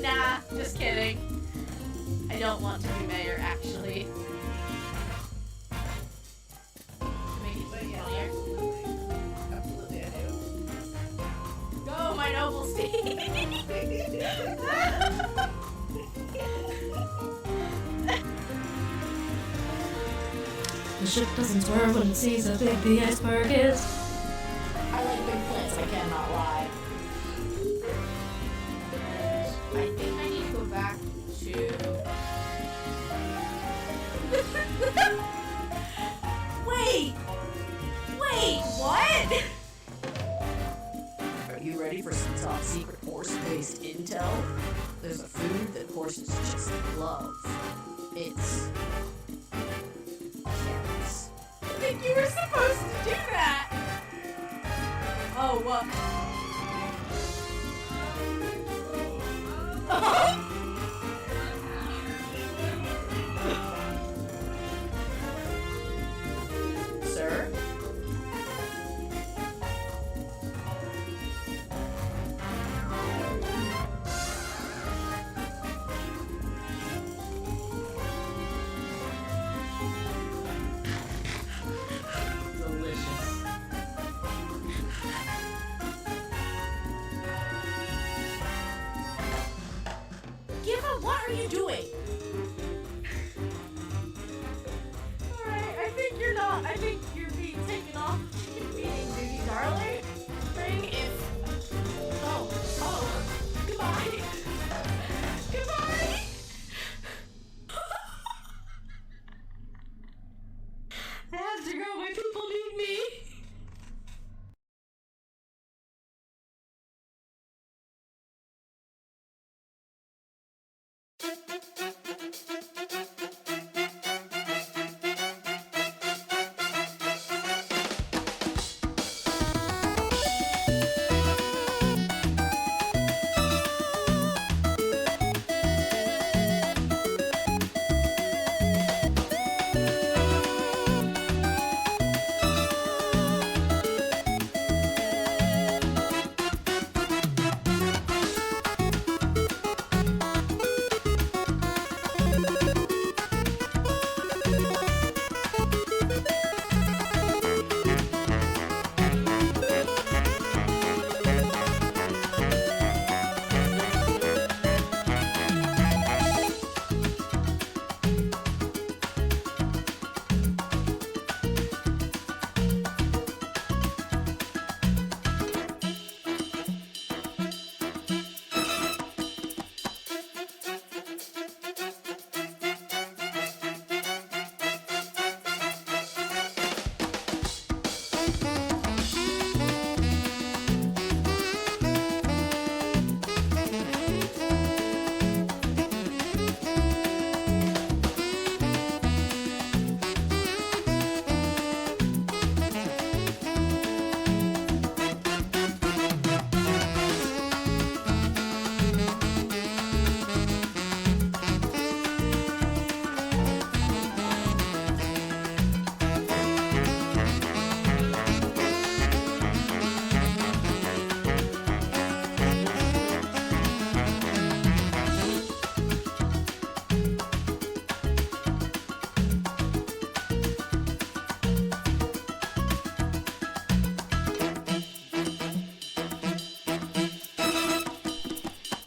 Nah, just kidding. I don't want to be mayor, actually. To make it funnier. Absolutely, I do. Go, my noble steed! The ship doesn't swerve when it sees how big the iceberg is. I like big plants, I cannot lie. I think I need to go back to... Wait! Wait, what? Are you ready for some top secret horse-based intel? There's a food that horses just love. It's... carrots. I think you were supposed to do that! Oh, what? Sir? Delicious. Giva, what are you doing? Alright, I think you're being taken off chicken feeding duty, darling. Ring if... Oh, goodbye. Goodbye! I have to go, my people need me.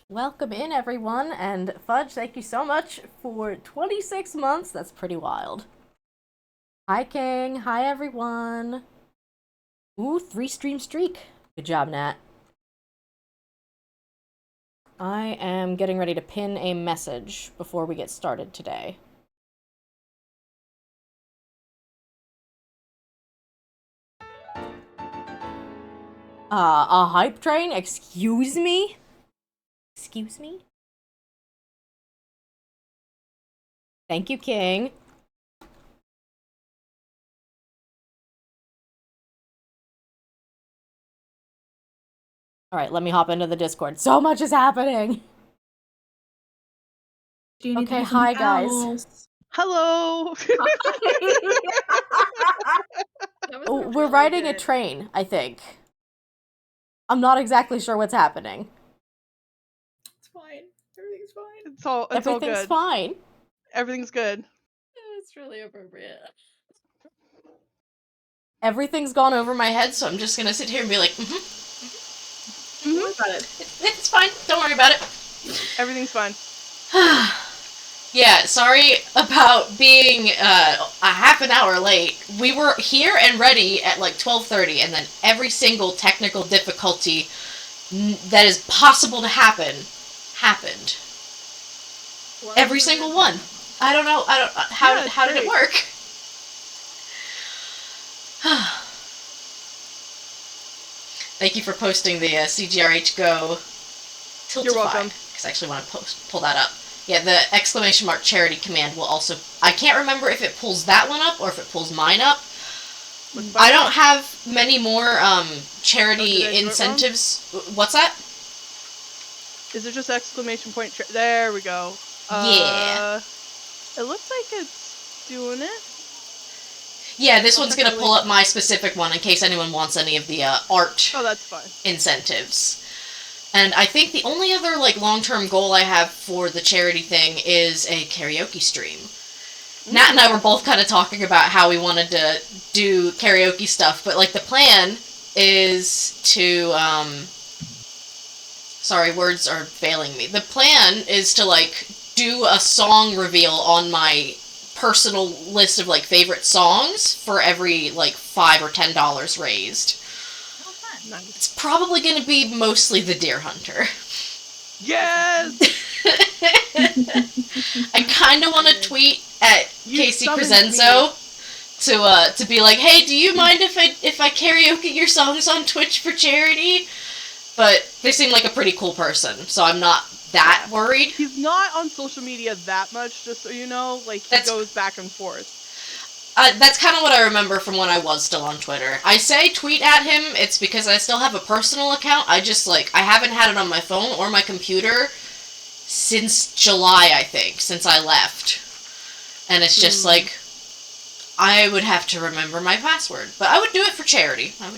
Welcome in, everyone, and Fudge, thank you so much for 26 months. That's pretty wild. Hi, King. Hi, everyone. Ooh, 3-stream streak. Good job, Nat. I am getting ready to pin a message before we get started today. A hype train? Excuse me? Excuse me? Thank you, King. Alright, let me hop into the Discord. So much is happening! Okay, hi, guys. Hello. Oh, we're riding a train, I think. I'm not exactly sure what's happening. It's fine. Everything's fine. It's all Everything's good. fine. Everything's good. It's really appropriate. Everything's gone over my head, so I'm just gonna sit here and be like, Don't worry about it. it's fine. Don't worry about it. Everything's fine. Yeah, sorry about being a half an hour late. We were here and ready at like 12:30, and then every single technical difficulty that is possible to happen happened. Every single one. I don't know. How did it work? Thank you for posting the CGRH Go Tiltify. You're welcome. Because I actually want to pull that up. Yeah, the exclamation mark charity command will also... I can't remember if it pulls that one up or if it pulls mine up. I don't have many more charity incentives. What's that? Is it just exclamation point? There we go. Yeah. It looks like it's doing it. Yeah, this one's gonna pull up my specific one in case anyone wants any of the art that's fine. incentives. And I think the only other like long-term goal I have for the charity thing is a karaoke stream. Nat and I were both kind of talking about how we wanted to do karaoke stuff, but like the plan is to sorry, words are failing me. The plan is to like do a song reveal on my personal list of like favorite songs for every like $5 or $10 raised. Oh, fun. Nice. It's probably going to be mostly the Deer Hunter. Yes. I kind of want to tweet at Casey Crescenzo to be like, hey, do you mind if I karaoke your songs on Twitch for charity? But they seem like a pretty cool person, so I'm not that worried. He's not on social media that much, just so you know. Like, he goes back and forth. That's kind of what I remember from when I was still on Twitter. I say tweet at him, it's because I still have a personal account. I haven't had it on my phone or my computer since July, I think, since I left. And it's just like, I would have to remember my password. But I would do it for charity. I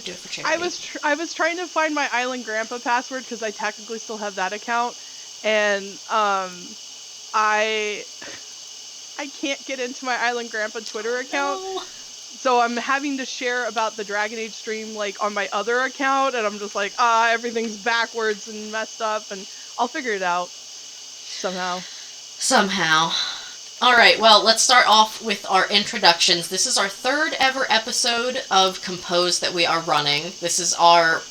was trying to find my Island Grandpa password, because I technically still have that account. And, I can't get into my Island Grandpa Twitter account. No. So I'm having to share about the Dragon Age stream, like, on my other account, and I'm just like, everything's backwards and messed up, and I'll figure it out. Somehow. Alright, well, let's start off with our introductions. This is our third ever episode of Compose that we are running. This is our...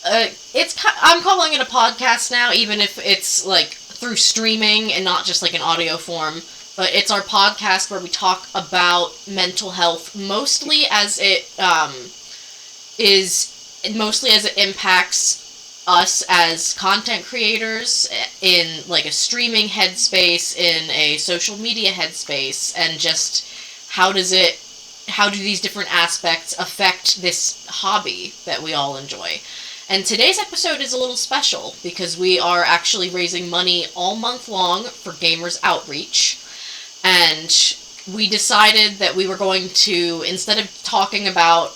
I'm calling it a podcast now, even if it's, like, through streaming and not just, like, an audio form. But it's our podcast where we talk about mental health, mostly as it impacts us as content creators in like a streaming headspace, in a social media headspace, and just how do these different aspects affect this hobby that we all enjoy. And today's episode is a little special because we are actually raising money all month long for Gamers Outreach. And we decided that we were going to, instead of talking about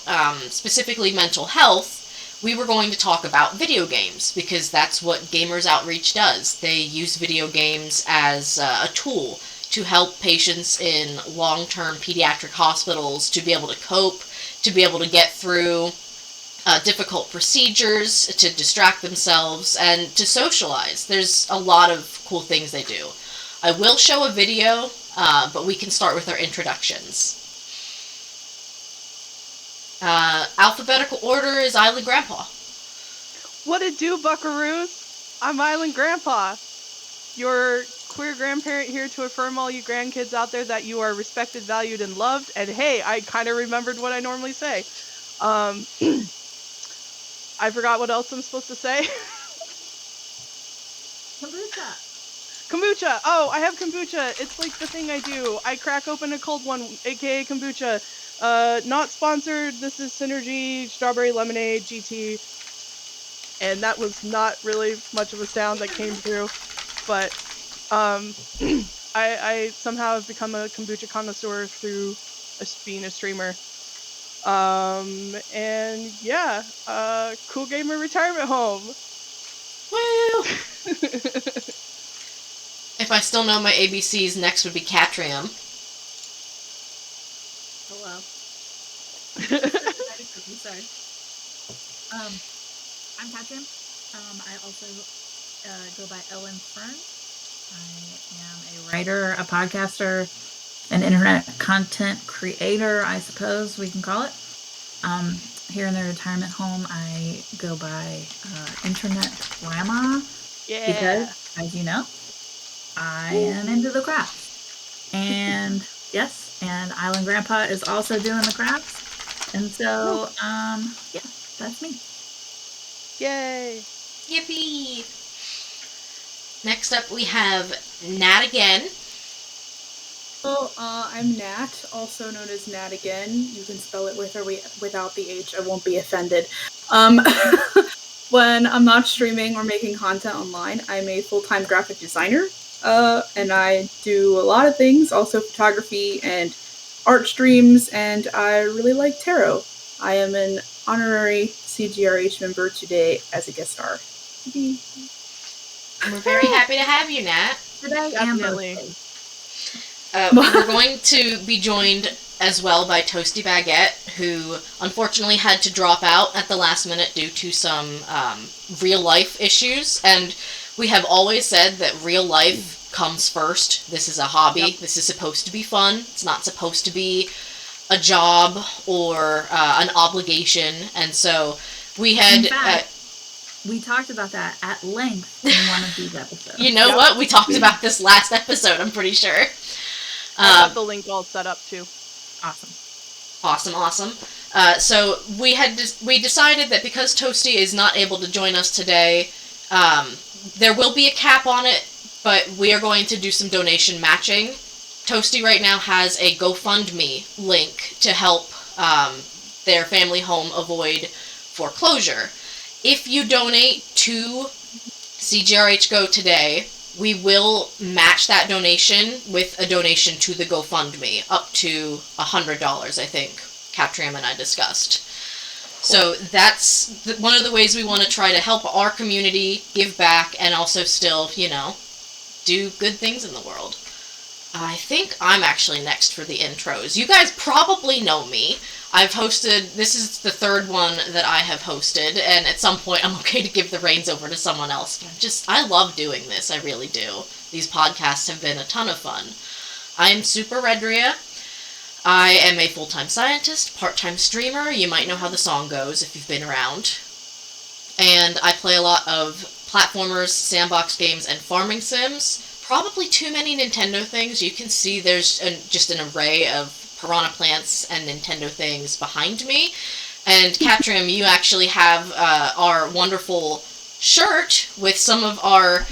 specifically mental health, we were going to talk about video games, because that's what Gamers Outreach does. They use video games as a tool to help patients in long-term pediatric hospitals to be able to cope, to be able to get through difficult procedures, to distract themselves, and to socialize. There's a lot of cool things they do. I will show a video, but we can start with our introductions. Alphabetical order is Island Grandpa. What it do, buckaroos? I'm Island Grandpa, your queer grandparent here to affirm all you grandkids out there that you are respected, valued, and loved. And hey, I kind of remembered what I normally say. I forgot what else I'm supposed to say. Kombucha! Oh, I have kombucha. It's like the thing I do. I crack open a cold one, aka kombucha. Not sponsored. This is Synergy Strawberry Lemonade GT. And that was not really much of a sound that came through. But I somehow have become a kombucha connoisseur through being a streamer. And yeah, Cool Gamer Retirement Home. Woo! If I still know my ABCs, next would be Catrium. Hello. Sorry. I'm Katrin. I also go by Ellen Fern. I am a writer, a podcaster, an internet content creator, I suppose we can call it. Here in the retirement home, I go by Internet Grandma. Yeah. Because, as you know, I am into the crafts. And yes, and Island Grandpa is also doing the crafts. And so, yeah, that's me. Yay. Yippee! Next up, we have Nat again. Well, I'm Nat, also known as Nat again. You can spell it with or without the H. I won't be offended. When I'm not streaming or making content online, I'm a full-time graphic designer, and I do a lot of things, also photography and art streams, and I really like tarot. I am an honorary CGRH member today as a guest star. We're very happy to have you, Nat. Today Definitely. We're going to be joined as well by Toasty Baguette, who unfortunately had to drop out at the last minute due to some real-life issues. And we have always said that real life comes first. This is a hobby. Yep. This is supposed to be fun. It's not supposed to be a job or an obligation. And so we had... In fact, we talked about that at length in one of these episodes. You know what? We talked about this last episode, I'm pretty sure. I got the link all set up too. Awesome. So we decided that because Toasty is not able to join us today, there will be a cap on it, but we are going to do some donation matching. Toasty right now has a GoFundMe link to help their family home avoid foreclosure. If you donate to CGRH Go today, we will match that donation with a donation to the GoFundMe, up to $100, I think Captram and I discussed. So that's one of the ways we want to try to help our community, give back, and also still, do good things in the world. I think I'm actually next for the intros. You guys probably know me. I've hosted, this is the third one that I have hosted, and at some point I'm okay to give the reins over to someone else. But I love doing this, I really do. These podcasts have been a ton of fun. I'm Super Redria. I am a full-time scientist, part-time streamer. You might know how the song goes if you've been around. And I play a lot of platformers, sandbox games, and farming sims. Probably too many Nintendo things. You can see there's just an array of Piranha Plants and Nintendo things behind me. And Katrim, you actually have our wonderful shirt with some of our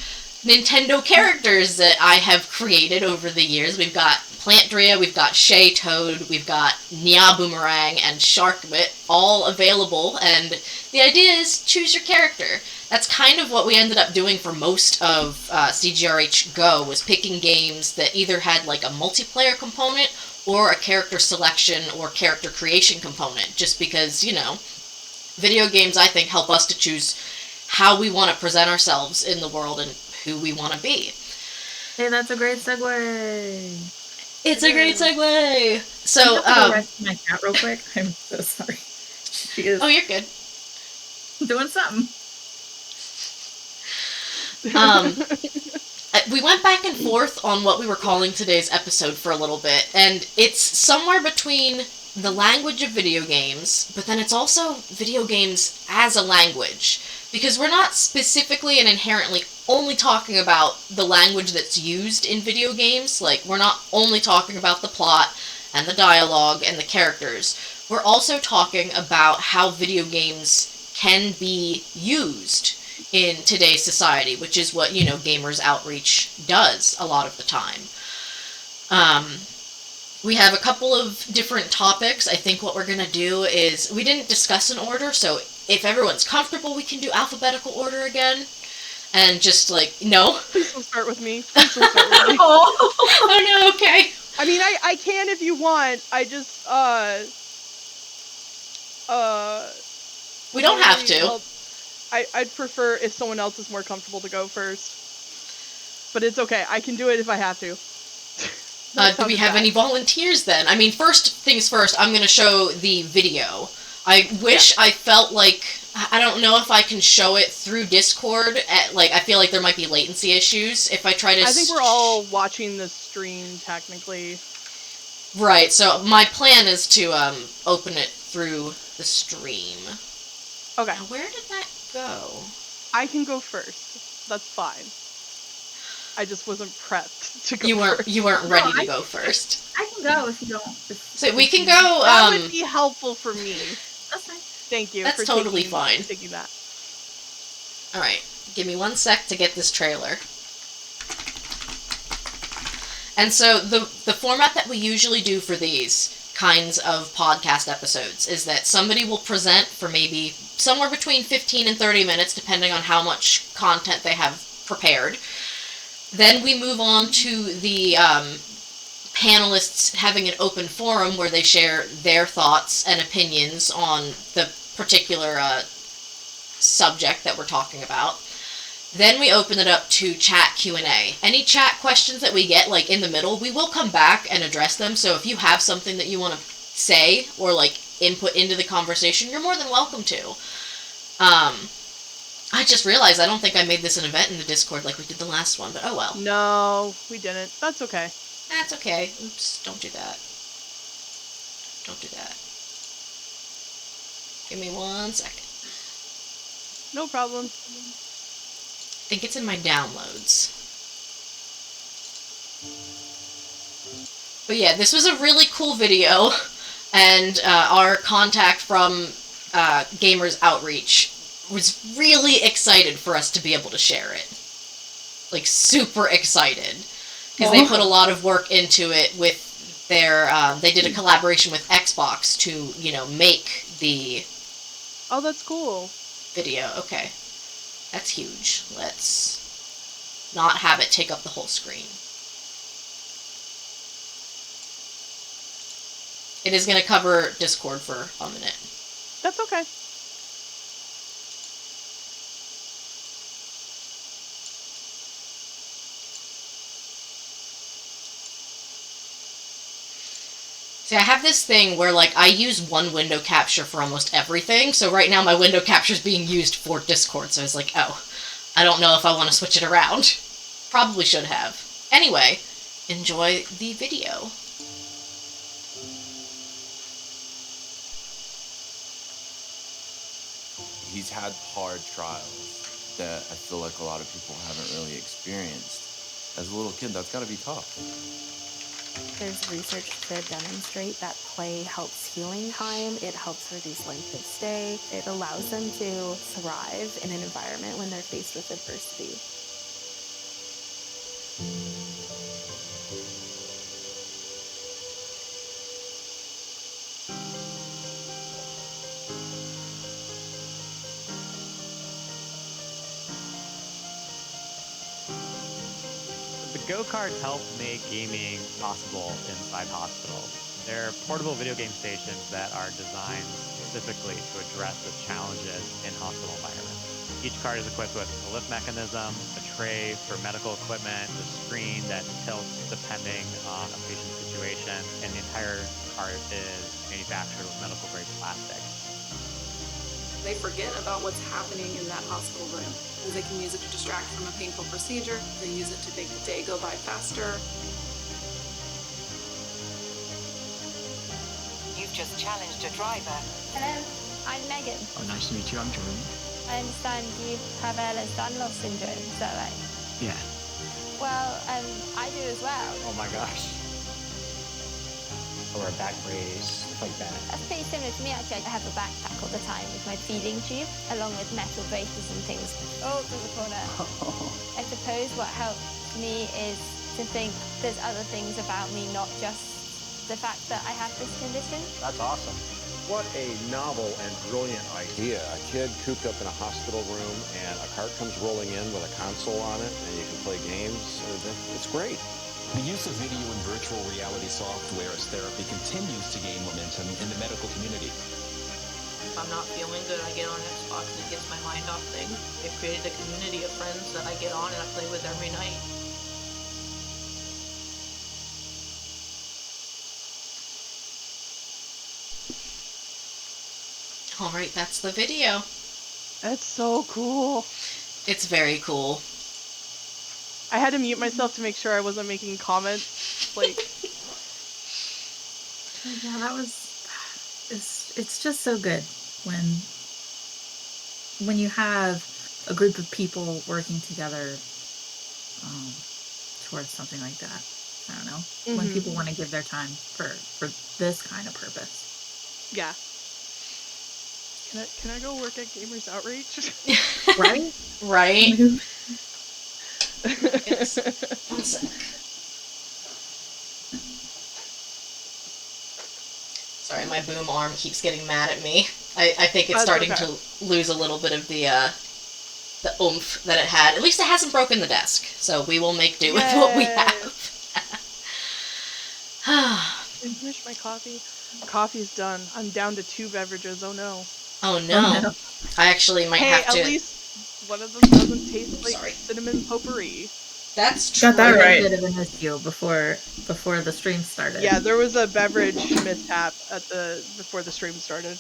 Nintendo characters that I have created over the years. We've got Plantdria, we've got Shay Toad, we've got Nya Boomerang, and Sharkbit, all available. And the idea is choose your character. That's kind of what we ended up doing for most of CGRH Go, was picking games that either had like a multiplayer component or a character selection or character creation component, just because, video games, I think, help us to choose how we want to present ourselves in the world and who we want to be. Hey, that's a great segue. It's a great segue! So, Can I rest my cat real quick? I'm so sorry. She is oh, you're good. doing something. We went back and forth on what we were calling today's episode for a little bit, and it's somewhere between the language of video games, but then it's also video games as a language, because we're not specifically and inherently only talking about the language that's used in video games. Like, we're not only talking about the plot and the dialogue and the characters. We're also talking about how video games can be used in today's society, which is what, Gamers Outreach does a lot of the time. We have a couple of different topics. I think what we're going to do is, we didn't discuss an order, so if everyone's comfortable, we can do alphabetical order again. And just no. Please don't start with me. Please don't start with me. Oh no, okay. I mean, I can if you want. I just, we don't have to. I'd prefer if someone else is more comfortable to go first. but it's okay. I can do it if I have to. Do we have any volunteers then? I mean, first things first, I'm going to show the video. I wish I felt like, I don't know if I can show it through Discord. I feel like there might be latency issues if I try to... I think we're all watching the stream, technically. Right, so my plan is to open it through the stream. Okay. Now, where did that go? I can go first. That's fine. I just wasn't prepped to go first. You weren't ready to go first. I can go if you don't. So we can go... that would be helpful for me. That's fine. Thank you. That's for totally fine. taking that. Alright, give me 1 sec to get this trailer. And so the format that we usually do for these kinds of podcast episodes is that somebody will present for maybe somewhere between 15 and 30 minutes, depending on how much content they have prepared. Then we move on to the panelists having an open forum where they share their thoughts and opinions on the particular subject that we're talking about. Then we open it up to chat Q&A. Any chat questions that we get, like, in the middle, we will come back and address them. So if you have something that you want to say or, like, input into the conversation, you're more than welcome to. I just realized I don't think I made this an event in the Discord like we did the last one, but oh well. No, we didn't. That's okay. That's okay. Oops, don't do that. Don't do that. Give me 1 second. No problem. I think it's in my downloads. But yeah, this was a really cool video, and our contact from Gamers Outreach was really excited for us to be able to share it. Like, super excited. Because they put a lot of work into it with their, they did a collaboration with Xbox to, you know, make the... Oh, that's cool. Video, okay. That's huge. Let's not have it take up the whole screen. It is going to cover Discord for a minute. That's okay. See, I have this thing where, like, I use one window capture for almost everything, so right now my window capture is being used for Discord, so I was like, oh, I don't know if I want to switch it around. Probably should have. Anyway, enjoy the video. He's had hard trials that I feel like a lot of people haven't really experienced. As a little kid, that's gotta be tough. There's research to demonstrate that play helps healing time, it helps reduce length of stay, it allows them to thrive in an environment when they're faced with adversity. Go-karts help make gaming possible inside hospitals. They're portable video game stations that are designed specifically to address the challenges in hospital environments. Each cart is equipped with a lift mechanism, a tray for medical equipment, a screen that tilts depending on a patient's situation, and the entire cart is manufactured with medical-grade plastic. They forget about what's happening in that hospital room. And they can use it to distract from a painful procedure. They use it to make the day go by faster. You've just challenged a driver. Hello, I'm Megan. Oh, nice to meet you. I'm Jordan. I understand you have Ehlers-Danlos syndrome, is that right? Yeah. Well, I do as well. Oh my gosh. Or a back brace, like that. That's pretty similar to me, actually. I have a backpack all the time with my feeding tube, along with metal braces and things. Oh, there's a corner. I suppose what helps me is to think there's other things about me, not just the fact that I have this condition. That's awesome. What a novel and brilliant idea. A kid cooped up in a hospital room and a cart comes rolling in with a console on it and you can play games. It's great. The use of video and virtual reality software as therapy continues to gain momentum in the medical community. If I'm not feeling good, I get on Xbox and it gets my mind off things. They've created a community of friends that I get on and I play with every night. All right, that's the video. That's so cool. It's very cool. I had to mute myself to make sure I wasn't making comments. Like, Yeah, that was. It's just so good when you have a group of people working together towards something like that. I don't know. When people want to give their time for this kind of purpose. Yeah. Can I go work at Gamers Outreach? Right? Right? One sec. Sorry, my boom arm keeps getting mad at me. I think it's starting to lose a little bit of the oomph that it had. At least it hasn't broken the desk, so we will make do with what we have. I finished my coffee. Coffee's done. I'm down to 2 beverages. Oh no. Oh no. I actually might have to... At least one of them doesn't taste like cinnamon potpourri. That's true. Got that right. A bit of an issue before the stream started. Yeah, there was a beverage mishap before the stream started.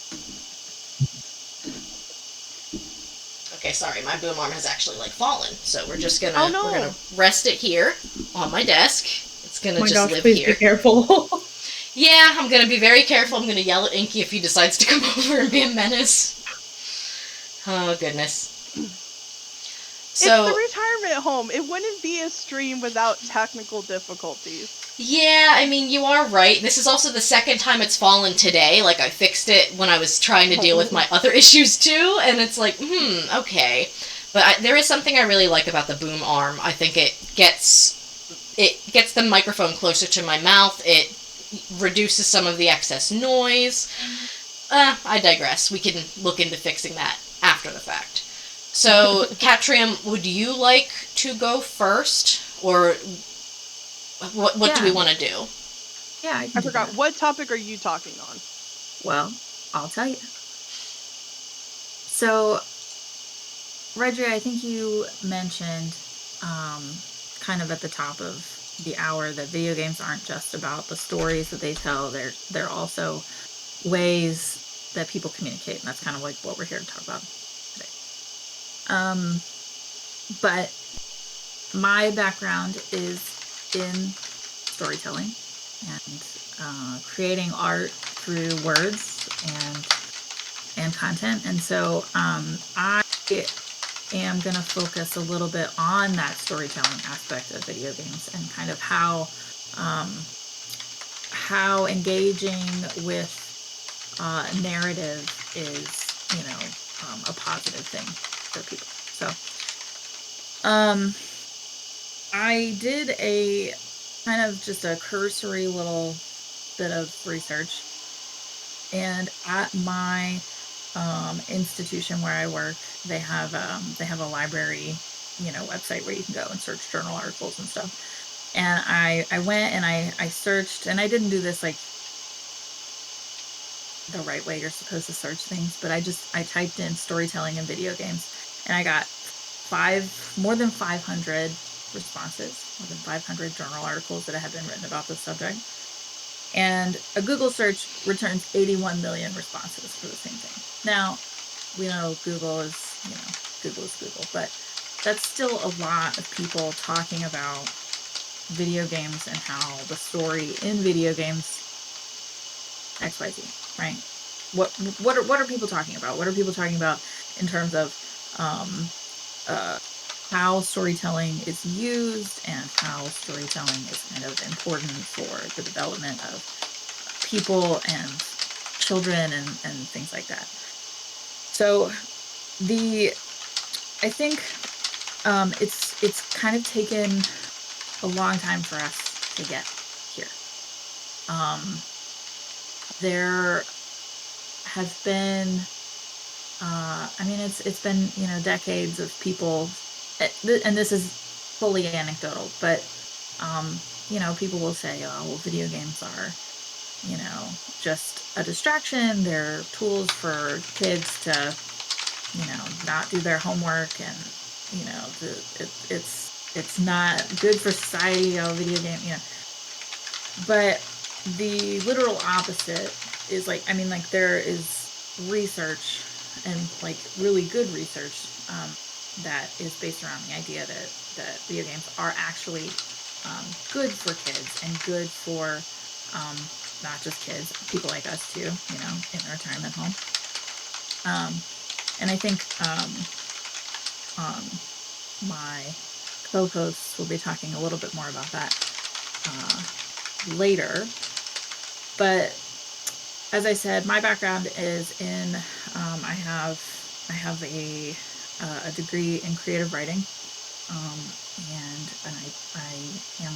Okay, sorry, my boom arm has actually fallen, so we're just gonna we're gonna rest it here on my desk. It's gonna just live please here. Be careful. Yeah, I'm gonna be very careful. I'm gonna yell at Inky if he decides to come over and be a menace. Oh goodness. So, it's the retirement home. It wouldn't be a stream without technical difficulties. Yeah, I mean, you are right. This is also the second time it's fallen today. Like, I fixed it when I was trying to deal with my other issues too, and it's like, okay. But there is something I really like about the boom arm. I think it gets the microphone closer to my mouth. It reduces some of the excess noise. I digress. We can look into fixing that after the fact. So, Catrium, would you like to go first, or what do we want to do? Yeah, I forgot. What topic are you talking on? Well, I'll tell you. So, Reggie, I think you mentioned kind of at the top of the hour that video games aren't just about the stories that they tell. They're also ways that people communicate, and that's kind of like what we're here to talk about today. But my background is in storytelling and creating art through words and content, and so I am going to focus a little bit on that storytelling aspect of video games and kind of how engaging with narrative is, a positive thing for people. So, I did a kind of just a cursory little bit of research, and at my institution where I work, they have a library, website where you can go and search journal articles and stuff. And I went and I searched, and I didn't do this like the right way you're supposed to search things, but I typed in storytelling in video games, and I got more than 500 responses, more than 500 journal articles that have been written about this subject. And a Google search returns 81 million responses for the same thing. Now, we know Google is Google, but that's still a lot of people talking about video games and how the story in video games XYZ, right? What are people talking about? What are people talking about in terms of how storytelling is used and how storytelling is kind of important for the development of people and children and things like that. So I think it's kind of taken a long time for us to get here. There have been it's been decades of people, and this is fully anecdotal, but people will say, oh, well, video games are just a distraction. They're tools for kids to not do their homework, and it's not good for society, video game, but the literal opposite is there is research, and like really good research, that is based around the idea that video games are actually good for kids and good for not just kids, people like us too, you know, in the retirement home. And I think my co-hosts will be talking a little bit more about that later. But as I said, my background is in I have a degree in creative writing, and I am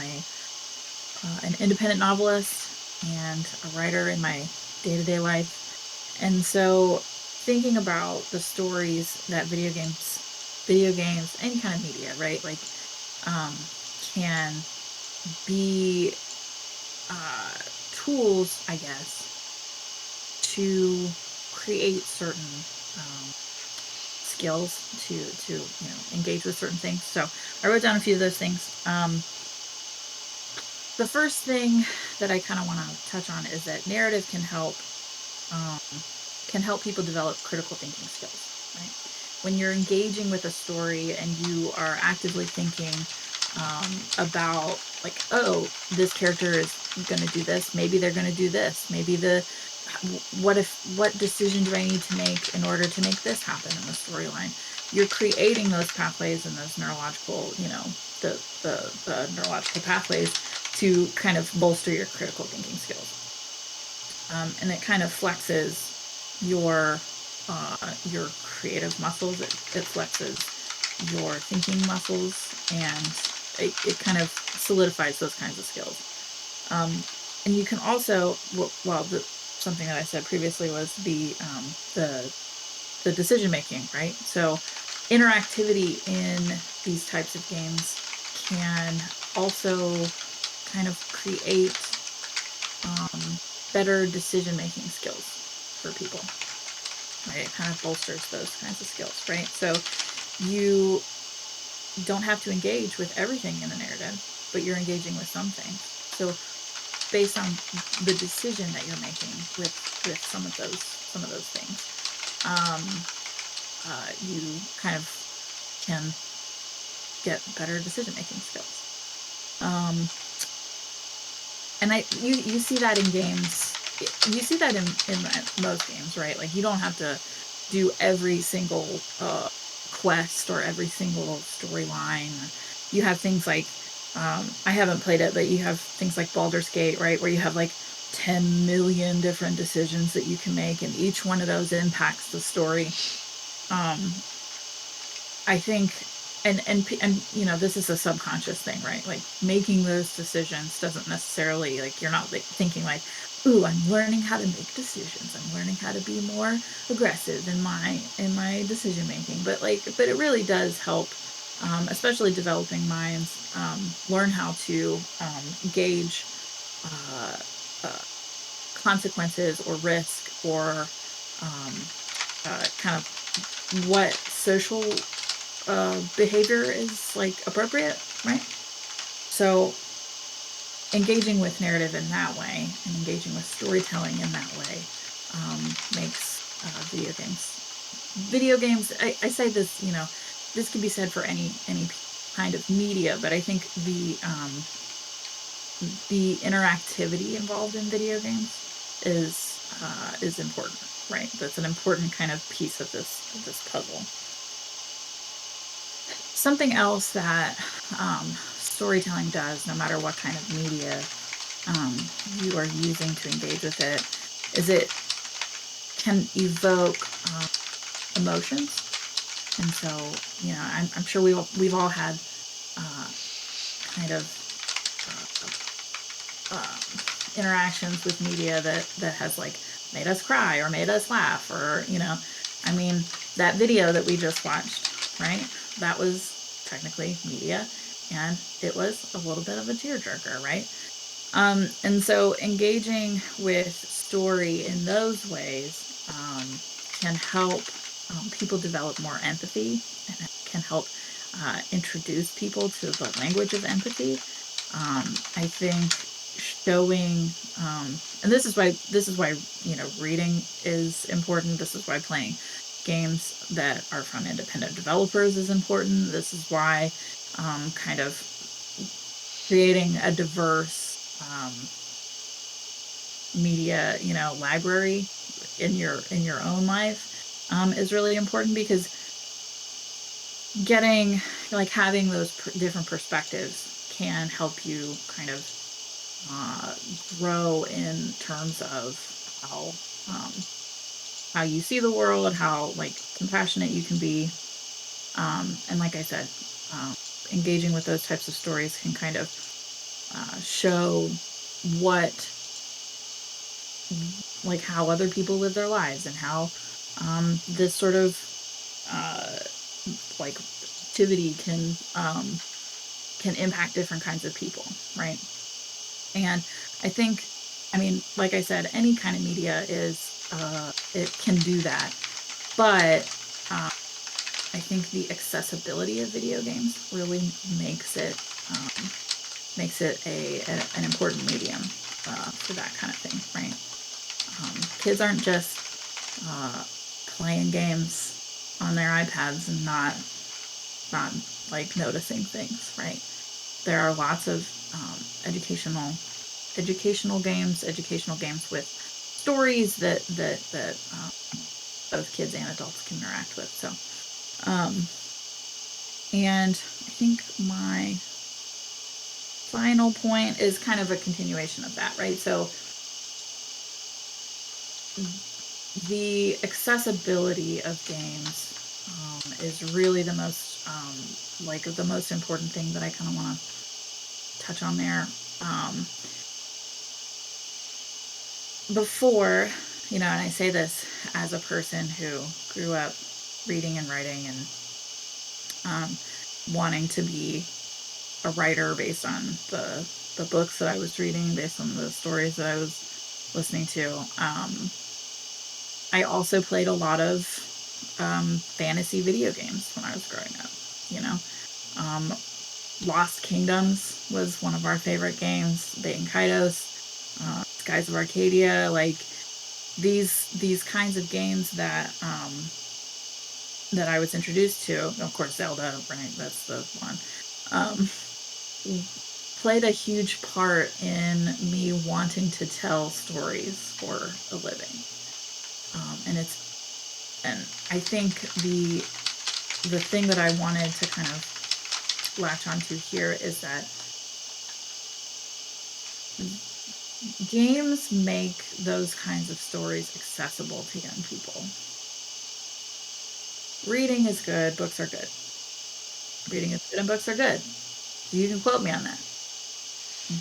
an independent novelist and a writer in my day-to-day life. And so thinking about the stories that video games, any kind of media, right, like can be tools, I guess, to create certain skills to you know, engage with certain things. So I wrote down a few of those things. The first thing that I kind of want to touch on is that narrative can help people develop critical thinking skills, right? When you're engaging with a story and you are actively thinking about, like, oh, this character is going to do this, maybe they're going to do this, maybe what decision do I need to make in order to make this happen in the storyline? You're creating those pathways and those neurological, you know, the neurological pathways to kind of bolster your critical thinking skills. And it kind of flexes your creative muscles. It flexes your thinking muscles, and it kind of solidifies those kinds of skills. And you can also, something that I said previously was the decision making, right? So interactivity in these types of games can also kind of create better decision making skills for people, right? It kind of bolsters those kinds of skills, right? So you don't have to engage with everything in the narrative, but you're engaging with some things. So based on the decision that you're making with some of those things, you kind of can get better decision making skills. And you see that in games. You see that in most games, right? Like, you don't have to do every single quest or every single storyline. You have things like, I haven't played it, but you have things like Baldur's Gate, right? Where you have like 10 million different decisions that you can make, and each one of those impacts the story. I think, and you know, this is a subconscious thing, right? Like, making those decisions doesn't necessarily, like, you're not like thinking like, ooh, I'm learning how to make decisions. I'm learning how to be more aggressive in my decision making. But it really does help, especially developing minds, learn how to gauge consequences or risk, or kind of what social behavior is like appropriate, right? So engaging with narrative in that way and engaging with storytelling in that way makes video games. I say this, you know, this can be said for any kind of media, but I think the interactivity involved in video games is important, right? That's an important kind of piece of this puzzle. Something else that storytelling does, no matter what kind of media you are using to engage with it, is it can evoke emotions. And so, you know, I'm sure we've all had kind of interactions with media that has like made us cry or made us laugh, or, you know, I mean, that video that we just watched, right? That was technically media, and it was a little bit of a tearjerker, right? And so engaging with story in those ways can help people develop more empathy, and it can help introduce people to the language of empathy. I think showing And this is why reading is important. This is why playing games that are from independent developers is important. This is why kind of creating a diverse media, library in your own life is really important, because having those different perspectives can help you kind of grow in terms of how you see the world, how compassionate you can be, and like I said, engaging with those types of stories can kind of show how other people live their lives, and how this sort of activity can impact different kinds of people, right? And I think, like I said, any kind of media it can do that, but I think the accessibility of video games really makes it an important medium for that kind of thing, right? Kids aren't just playing games on their iPads and not noticing things, right? There are lots of educational games with stories that both kids and adults can interact with. So, and I think my final point is kind of a continuation of that, right? So the accessibility of games is really the most the most important thing that I kind of want to touch on there. Before, and I say this as a person who grew up reading and writing and wanting to be a writer based on the books that I was reading, based on the stories that I was listening to. I also played a lot of fantasy video games when I was growing up. Lost Kingdoms was one of our favorite games. Bait and Kaitos, Skies of Arcadia, these kinds of games that I was introduced to. Of course, Zelda, right? That's the one. Played a huge part in me wanting to tell stories for a living. And I think the thing that I wanted to kind of latch onto here is that games make those kinds of stories accessible to young people. Reading is good, books are good. Reading is good and books are good. You can quote me on that.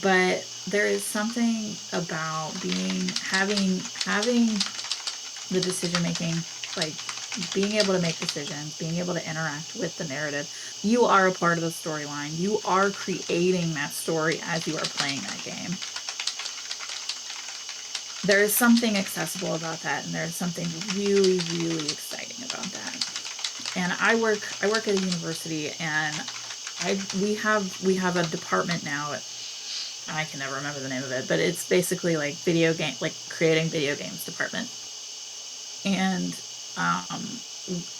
But there is something about having the decision making, being able to make decisions, being able to interact with the narrative. You are a part of the storyline. You are creating that story as you are playing that game. There is something accessible about that, and there's something really, really exciting about that. And I work at a university, and we have a department now. I can never remember the name of it, but it's basically creating video games department. And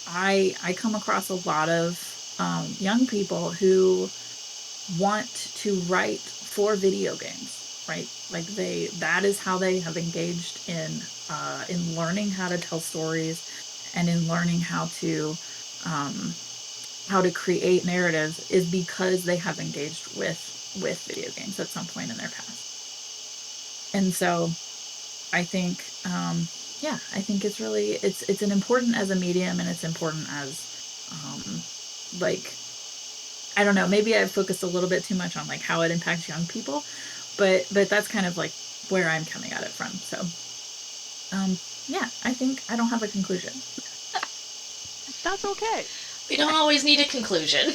I come across a lot of young people who want to write for video games, right? That is how they have engaged in learning how to tell stories, and in learning how to create narratives, is because they have engaged with video games at some point in their past. And so I think I think it's really it's an important as a medium, and it's important as I don't know, maybe I've focused a little bit too much on how it impacts young people, but that's kind of where I'm coming at it from. So I think I don't have a conclusion. That's okay. We don't always need a conclusion.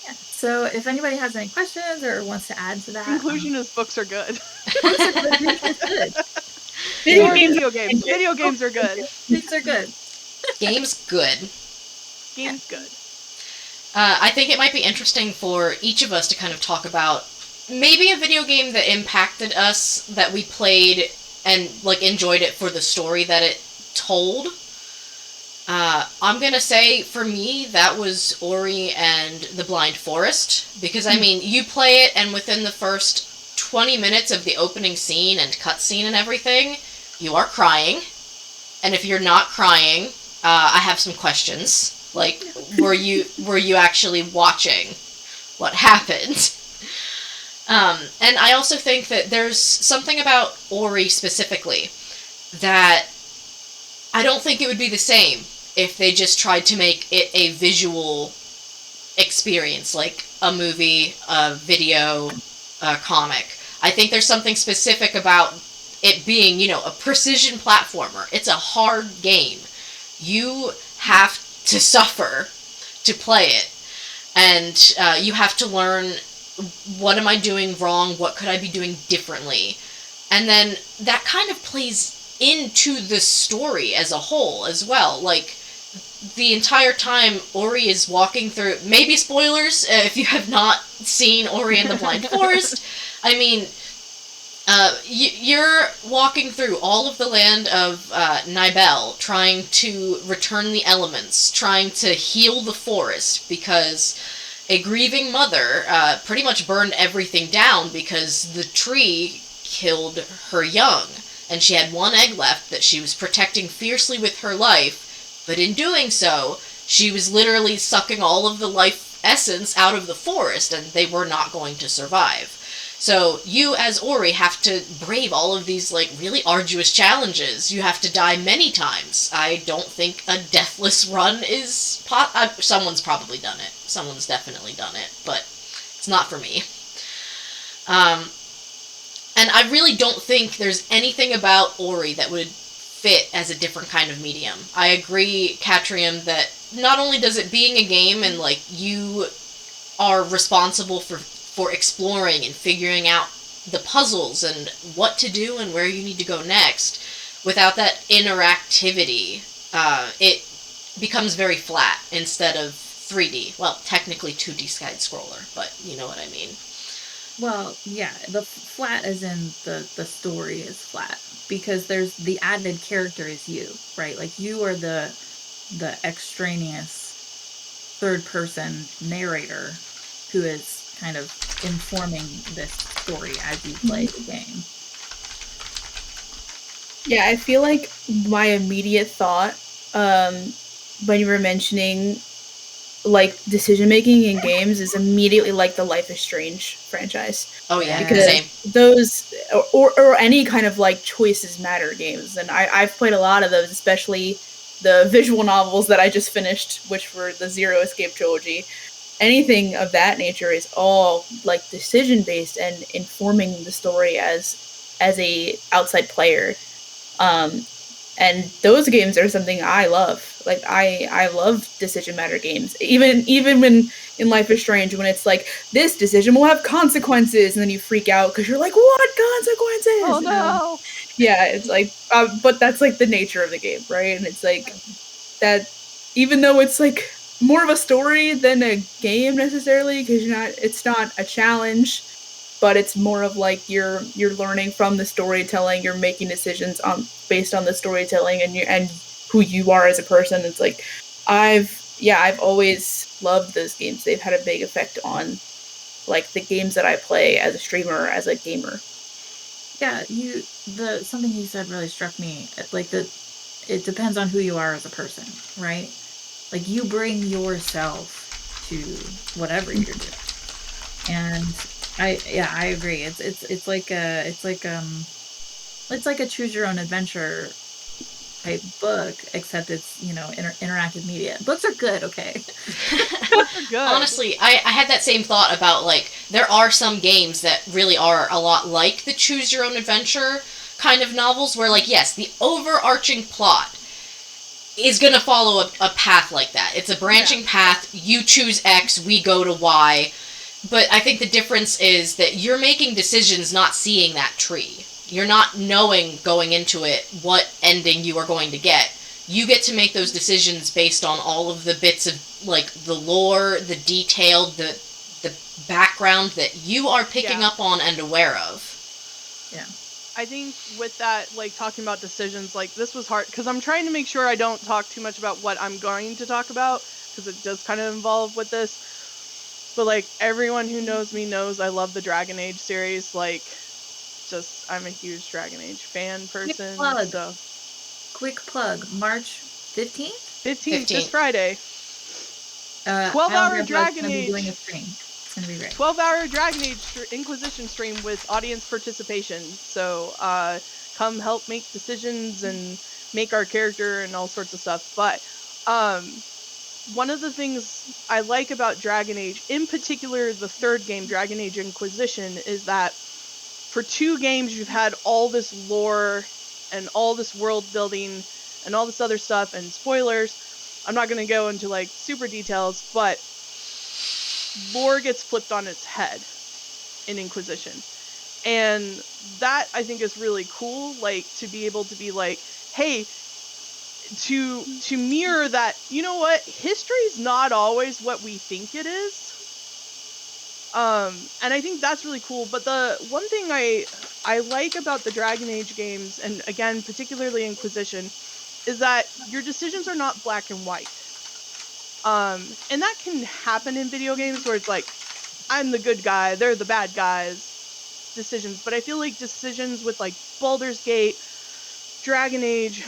Yeah. So if anybody has any questions or wants to add to that, conclusion is books are good. Books are good. Video games. Video games are good. Things are good. Games good. Games good. I think it might be interesting for each of us to kind of talk about maybe a video game that impacted us, that we played and like enjoyed it for the story that it told. I'm gonna say for me that was Ori and the Blind Forest, because I mean you play it and within the first 20 minutes of the opening scene and cutscene and everything, you are crying. And if you're not crying, I have some questions. Like, were you actually watching what happened? And I also think that there's something about Ori specifically that I don't think it would be the same if they just tried to make it a visual experience, like a movie, a video, a comic. I think there's something specific about it being, you know, a precision platformer. It's a hard game. You have to suffer to play it. And you have to learn, what am I doing wrong? What could I be doing differently? And then that kind of plays into the story as a whole as well. Like, the entire time Ori is walking through, maybe spoilers if you have not seen Ori and the Blind Forest. I mean, you're walking through all of the land of Nibel, trying to return the elements, trying to heal the forest, because a grieving mother pretty much burned everything down because the tree killed her young, and she had one egg left that she was protecting fiercely with her life, but in doing so, she was literally sucking all of the life essence out of the forest, and they were not going to survive. So you, as Ori, have to brave all of these, like, really arduous challenges. You have to die many times. I don't think a deathless run is someone's probably done it. Someone's definitely done it, but it's not for me. And I really don't think there's anything about Ori that would fit as a different kind of medium. I agree, Catrium, that not only does it being a game and, like, you are responsible for exploring and figuring out the puzzles and what to do and where you need to go next, without that interactivity, it becomes very flat instead of 3D. Well, technically 2D side-scroller, but you know what I mean. Well, yeah, the flat as in the story is flat, because there's the added character is you, right? Like, you are the extraneous third-person narrator who is kind of informing this story as you play the game. Yeah, I feel like my immediate thought when you were mentioning, like, decision making in games is immediately like the Life is Strange franchise. Oh yeah, because same. Those or any kind of, like, choices matter games, and I've played a lot of those, especially the visual novels that I just finished, which were the Zero Escape trilogy. Anything of that nature is all, like, decision based and informing the story as a outside player. And those games are something I love. Like, I love decision matter games. Even when in Life is Strange, when it's like, this decision will have consequences, and then you freak out because you're like, what consequences? Oh no! Yeah, it's like, but that's, like, the nature of the game, right? And it's like that, even though it's, like, more of a story than a game necessarily, because it's not a challenge, but it's more of, like, you're learning from the storytelling, you're making decisions based on the storytelling and who you are as a person. It's like, I've always loved those games. They've had a big effect on, like, the games that I play as a streamer, as a gamer. Yeah, something you said really struck me. Like, it depends on who you are as a person, right? Like, you bring yourself to whatever you're doing. And I agree. It's like a choose your own adventure type book, except it's, you know, interactive media. Books are good, okay? Good. Honestly, I had that same thought about, like, there are some games that really are a lot like the choose your own adventure kind of novels, where, like, yes, the overarching plot is going to follow a path like that. It's a branching path. You choose X, we go to Y. But I think the difference is that you're making decisions not seeing that tree. You're not knowing going into it what ending you are going to get. You get to make those decisions based on all of the bits of, like, the lore, the detail, the background that you are picking up on and aware of. Yeah. I think with that, like, talking about decisions, like, this was hard, because I'm trying to make sure I don't talk too much about what I'm going to talk about, because it does kind of involve with this. But, like, everyone who knows me knows I love the Dragon Age series. Like, just, I'm a huge Dragon Age fan person, plug. so. Quick plug. March 15th? 15th, this Friday. Alan 12-hour Gabriel's Dragon gonna be Age. doing a stream. It's gonna be great. 12-hour Dragon Age Inquisition stream with audience participation. So come help make decisions and make our character and all sorts of stuff. But one of the things I like about Dragon Age, in particular the third game, Dragon Age Inquisition, is that for 2 games you've had all this lore and all this world building and all this other stuff, and spoilers, I'm not going to go into like super details, but lore gets flipped on its head in Inquisition. And that, I think, is really cool, like, to be able to be like, hey, to mirror that, you know what, history's not always what we think it is. And I think that's really cool. But the one thing I like about the Dragon Age games, and again, particularly Inquisition, is that your decisions are not black and white. And that can happen in video games where it's like, I'm the good guy, they're the bad guys decisions. But I feel like decisions with like Baldur's Gate, Dragon Age,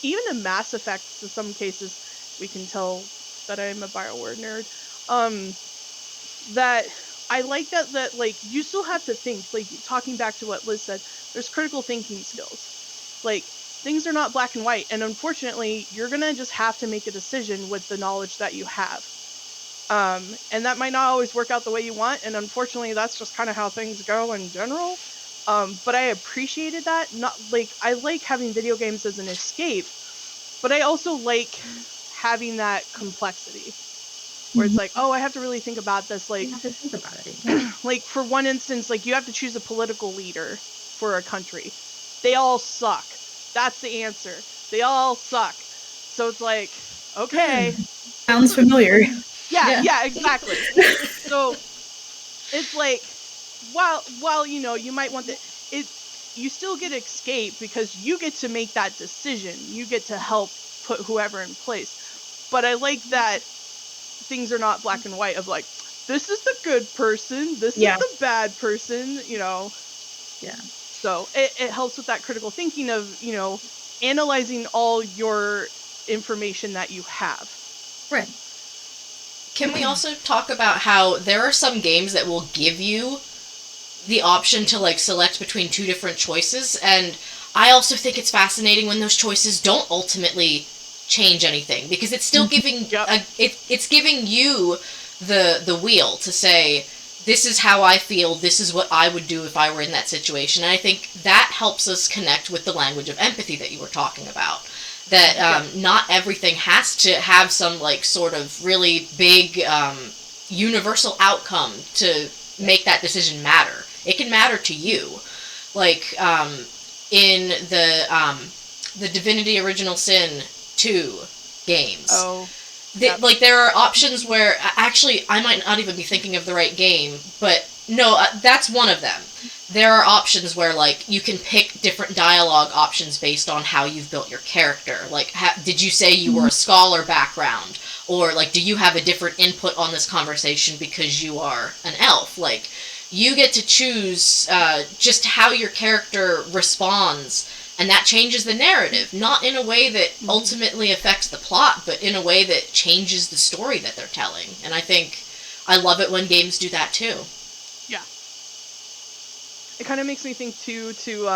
even in Mass Effect, in some cases, we can tell that I'm a BioWare nerd. That I like that like you still have to think, like talking back to what Liz said, there's critical thinking skills. Like, things are not black and white, and unfortunately you're gonna just have to make a decision with the knowledge that you have. And that might not always work out the way you want, and unfortunately that's just kind of how things go in general. But I appreciated that. Not like, I like having video games as an escape, but I also like having that complexity where it's like, oh, I have to really think about this. Like, You have to think about it. Yeah. like for one instance, like you have to choose a political leader for a country. They all suck. That's the answer. They all suck. So it's like, okay. Sounds familiar. Yeah, exactly. So it's like, while you know, you might want you still get escape because you get to make that decision. You get to help put whoever in place. But I like that things are not black and white of like, this is the good person, this is the bad person, you know. Yeah. So it helps with that critical thinking of, you know, analyzing all your information that you have. Right. Can we also talk about how there are some games that will give you the option to like select between 2 different choices, and I also think it's fascinating when those choices don't ultimately change anything, because it's still giving it's giving you the wheel to say, this is how I feel, this is what I would do if I were in that situation. And I think that helps us connect with the language of empathy that you were talking about. That not everything has to have some like sort of really big universal outcome to make that decision matter. It can matter to you. Like in the Divinity Original Sin 2 games. Like there are options where actually I might not even be thinking of the right game, but no, that's one of them. There are options where like you can pick different dialogue options based on how you've built your character. Like, did you say you were a scholar background, or like do you have a different input on this conversation because you are an elf? Like, you get to choose just how your character responds. And that changes the narrative, not in a way that ultimately affects the plot, but in a way that changes the story that they're telling. And I think I love it when games do that too. Yeah. It kind of makes me think too to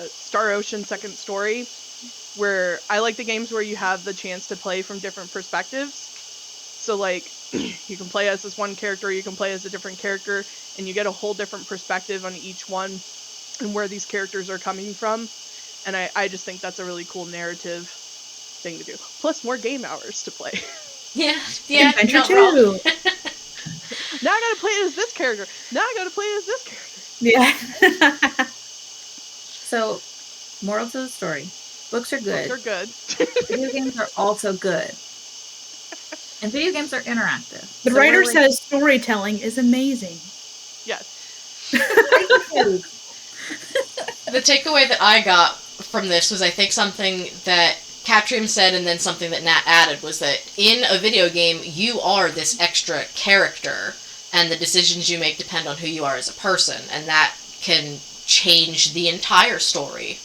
Star Ocean Second Story, where I like the games where you have the chance to play from different perspectives. So like, you can play as this one character, you can play as a different character, and you get a whole different perspective on each one and where these characters are coming from. And I just think that's a really cool narrative thing to do. Plus more game hours to play. Yeah. Adventure too. Now I gotta play as this character. Now I gotta play as this character. Yeah. So, moral to the story. Books are good. Books are good. Video games are also good. And video games are interactive. The writer says storytelling is amazing. Yes. the takeaway that I got from this was, I think, something that Catrium said and then something that Nat added was that in a video game, you are this extra character, and the decisions you make depend on who you are as a person, and that can change the entire story.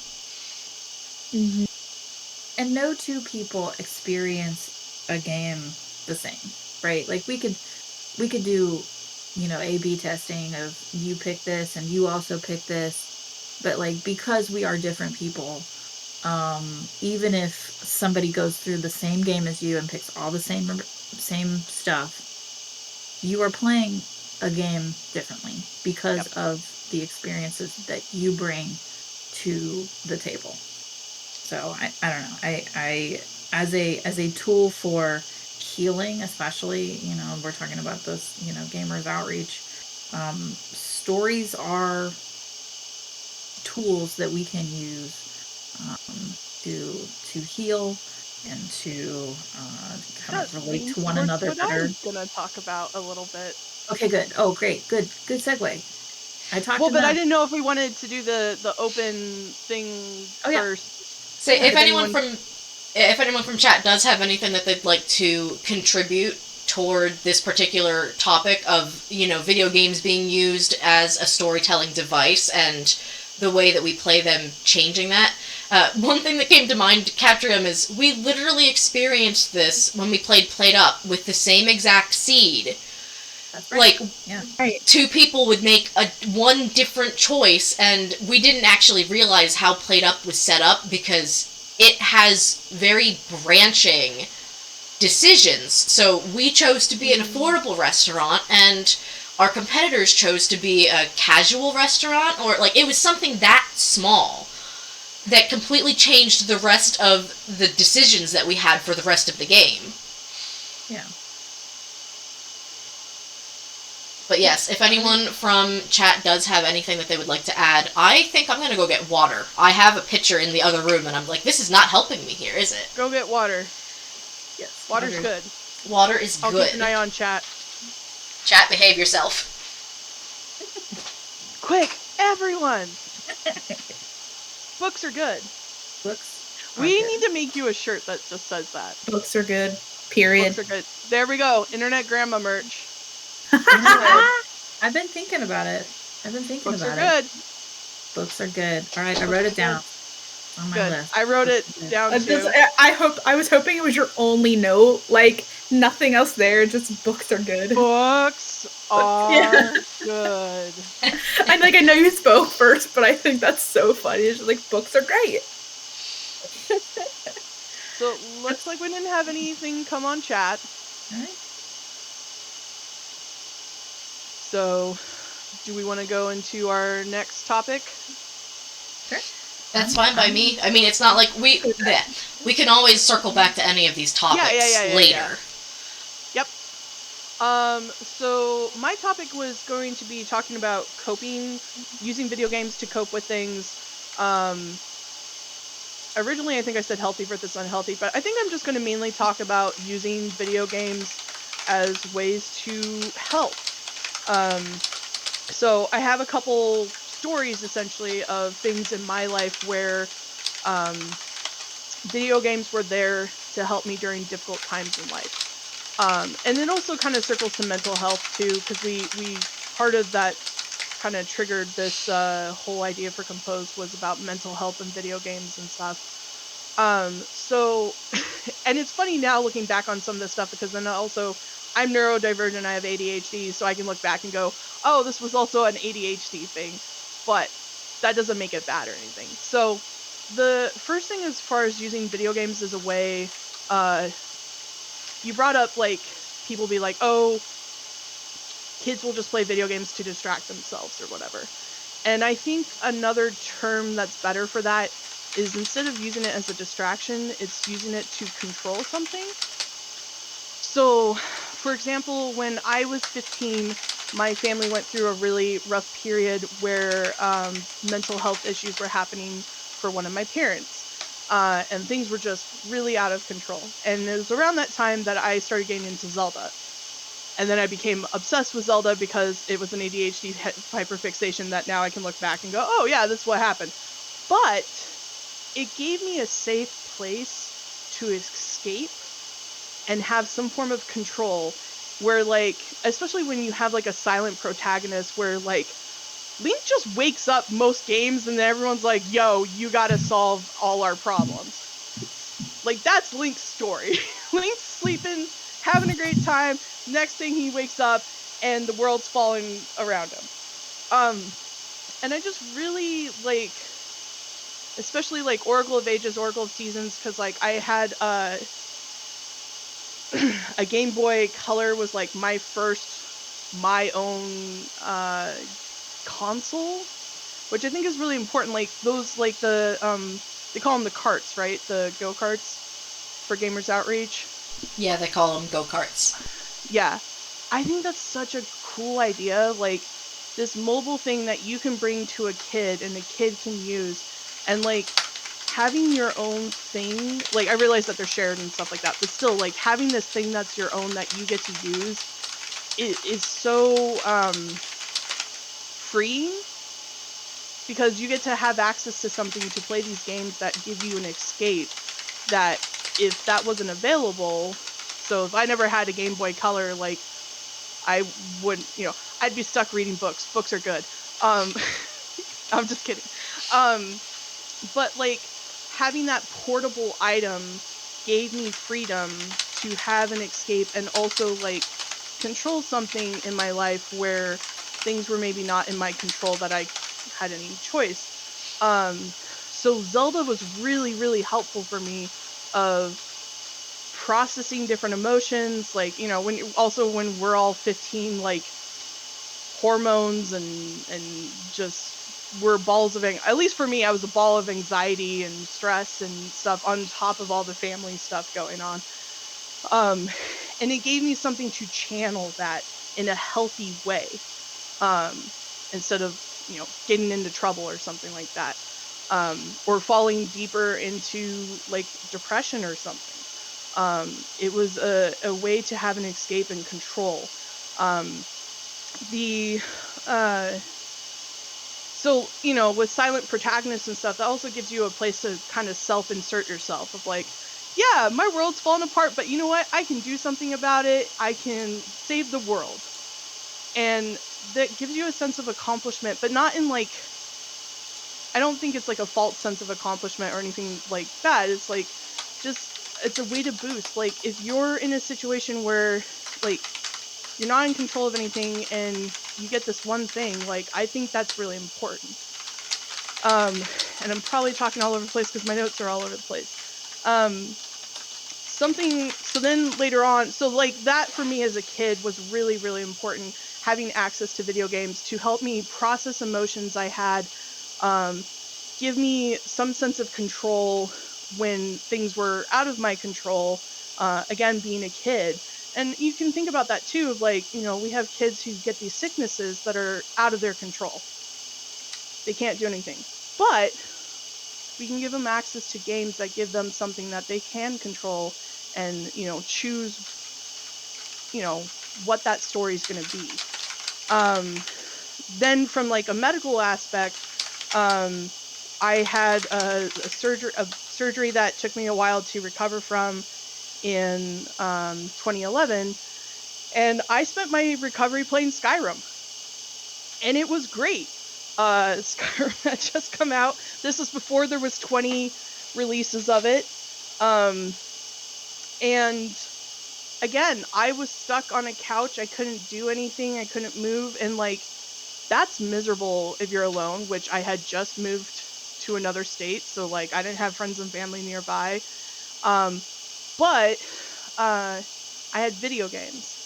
Mm-hmm. And no two people experience a game the same, right? Like we could do, A/B testing of you pick this and you also pick this, but like because we are different people, even if somebody goes through the same game as you and picks all the same stuff, you are playing a game differently because of the experiences that you bring to the table. So I don't know. I as a tool for healing, especially, we're talking about this, gamers outreach. Stories are tools that we can use to heal and to kind of relate to one another better. I'm gonna talk about a little bit. Okay, good. Oh, great. Good segue. I talked but enough. I didn't know if we wanted to do the open thing first. So if anyone from chat does have anything that they'd like to contribute toward this particular topic of, video games being used as a storytelling device and the way that we play them changing that. One thing that came to mind, Catrium, is we literally experienced this when we played Played Up with the same exact seed. That's right. Like, two people would make one different choice, and we didn't actually realize how Played Up was set up because it has very branching decisions. So we chose to be an affordable restaurant, and our competitors chose to be a casual restaurant, or like it was something that small that completely changed the rest of the decisions that we had for the rest of the game. Yeah. But yes, if anyone from chat does have anything that they would like to add, I think I'm going to go get water. I have a pitcher in the other room, and I'm like, this is not helping me here, is it? Go get water. Yes. Water's good. Water is I'll good. keep an eye on chat. Chat, behave yourself. Quick, everyone! Books are good. Books We need to make you a shirt that just says that. Books are good. Period. Books are good. There we go. Internet grandma merch. I've been thinking about it. Books are good. Books are good. All right, I wrote it down on my list. I wrote it down too. I was hoping it was your only note, like nothing else there. Just books are good. Books are good. I know you spoke first, but I think that's so funny. It's just like books are great. So it looks like we didn't have anything come on chat. All right. So, do we want to go into our next topic? Sure. That's fine by me. I mean, it's not like we can always circle back to any of these topics later. Yep. So my topic was going to be talking about coping, using video games to cope with things. Originally, I think I said healthy versus unhealthy, but I think I'm just going to mainly talk about using video games as ways to help. So I have a couple stories, essentially, of things in my life where video games were there to help me during difficult times in life. And it also kind of circles to mental health, too, because we part of that kind of triggered this whole idea for Compose was about mental health and video games and stuff. So, and it's funny now looking back on some of this stuff, because then also I'm neurodivergent, I have ADHD, so I can look back and go, oh, this was also an ADHD thing, but that doesn't make it bad or anything. So the first thing as far as using video games as a way, you brought up, like, people be like, oh, kids will just play video games to distract themselves or whatever. And I think another term that's better for that is, instead of using it as a distraction, it's using it to control something. So, for example, when I was 15, my family went through a really rough period where mental health issues were happening for one of my parents. And things were just really out of control. And it was around that time that I started getting into Zelda. And then I became obsessed with Zelda because it was an ADHD hyperfixation that now I can look back and go, oh yeah, this is what happened. but it gave me a safe place to escape and have some form of control where, like, especially when you have like a silent protagonist where like Link just wakes up most games and then everyone's like, yo, you gotta solve all our problems. Like, that's Link's story. Link's sleeping, having a great time. Next thing he wakes up and the world's falling around him. And I just really like, especially like Oracle of Ages, Oracle of Seasons, because like I had a Game Boy Color was like my own console, which I think is really important. Like those, like the they call them the carts, right? The go karts for Gamers Outreach. Yeah, they call them go-karts. Yeah, I think that's such a cool idea. Like this mobile thing that you can bring to a kid and a kid can use, and like having your own thing. Like I realize that they're shared and stuff like that, but still, like having this thing that's your own that you get to use is so freeing, because you get to have access to something to play these games that give you an escape that if that wasn't available, so if I never had a Game Boy Color, like I wouldn't, I'd be stuck reading books. Books are good. I'm just kidding. But like having that portable item gave me freedom to have an escape and also like control something in my life where things were maybe not in my control that I had any choice. So Zelda was really, really helpful for me of processing different emotions, like, when we're all 15, like hormones and just we're balls of at least for me, I was a ball of anxiety and stress and stuff on top of all the family stuff going on. And it gave me something to channel that in a healthy way, instead of getting into trouble or something like that, or falling deeper into like depression or something. It was a way to have an escape and control. The So, with silent protagonists and stuff, that also gives you a place to kind of self-insert yourself of like, yeah, my world's falling apart, but you know what? I can do something about it. I can save the world. And that gives you a sense of accomplishment, but not in like, I don't think it's like a false sense of accomplishment or anything like that. It's like, it's a way to boost. Like, if you're in a situation where, like, you're not in control of anything and you get this one thing, like, I think that's really important. And I'm probably talking all over the place because my notes are all over the place. So then later on, so like that for me as a kid was really, really important, having access to video games to help me process emotions I had, give me some sense of control when things were out of my control, again, being a kid. And you can think about that too, of like, we have kids who get these sicknesses that are out of their control. They can't do anything. But we can give them access to games that give them something that they can control and, choose, what that story is going to be. Then from like a medical aspect, I had a surgery that took me a while to recover from in 2011. And I spent my recovery playing Skyrim. And it was great. Skyrim had just come out. This was before there was 20 releases of it. And again, I was stuck on a couch. I couldn't do anything. I couldn't move. And like, that's miserable if you're alone, which I had just moved to another state. So like, I didn't have friends and family nearby. But I had video games.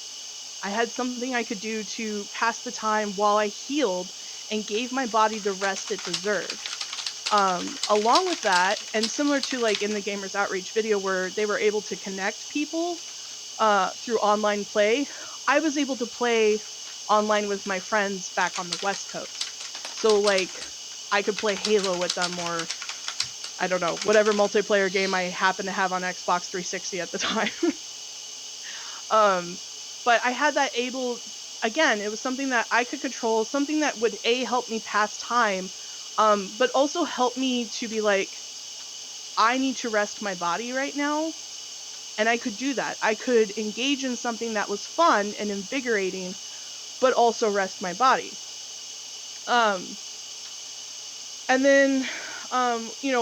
I had something I could do to pass the time while I healed and gave my body the rest it deserved. Along with that, and similar to like in the Gamers Outreach video where they were able to connect people through online play, I was able to play online with my friends back on the West Coast. So like, I could play Halo with them, or I don't know, whatever multiplayer game I happen to have on Xbox 360 at the time. But I had that again, it was something that I could control, something that would help me pass time, but also helped me to be like, I need to rest my body right now. And I could do that. I could engage in something that was fun and invigorating, but also rest my body. And then,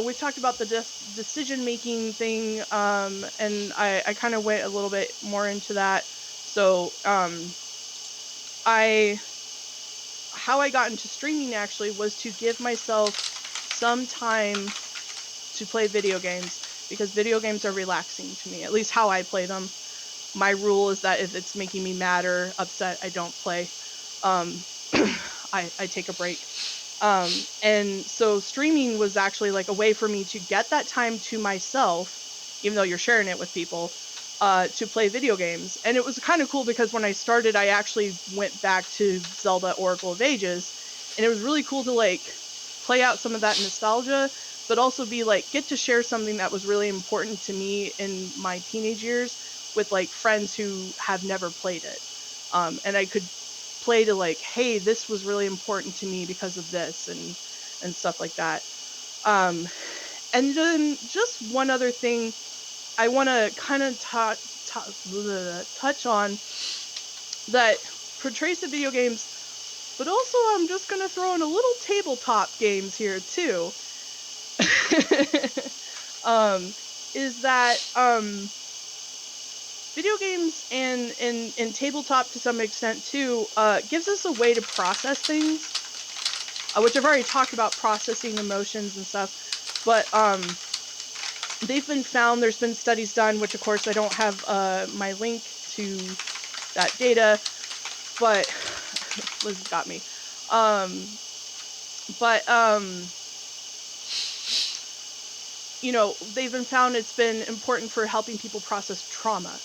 we've talked about the decision making thing, and I kind of went a little bit more into that. So, I how I got into streaming actually was to give myself some time to play video games because video games are relaxing to me, at least how I play them. My rule is that if it's making me mad or upset, I don't play. Um, I take a break. And so streaming was actually like a way for me to get that time to myself, even though you're sharing it with people, to play video games. And it was kind of cool because when I started, I actually went back to Zelda Oracle of Ages, and it was really cool to like play out some of that nostalgia, but also be like, get to share something that was really important to me in my teenage years with like friends who have never played it. And I could play to like, hey, this was really important to me because of this and stuff like that. Um, and then just one other thing I want to kind of touch on that portrays the video games, but also I'm just going to throw in a little tabletop games here too. um, is that video games and tabletop to some extent too gives us a way to process things, which I've already talked about processing emotions and stuff. But they've been found. There's been studies done, which of course I don't have my link to that data, but Liz got me. But they've been found it's been important for helping people process trauma.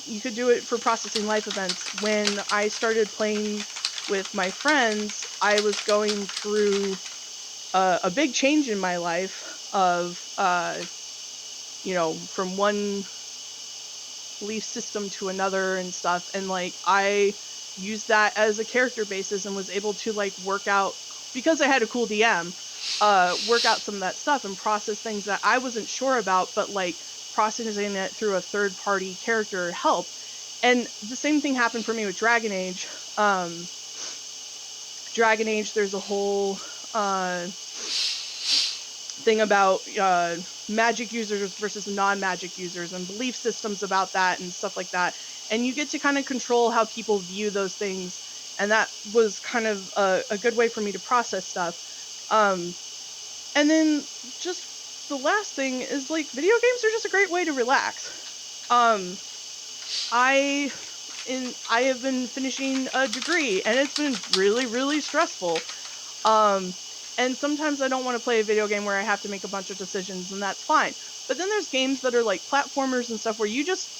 You could do it for processing life events. When I started playing with my friends, I was going through a big change in my life of, from one belief system to another and stuff. And like, I used that as a character basis and was able to like work out, because I had a cool DM, work out some of that stuff and process things that I wasn't sure about, but like processing it through a third party character helped. And the same thing happened for me with Dragon Age. Dragon Age, there's a whole thing about magic users versus non-magic users and belief systems about that and stuff like that. And you get to kind of control how people view those things. And that was kind of a good way for me to process stuff. And then just the last thing is like video games are just a great way to relax. I have been finishing a degree and it's been really, really stressful. And sometimes I don't want to play a video game where I have to make a bunch of decisions, and that's fine. But then there's games that are like platformers and stuff where you just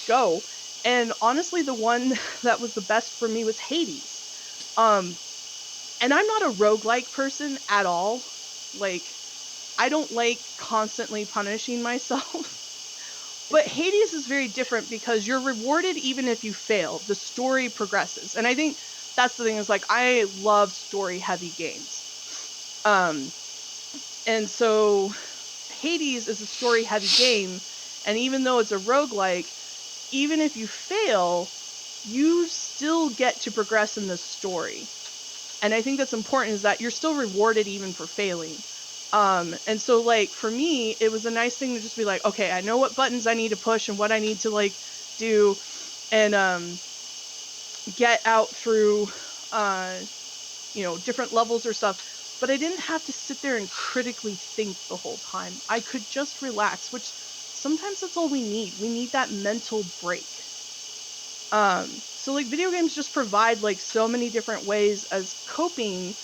go. And honestly, the one that was the best for me was Hades. And I'm not a roguelike person at all. Like, I don't like constantly punishing myself. But Hades is very different because you're rewarded even if you fail. The story progresses. And I think that's the thing, is like, I love story heavy games. And so Hades is a story heavy game, and even though it's a roguelike, even if you fail, you still get to progress in the story. And I think that's important, is that you're still rewarded even for failing. And so like for me, it was a nice thing to just be like, okay, I know what buttons I need to push and what I need to like do and get out through different levels or stuff. But I didn't have to sit there and critically think the whole time. I could just relax, which sometimes that's all we need. We need that mental break. So like video games just provide like so many different ways as coping,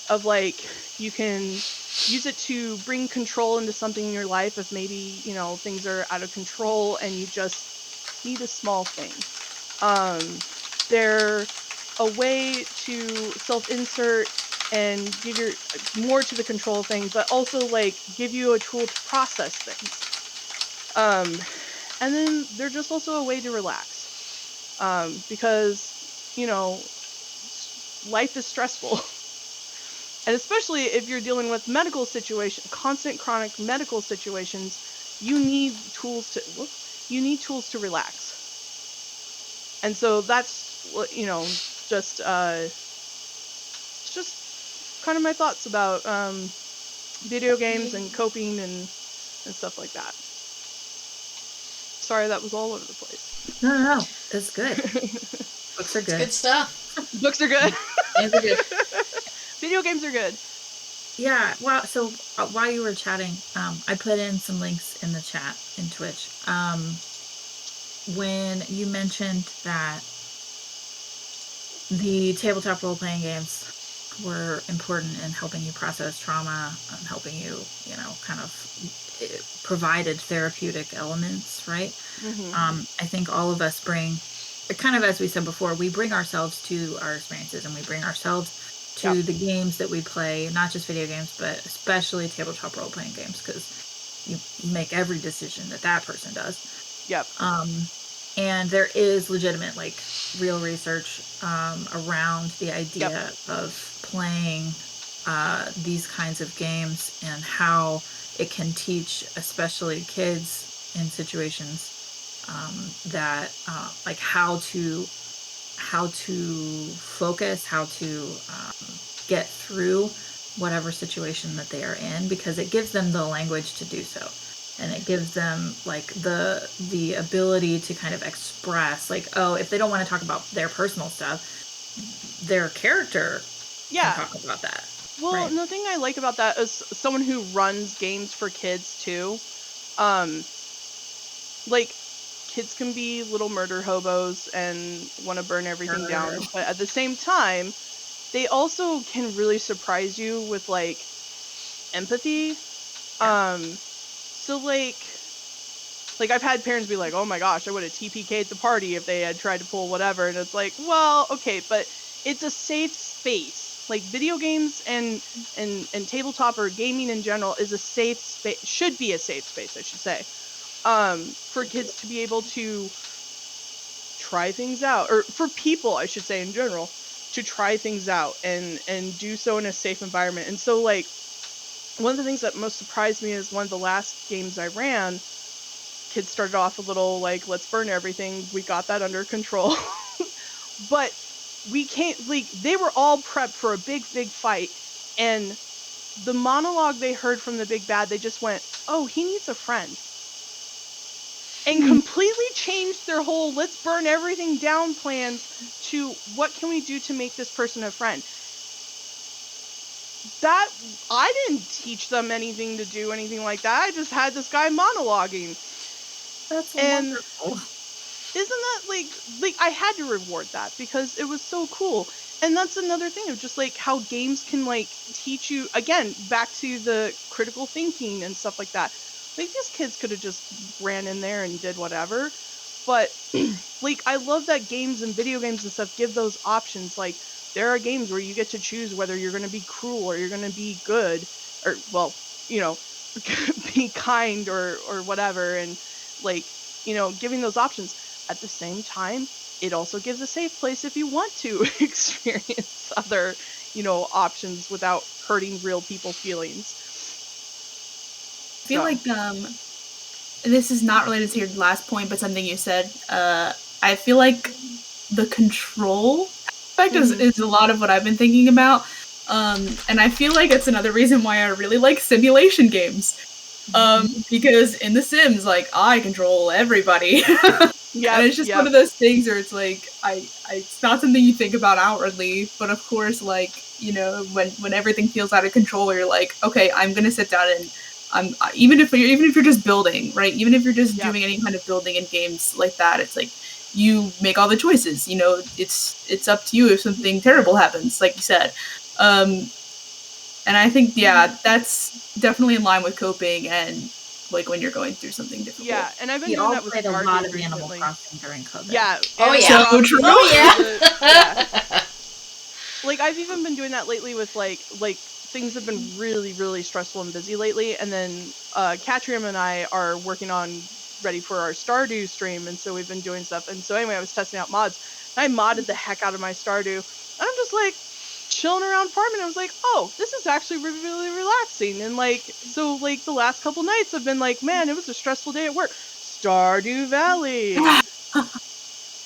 of like, you can use it to bring control into something in your life if maybe, things are out of control and you just need a small thing. They're a way to self-insert and give your more to the control thing, but also like give you a tool to process things. And then they're just also a way to relax. Because, life is stressful. And especially if you're dealing with medical constant chronic medical situations, you need tools to relax. And so that's just kind of my thoughts about video games and coping and stuff like that. Sorry, that was all over the place. No. That's good. Books are good. Good stuff. Books are good. Games are good. Video games are good. Yeah. Well, so while you were chatting, I put in some links in the chat in Twitch. When you mentioned that the tabletop role-playing games were important in helping you process trauma and helping you, kind of provided therapeutic elements, right? I think all of us bring, kind of as we said before, we bring ourselves to our experiences, and we bring ourselves to the games that we play, not just video games, but especially tabletop role-playing games, because you make every decision that person does. Yep. And there is legitimate, real research around the idea of playing these kinds of games and how it can teach, especially kids in situations that, how to focus, how to get through whatever situation that they are in, because it gives them the language to do so. And it gives them the ability to kind of express, if they don't want to talk about their personal stuff, their character can talk about that. Well, right? And the thing I like about that is someone who runs games for kids too. Kids can be little murder hobos and want to burn everything down, but at the same time, they also can really surprise you with empathy. So I've had parents be like, oh my gosh, I would have TPK'd the party if they had tried to pull whatever. And it's like, well, okay, but it's a safe space. Video games and tabletop or gaming in general is a safe space, should be a safe space, I should say, for kids to be able to try things out, or for people, I should say, in general, to try things out and do so in a safe environment. And so one of the things that most surprised me is one of the last games I ran, kids started off a little let's burn everything. We got that under control. But we can't, they were all prepped for a big fight. And the monologue they heard from the big bad, they just went, oh, he needs a friend. And completely changed their whole let's burn everything down plans to what can we do to make this person a friend. That I didn't teach them anything to do anything like that. I just had this guy monologuing. That's wonderful. Isn't that I had to reward that because it was so cool. And that's another thing of just how games can teach you, again, back to the critical thinking and stuff like that. These kids could have just ran in there and did whatever. But I love that games and video games and stuff give those options. There are games where you get to choose whether you're going to be cruel or you're going to be good, or be kind or whatever, and giving those options. At the same time, it also gives a safe place if you want to experience other options without hurting real people's feelings. I feel like this is not related to your last point, but something you said. I feel like the control aspect is a lot of what I've been thinking about. And I feel like it's another reason why I really like simulation games. Because in The Sims, I control everybody. And it's just one of those things where it's it's not something you think about outwardly, but of course, when everything feels out of control, you're okay, I'm gonna sit down and even if you're just building, right? Even if you're just doing any kind of building in games like that, it's you make all the choices. It's up to you if something terrible happens, like you said. And I think that's definitely in line with coping and when you're going through something difficult. Yeah, and I've been doing that with a Stardew lot of recently. Animal Crossing during COVID. Yeah. Oh yeah. So true. Oh yeah. I've even been doing that lately with things have been really, really stressful and busy lately, and then Catrium and I are working on ready for our Stardew stream, and so we've been doing stuff. And so anyway, I was testing out mods. And I modded the heck out of my Stardew. And I'm just chilling around farming. I was like, oh, this is actually really, really relaxing. And like, so like the last couple nights I've been like, man, it was a stressful day at work. Stardew Valley.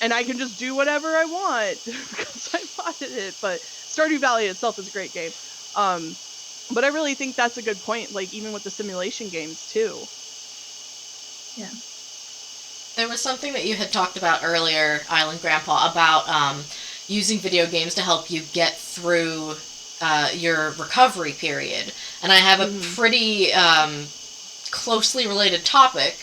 And I can just do whatever I want because I modded it. But Stardew Valley itself is a great game. But I really think that's a good point, like even with the simulation games too. Yeah. There was something that you had talked about earlier, Island Grandpa, about using video games to help you get through your recovery period. And I have a pretty closely related topic.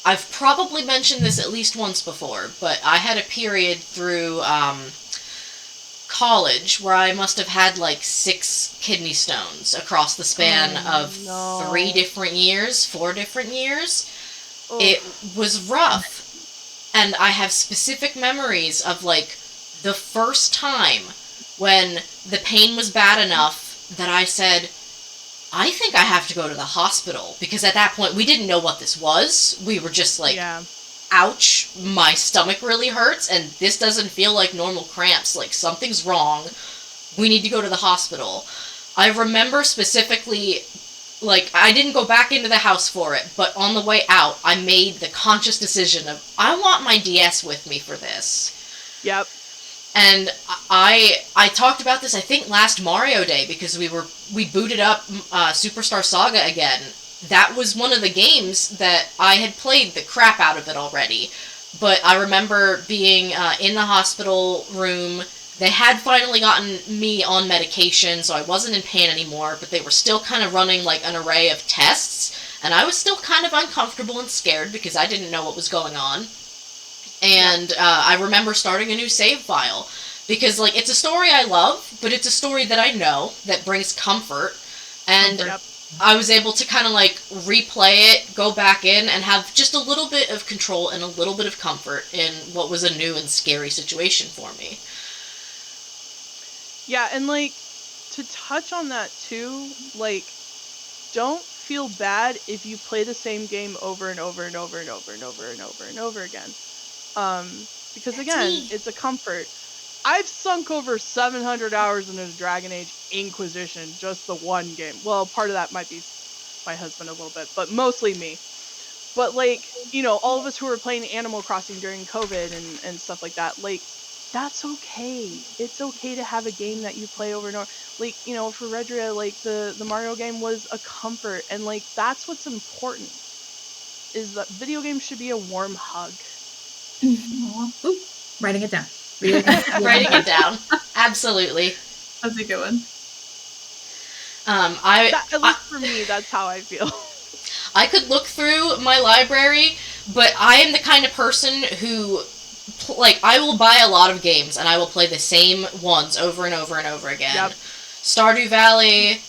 I've probably mentioned this at least once before, but I had a period through college where I must have had like 6 kidney stones across the span of 4 different years. Oh. It was rough. And I have specific memories of like the first time when the pain was bad enough that I said, I think I have to go to the hospital. Because at that point we didn't know what this was. We were just like, ouch, my stomach really hurts and this doesn't feel like normal cramps. Like something's wrong. We need to go to the hospital. I remember specifically, like, I didn't go back into the house for it, but on the way out, I made the conscious decision of, I want my DS with me for this. Yep. And I talked about this, I think, last Mario Day, because we booted up Superstar Saga again. That was one of the games that I had played the crap out of it already. But I remember being in the hospital room. They had finally gotten me on medication, so I wasn't in pain anymore, but they were still kind of running like an array of tests, and I was still kind of uncomfortable and scared because I didn't know what was going on. And I remember starting a new save file, because like it's a story I love, but it's a story that I know that brings comfort, and I was able to kind of like replay it, go back in, and have just a little bit of control and a little bit of comfort in what was a new and scary situation for me. Yeah, and like to touch on that too, like don't feel bad if you play the same game over and over and over and over and over and over and over again. Because again, it's a comfort. I've sunk over 700 hours into Dragon Age Inquisition, just the one game. Well, part of that might be my husband a little bit, but mostly me. But like, you know, all of us who were playing Animal Crossing during COVID and stuff like that, like, that's okay. It's okay to have a game that you play over and over. Like, you know, for Redria, like the Mario game was a comfort, and like that's what's important. Is that video games should be a warm hug. Ooh, writing it down. Writing it down. Absolutely. That's a good one. At least for me, that's how I feel. I could look through my library, but I am the kind of person who, like, I will buy a lot of games and I will play the same ones over and over and over again. Yep. Stardew Valley,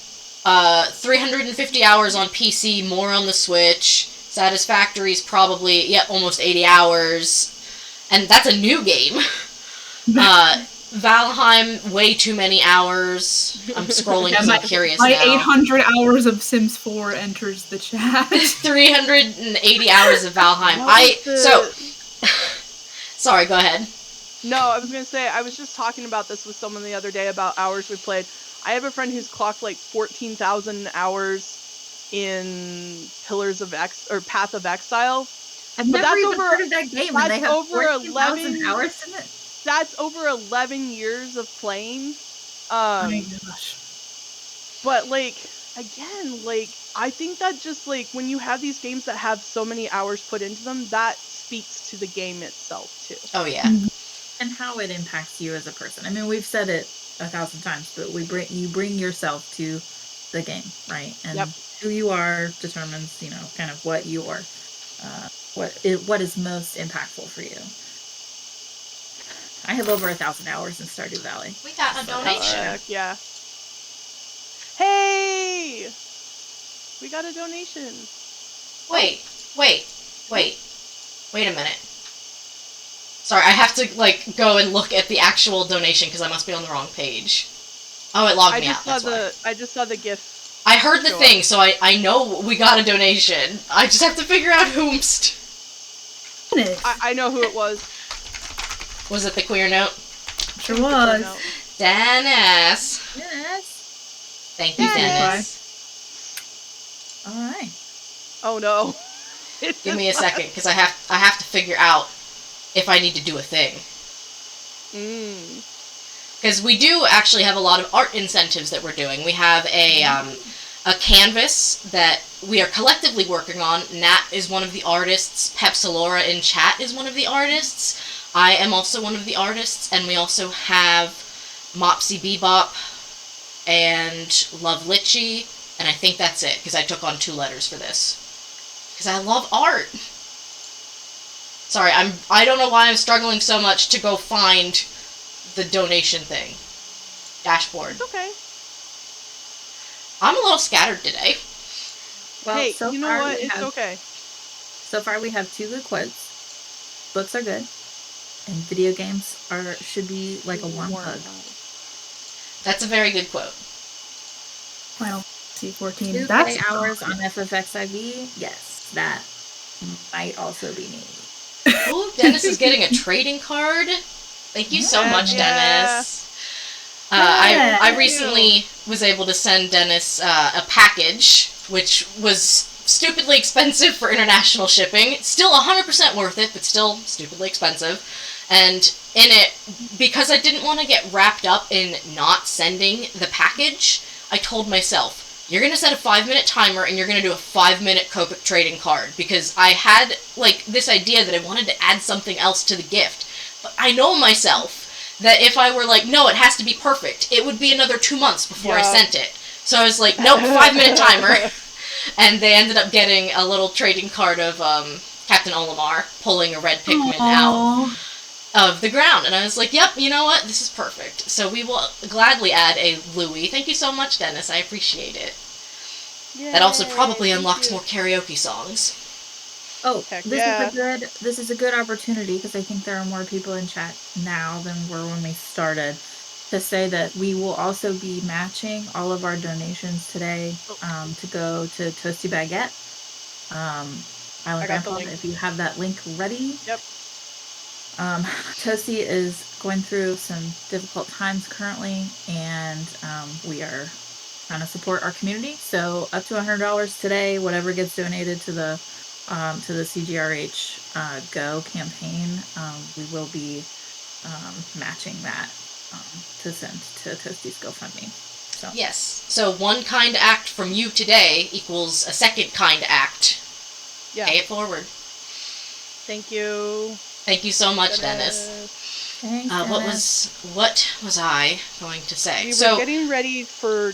350 hours on PC, more on the Switch. Satisfactory's probably, almost 80 hours. And that's a new game. Valheim, way too many hours. I'm scrolling because I'm curious my now. 800 hours of Sims 4 enters the chat. 380 hours of Valheim. Sorry, go ahead. No, I was going to say, I was just talking about this with someone the other day about hours we played. I have a friend who's clocked like 14,000 hours in Path of Exile. I've never even heard of that game, and they have over 14,000 hours in it. That's over 11 years of playing. Oh my gosh. But like, again, like, I think that just like when you have these games that have so many hours put into them, that speaks to the game itself too. Oh yeah. And how it impacts you as a person. I mean, we've said it 1,000 times, but you bring yourself to the game, right? And who you are determines, you know, kind of what your what is most impactful for you. I have over 1,000 hours in Stardew Valley. We got a donation. Yeah. Hey! We got a donation. Wait a minute. Sorry, I have to like go and look at the actual donation because I must be on the wrong page. Oh, it logged me out. I just saw the GIF. I heard the thing, so I know we got a donation. I just have to figure out whomst. I know who it was. Was it the queer note? Sure was. Dennis. Yes. Thank you, Dennis. All right. Oh no. Give me a second, because I have to figure out if I need to do a thing. Because we do actually have a lot of art incentives that we're doing. We have a canvas that we are collectively working on. Nat is one of the artists. Pepsilora in chat is one of the artists. I am also one of the artists, and we also have Mopsy Bebop and Love Litchi, and I think that's it, because I took on 2 letters for this. Because I love art. Sorry, I don't know why I'm struggling so much to go find the donation thing. Dashboard. It's okay. I'm a little scattered today. Well, hey, so you know far what? we It's have- okay. So far, we have 2 good quotes. Books are good, and video games should be like a warm hug. That's a very good quote. Final C14. 2 That's play hours on FFXIV. Yes, that might also be me. Ooh, Dennis is getting a trading card. Thank you so much, Dennis. I recently was able to send Dennis a package, which was stupidly expensive for international shipping. Still 100% worth it, but still stupidly expensive. And in it, because I didn't want to get wrapped up in not sending the package, I told myself, you're going to set a 5-minute timer and you're going to do a 5-minute Copic trading card, because I had like this idea that I wanted to add something else to the gift. But I know myself that if I were like, no, it has to be perfect, it would be another 2 months before I sent it. So I was like, nope, 5-minute timer. And they ended up getting a little trading card of Captain Olimar pulling a red Pikmin out of the ground. And I was like, yep, you know what? This is perfect. So we will gladly add a Louie. Thank you so much, Dennis. I appreciate it. Yay, that also probably unlocks more karaoke songs. Oh, this is a good opportunity, because I think there are more people in chat now than were when we started, to say that we will also be matching all of our donations today to go to Toasty Baguette. Island Grandpa, if you have that link ready. Yep. Toasty is going through some difficult times currently, and we are trying to support our community. So up to $100 today, whatever gets donated to the CGRH Go campaign, we will be matching that to send to Toasty's GoFundMe. So. Yes. So 1 kind act from you today equals a 2nd kind act. Yeah. Pay it forward. Thank you. Thank you so much, Dennis. Thanks, What was I going to say? We were getting ready for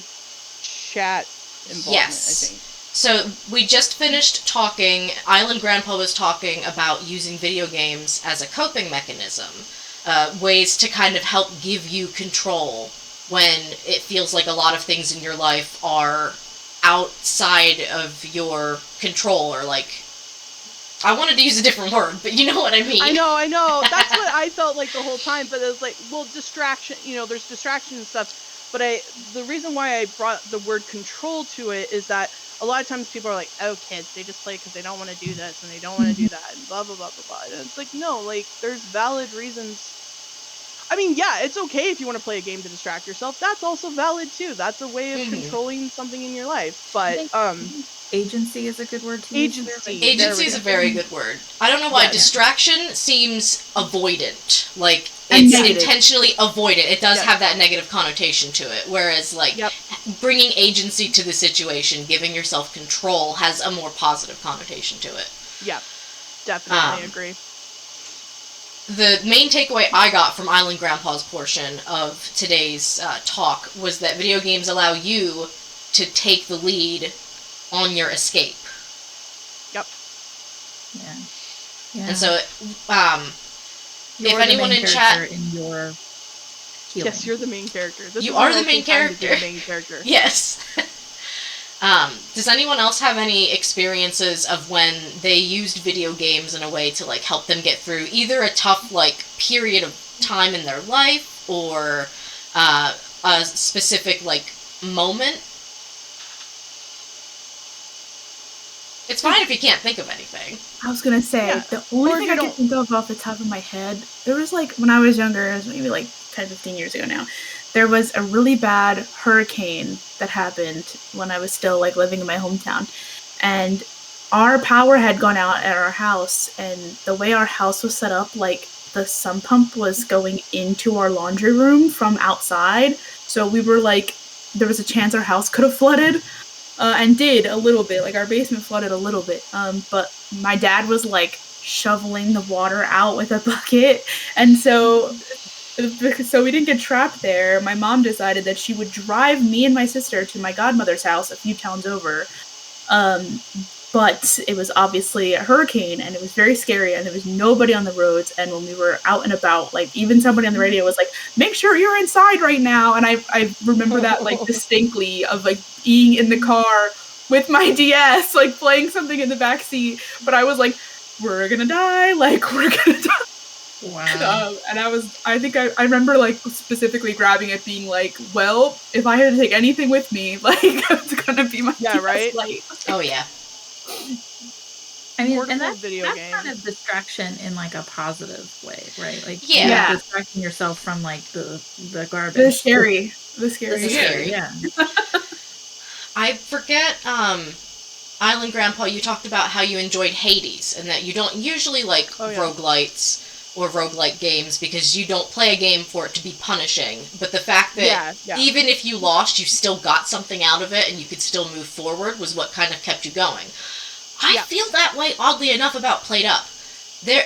chat involvement, yes. I think. So we just finished talking, Island Grandpa was talking about using video games as a coping mechanism. Ways to kind of help give you control when it feels like a lot of things in your life are outside of your control, or like, I wanted to use a different word, but you know what I mean. I know. That's what I felt like the whole time, but it was like, well, distraction, there's distraction and stuff, but the reason why I brought the word control to it is that a lot of times people are like, oh, kids, they just play because they don't want to do this and they don't want to do that and blah, blah, blah, blah, blah. And it's like, no, like, there's valid reasons. I mean, yeah, it's okay if you want to play a game to distract yourself. That's also valid, too. That's a way of controlling something in your life. But, agency is a good word to use. Agency is a very good word. I don't know why. Distraction seems avoidant. Like, And it's negative. intentionally avoidant. It does have that negative connotation to it. Whereas, like, bringing agency to the situation, giving yourself control, has a more positive connotation to it. Yeah, definitely agree. The main takeaway I got from Island Grandpa's portion of today's talk was that video games allow you to take the lead on your escape. Yep. Yeah. And so, You're if anyone the main in chat, in your healing. Yes, you're the main character. This you is are an the okay main time to be character. the main character. Yes. Does anyone else have any experiences of when they used video games in a way to, like, help them get through either a tough, like, period of time in their life or a specific, like, moment? It's fine if you can't think of anything. I was gonna say, the only thing I can think of off the top of my head, there was like, when I was younger, it was maybe like 10, 15 years ago now, there was a really bad hurricane that happened when I was still like living in my hometown, and our power had gone out at our house, and the way our house was set up, like the sump pump was going into our laundry room from outside. So we were like, there was a chance our house could have flooded, and did a little bit. Like our basement flooded a little bit. But my dad was like shoveling the water out with a bucket, and so we didn't get trapped there. My mom decided that she would drive me and my sister to my godmother's house a few towns over. But it was obviously a hurricane, and it was very scary, and there was nobody on the roads. And when we were out and about, like even somebody on the radio was like, "Make sure you're inside right now." And I remember that like distinctly, of like being in the car with my DS, like playing something in the back seat. But I was like, "We're gonna die! Like we're gonna die!" Wow. And I think I remember like specifically grabbing it, being like, "Well, if I had to take anything with me, like it's gonna be my DS right? light." Oh yeah. I mean, Portable and that's video games. kind of distraction in like a positive way, right? Like Yeah. you're distracting yourself from like the garbage. The scary. This is scary. Yeah. I forget, Island Grandpa, you talked about how you enjoyed Hades, and that you don't usually like roguelites or roguelike games because you don't play a game for it to be punishing. But the fact that even if you lost, you still got something out of it and you could still move forward was what kind of kept you going. I feel that way, oddly enough, about Played Up.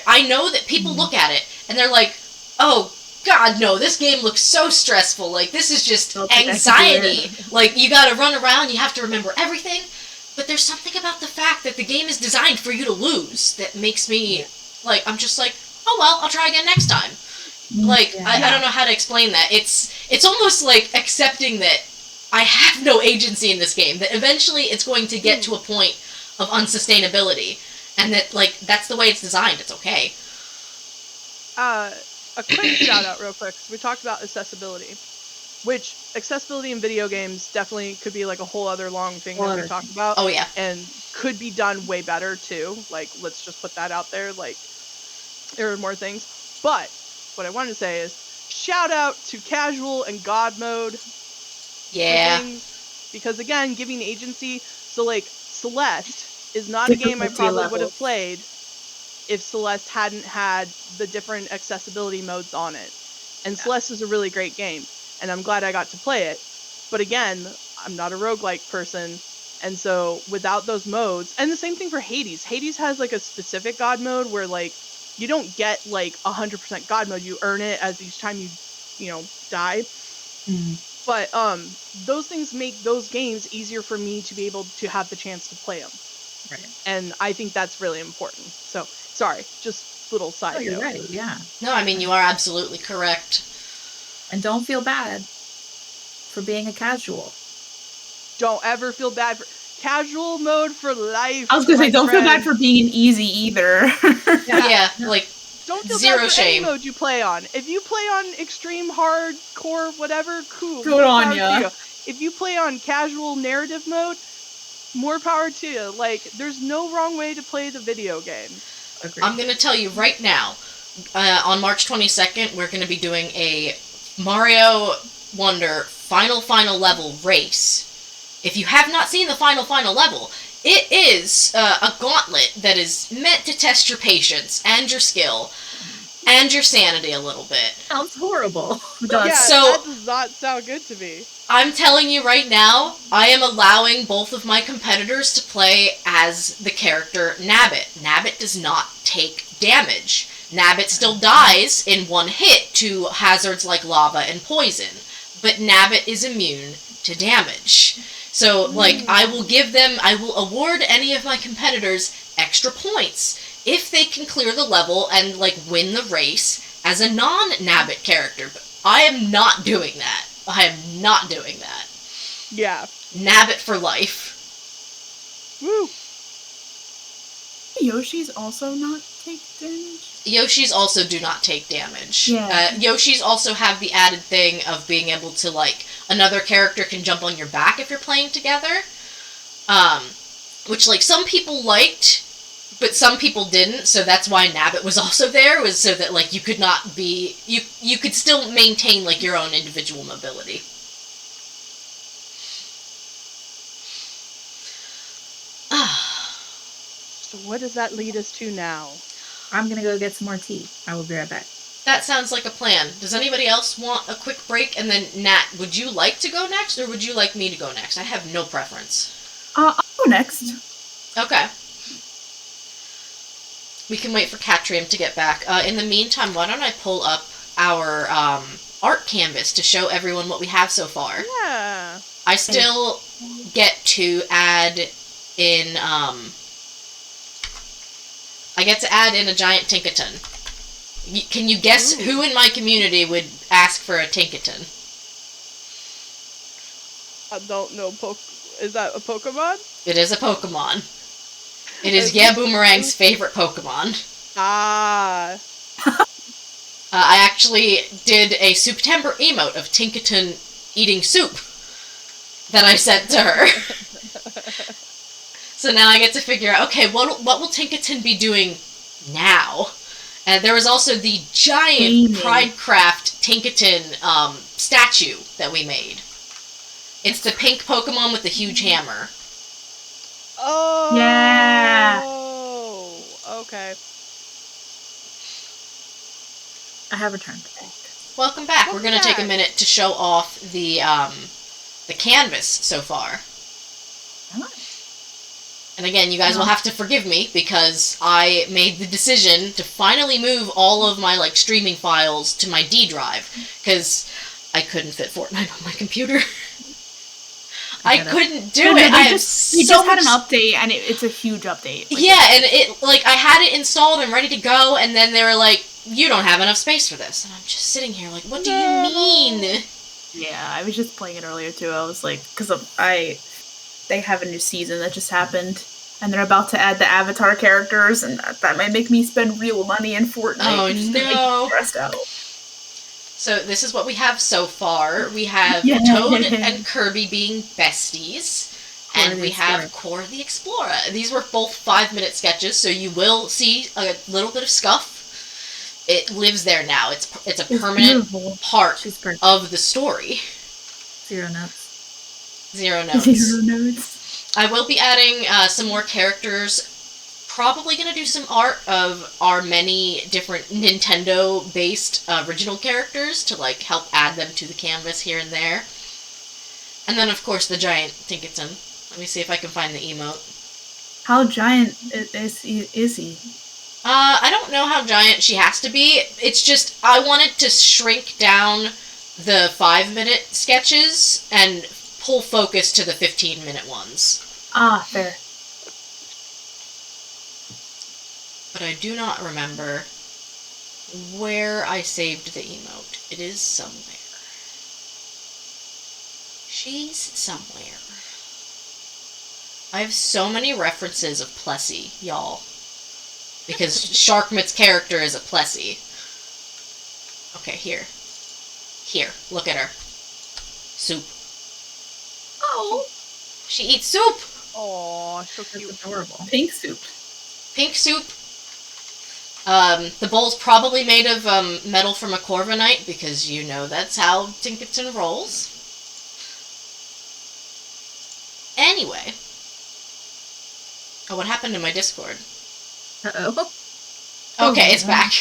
I know that people look at it and they're like, "Oh, God, no, this game looks so stressful. Like, this is just anxiety. Like, you gotta run around, you have to remember everything." But there's something about the fact that the game is designed for you to lose that makes me, like, I'm just like, "Oh, well, I'll try again next time." Like, I don't know how to explain that. It's almost like accepting that I have no agency in this game, that eventually it's going to get to a point of unsustainability, and that, like, that's the way it's designed. It's okay. A quick shout out real quick, 'cause we talked about accessibility, which accessibility in video games definitely could be like a whole other long thing that we talked about. Oh yeah. And could be done way better too. Like, let's just put that out there. Like, there are more things. But what I wanted to say is shout out to casual and God mode. Yeah. Because again, giving agency. So like Celeste is not a game I probably would have played if Celeste hadn't had the different accessibility modes on it. And Celeste is a really great game, and I'm glad I got to play it. But again, I'm not a roguelike person, and so without those modes, and the same thing for Hades. Hades has like a specific God mode where like you don't get like 100% God mode. You earn it as each time you know, die. But those things make those games easier for me to be able to have the chance to play them. Right. And I think that's really important. So, sorry, just little side note. You're right, yeah. No, I mean, you are absolutely correct. And don't feel bad for being a casual. Don't ever feel bad for casual mode for life. I was gonna say, don't feel bad for being an easy either. Yeah, like, don't feel zero bad for shame. any mode you play on. If you play on extreme, hardcore, whatever, cool. Good on ya. If you play on casual narrative mode, more power to you. Like, there's no wrong way to play the video game. Agreed. I'm going to tell you right now, on March 22nd, we're going to be doing a Mario Wonder final level race. If you have not seen the final level, it is a gauntlet that is meant to test your patience and your skill and your sanity a little bit. Sounds horrible. Yeah, So, that does not sound good to me. I'm telling you right now, I am allowing both of my competitors to play as the character Nabbit. Nabbit does not take damage. Nabbit still dies in one hit to hazards like lava and poison, but Nabbit is immune to damage. So, like, I will award any of my competitors extra points if they can clear the level and, like, win the race as a non-Nabbit character. But I am not doing that. I am not doing that. Yeah. Nabbit for life. Woo. Yoshi's also not take damage? Yoshis also do not take damage. Yeah. Yoshis also have the added thing of being able to, like, another character can jump on your back if you're playing together. Which, like, some people liked, but some people didn't, so that's why Nabbit was also there, was so that, like, you could not be... You could still maintain, like, your own individual mobility. So what does that lead us to now? I'm gonna go get some more tea. I will be right back. That sounds like a plan. Does anybody else want a quick break? And then, Nat, would you like to go next, or would you like me to go next? I have no preference. I'll go next. Okay. We can wait for Catrium to get back. In the meantime, why don't I pull up our art canvas to show everyone what we have so far? Yeah. I still get to add in, I get to add in a giant Tinkaton. Can you guess who in my community would ask for a Tinkaton? I don't know. Is that a Pokemon? It is a Pokemon. It is Yeah Boomerang's favorite Pokemon. Ah. I actually did a September emote of Tinkaton eating soup that I sent to her. So now I get to figure out, okay, what will Tinkaton be doing now? And there was also the giant Pridecraft Tinkaton statue that we made. It's the pink Pokemon with the huge hammer. Oh. Yeah. Okay. I have returned. Welcome back. We're gonna take a minute to show off the canvas so far. And again, you guys will have to forgive me because I made the decision to finally move all of my like streaming files to my D drive because I couldn't fit Fortnite on my computer. I couldn't do it. They just had an update, and it's a huge update. Like, yeah, and it like I had it installed and ready to go, and then they were like, "You don't have enough space for this," and I'm just sitting here like, "What do you mean?" Yeah, I was just playing it earlier too. I was like, because they have a new season that just happened, and they're about to add the Avatar characters, and that might make me spend real money in Fortnite. Oh just no! to make me stressed out. So this is what we have so far. We have Toad and Kirby being besties, and we have Cora the Explorer. These were both 5-minute sketches, so you will see a little bit of scuff. It lives there now. It's a permanent part of the story. Zero notes. Zero notes. I will be adding some more characters. Probably going to do some art of our many different Nintendo-based original characters to like help add them to the canvas here and there. And then, of course, the giant Tinkaton. Let me see if I can find the emote. How giant is he? I don't know how giant she has to be. It's just, I wanted to shrink down the 5-minute sketches and pull focus to the 15-minute ones. Ah, fair. But I do not remember where I saved the emote. It is somewhere. She's somewhere. I have so many references of Plessy, y'all. Because Sharkmit's character is a Plessy. Okay, here. Here, look at her. Soup. Oh. She eats soup! Oh, so cute. That's adorable. Pink soup. Pink soup. The bowl's probably made of metal from a Corviknight, because you know that's how Tinkaton rolls. Anyway. Oh, what happened to my Discord? Uh-oh. Okay, it's back.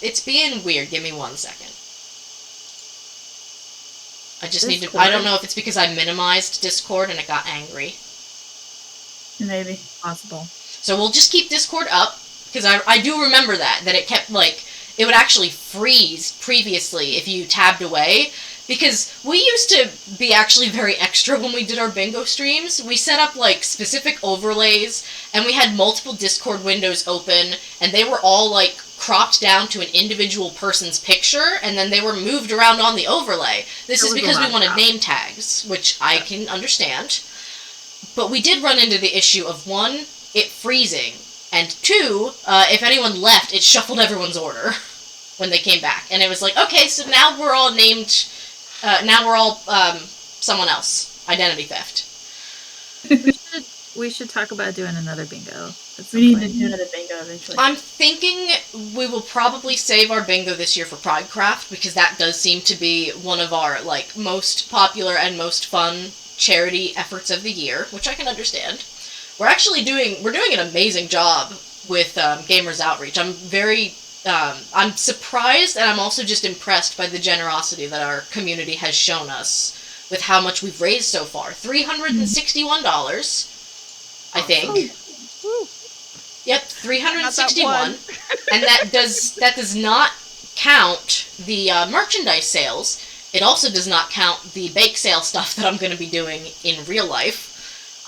It's being weird. Give me 1 second. I just need to... I don't know if it's because I minimized Discord and it got angry. Maybe. Possible. So we'll just keep Discord up, because I do remember that it kept, like, it would actually freeze previously if you tabbed away, because we used to be actually very extra when we did our bingo streams. We set up, like, specific overlays, and we had multiple Discord windows open, and they were all, like, cropped down to an individual person's picture, and then they were moved around on the overlay. This is because we wanted name tags, which I can understand. But we did run into the issue of, 1, it freezing, and 2, if anyone left, it shuffled everyone's order when they came back. And it was like, okay, so now we're all named, now we're all someone else. Identity theft. we should talk about doing another bingo. We need to do another bingo eventually. I'm thinking we will probably save our bingo this year for Pridecraft, because that does seem to be one of our most popular and most fun charity efforts of the year, which I can understand. We're doing an amazing job with Gamers Outreach. I'm surprised, and I'm also just impressed by the generosity that our community has shown us with how much we've raised so far. $361, I think. Yep, 361, and that does not count the merchandise sales. It also does not count the bake sale stuff that I'm going to be doing in real life.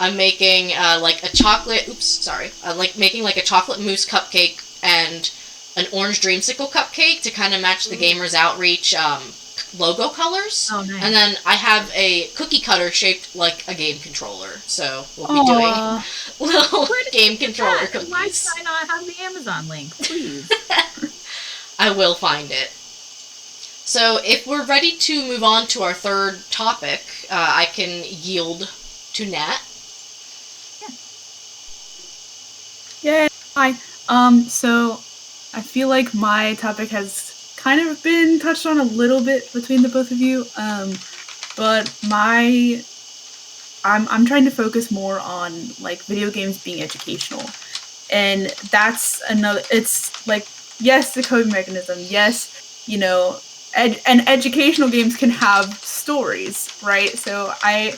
I'm making making a chocolate mousse cupcake and an orange dreamsicle cupcake to kind of match the Gamers Outreach logo colors. Oh, nice. And then I have a cookie cutter shaped like a game controller. So we'll be doing little game controller cookies. Why should I not have the Amazon link, please? I will find it. So if we're ready to move on to our third topic, I can yield to Nat. Yeah. Hi. So I feel like my topic has kind of been touched on a little bit between the both of you. But I'm trying to focus more on video games being educational. And that's another, it's yes, the coping mechanism. Yes, and educational games can have stories, right? So I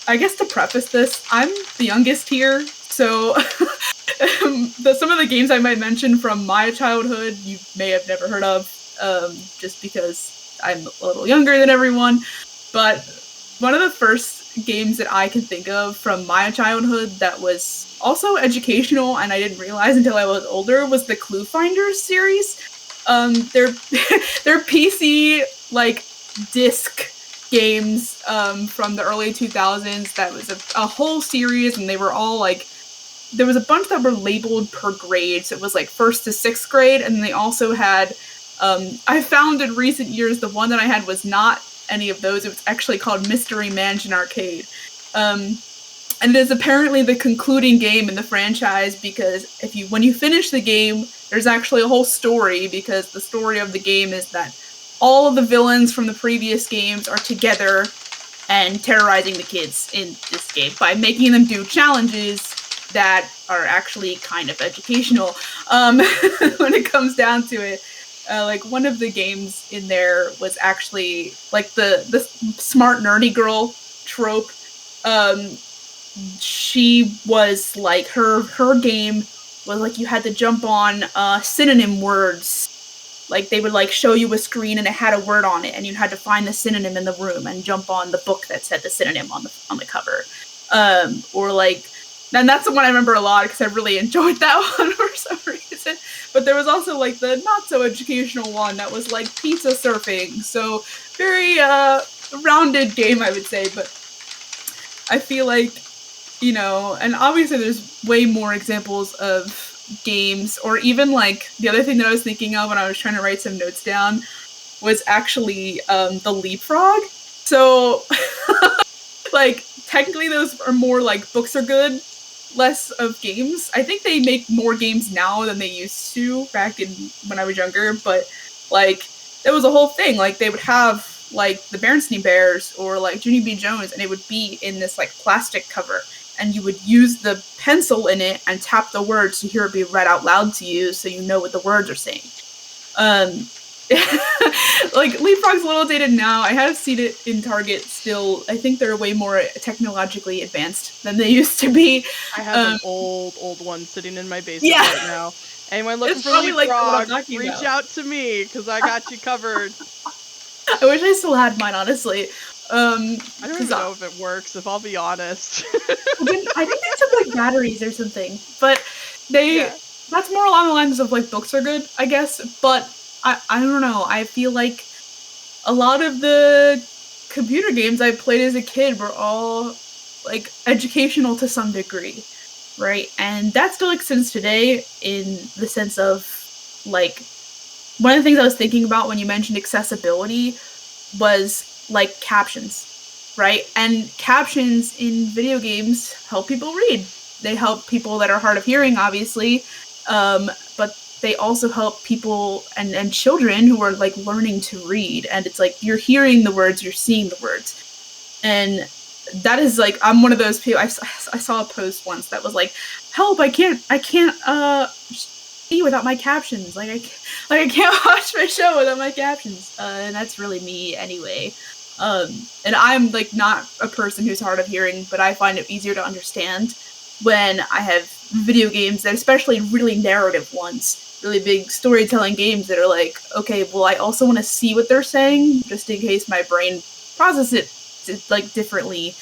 guess to preface this, I'm the youngest here, so some of the games I might mention from my childhood you may have never heard of, just because I'm a little younger than everyone. But one of the first games that I can think of from my childhood that was also educational, and I didn't realize until I was older, was the Clue Finders series. They're PC disc games from the early 2000s. That was a whole series, and they were all there was a bunch that were labeled per grade, so it was 1st to 6th grade, and they also had I found in recent years the one that I had was not any of those. It was actually called Mystery Mansion Arcade. And it is apparently the concluding game in the franchise, because when you finish the game, there's actually a whole story, because the story of the game is that all of the villains from the previous games are together and terrorizing the kids in this game by making them do challenges that are actually kind of educational when it comes down to it. One of the games in there was actually the smart nerdy girl trope. She was her game was you had to jump on synonym words. They would show you a screen and it had a word on it, and you had to find the synonym in the room and jump on the book that said the synonym on the cover. And that's the one I remember a lot because I really enjoyed that one for some reason. But there was also the not so educational one that was pizza surfing. So very rounded game, I would say. But I feel and obviously there's way more examples of games, or even the other thing that I was thinking of when I was trying to write some notes down was actually the leapfrog. So technically those are more books are good, less of games. I think they make more games now than they used to back when I was younger, but it was a whole thing. They would have the Berenstain Bears or Junie B. Jones, and it would be in this plastic cover, and you would use the pencil in it and tap the words to hear it be read out loud to you, so you know what the words are saying. Leapfrog's a little dated now. I have seen it in Target still. I think they're way more technologically advanced than they used to be. I have an old one sitting in my basement right now. Anyone looking for Leapfrog, reach out to me, because I got you covered. I wish I still had mine, honestly. I don't even know if it works, if I'll be honest. I think they took batteries or something, but that's more along the lines of books are good, I guess. But I don't know. I feel a lot of the computer games I played as a kid were all educational to some degree, right? And that still extends today in the sense of one of the things I was thinking about when you mentioned accessibility was captions. right? And captions in video games help people read. They help people that are hard of hearing, obviously, but they also help people and children who are like learning to read. And it's like you're hearing the words, you're seeing the words, and that is like I'm one of those people. I saw a post once that was like, "Help! I can't see without my captions. I can't watch my show without my captions." And that's really me anyway. And I'm like not a person who's hard of hearing, but I find it easier to understand when I have video games that, especially really narrative ones, really big storytelling games that are like, okay, well, I also want to see what they're saying just in case my brain processes it like differently.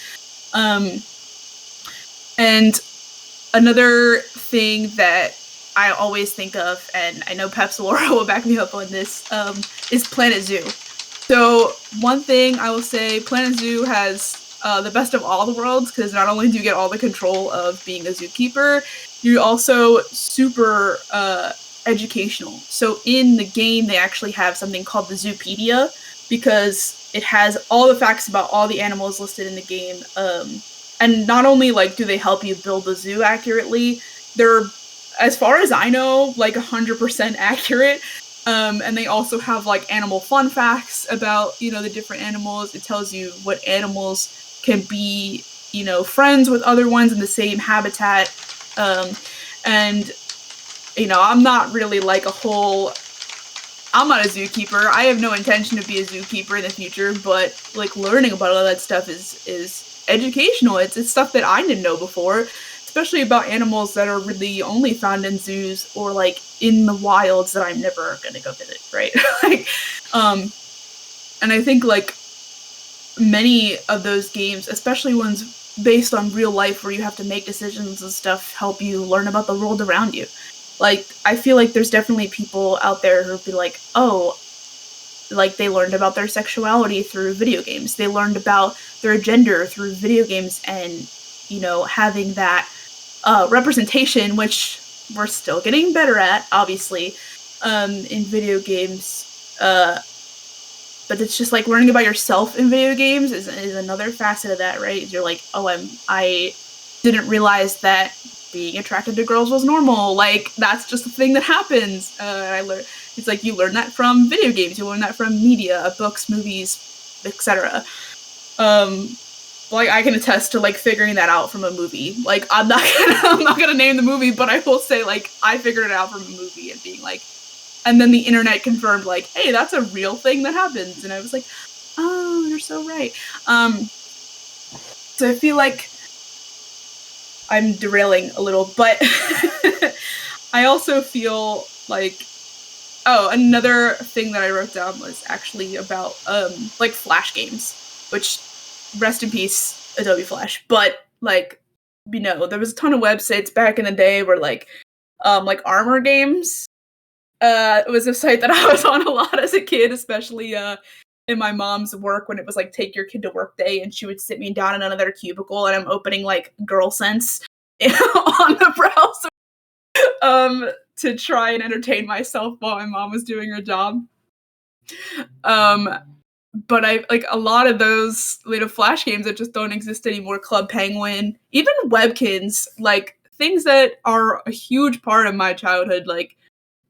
And another thing that I always think of, and I know Peps will back me up on this, is Planet Zoo. So one thing I will say, Planet Zoo has the best of all the worlds, because not only do you get all the control of being a zookeeper, you're also super educational. So in the game, they actually have something called the Zoopedia, because it has all the facts about all the animals listed in the game. And not only like do they help you build the zoo accurately, they're, as far as I know, like 100% accurate. And they also have like animal fun facts about, you know, the different animals. It tells you what animals can be, you know, friends with other ones in the same habitat. And, you know, I'm not really like I'm not a zookeeper. I have no intention to be a zookeeper in the future, but like learning about all that stuff is educational. It's stuff that I didn't know before, especially about animals that are really only found in zoos or like in the wilds that I'm never gonna go visit, right? Like, and I think like many of those games, especially ones based on real life where you have to make decisions and stuff, help you learn about the world around you. Like, I feel like there's definitely people out there who'll be like, oh, like they learned about their sexuality through video games. They learned about their gender through video games, and, you know, having that representation, which we're still getting better at, obviously, in video games. But it's just like learning about yourself in video games is another facet of that, right? You're like, oh, I didn't realize that being attracted to girls was normal. Like, that's just a thing that happens. I learned. It's like you learn that from video games. You learn that from media, books, movies, etc. Like I can attest to like figuring that out from a movie. Like I'm not gonna name the movie, but I will say like I figured it out from a movie and being like, and then the internet confirmed like, hey, that's a real thing that happens, and I was like, oh, you're so right. So I feel like I'm derailing a little, but I also feel like, oh, another thing that I wrote down was actually about like Flash games, which, rest in peace, Adobe Flash. But like, you know, there was a ton of websites back in the day where like Armor Games was a site that I was on a lot as a kid, especially in my mom's work when it was like take your kid to work day, and she would sit me down in another cubicle and I'm opening like Girl Sense on the browser to try and entertain myself while my mom was doing her job. But I like a lot of those little Flash games that just don't exist anymore. Club Penguin, even Webkins, like things that are a huge part of my childhood. Like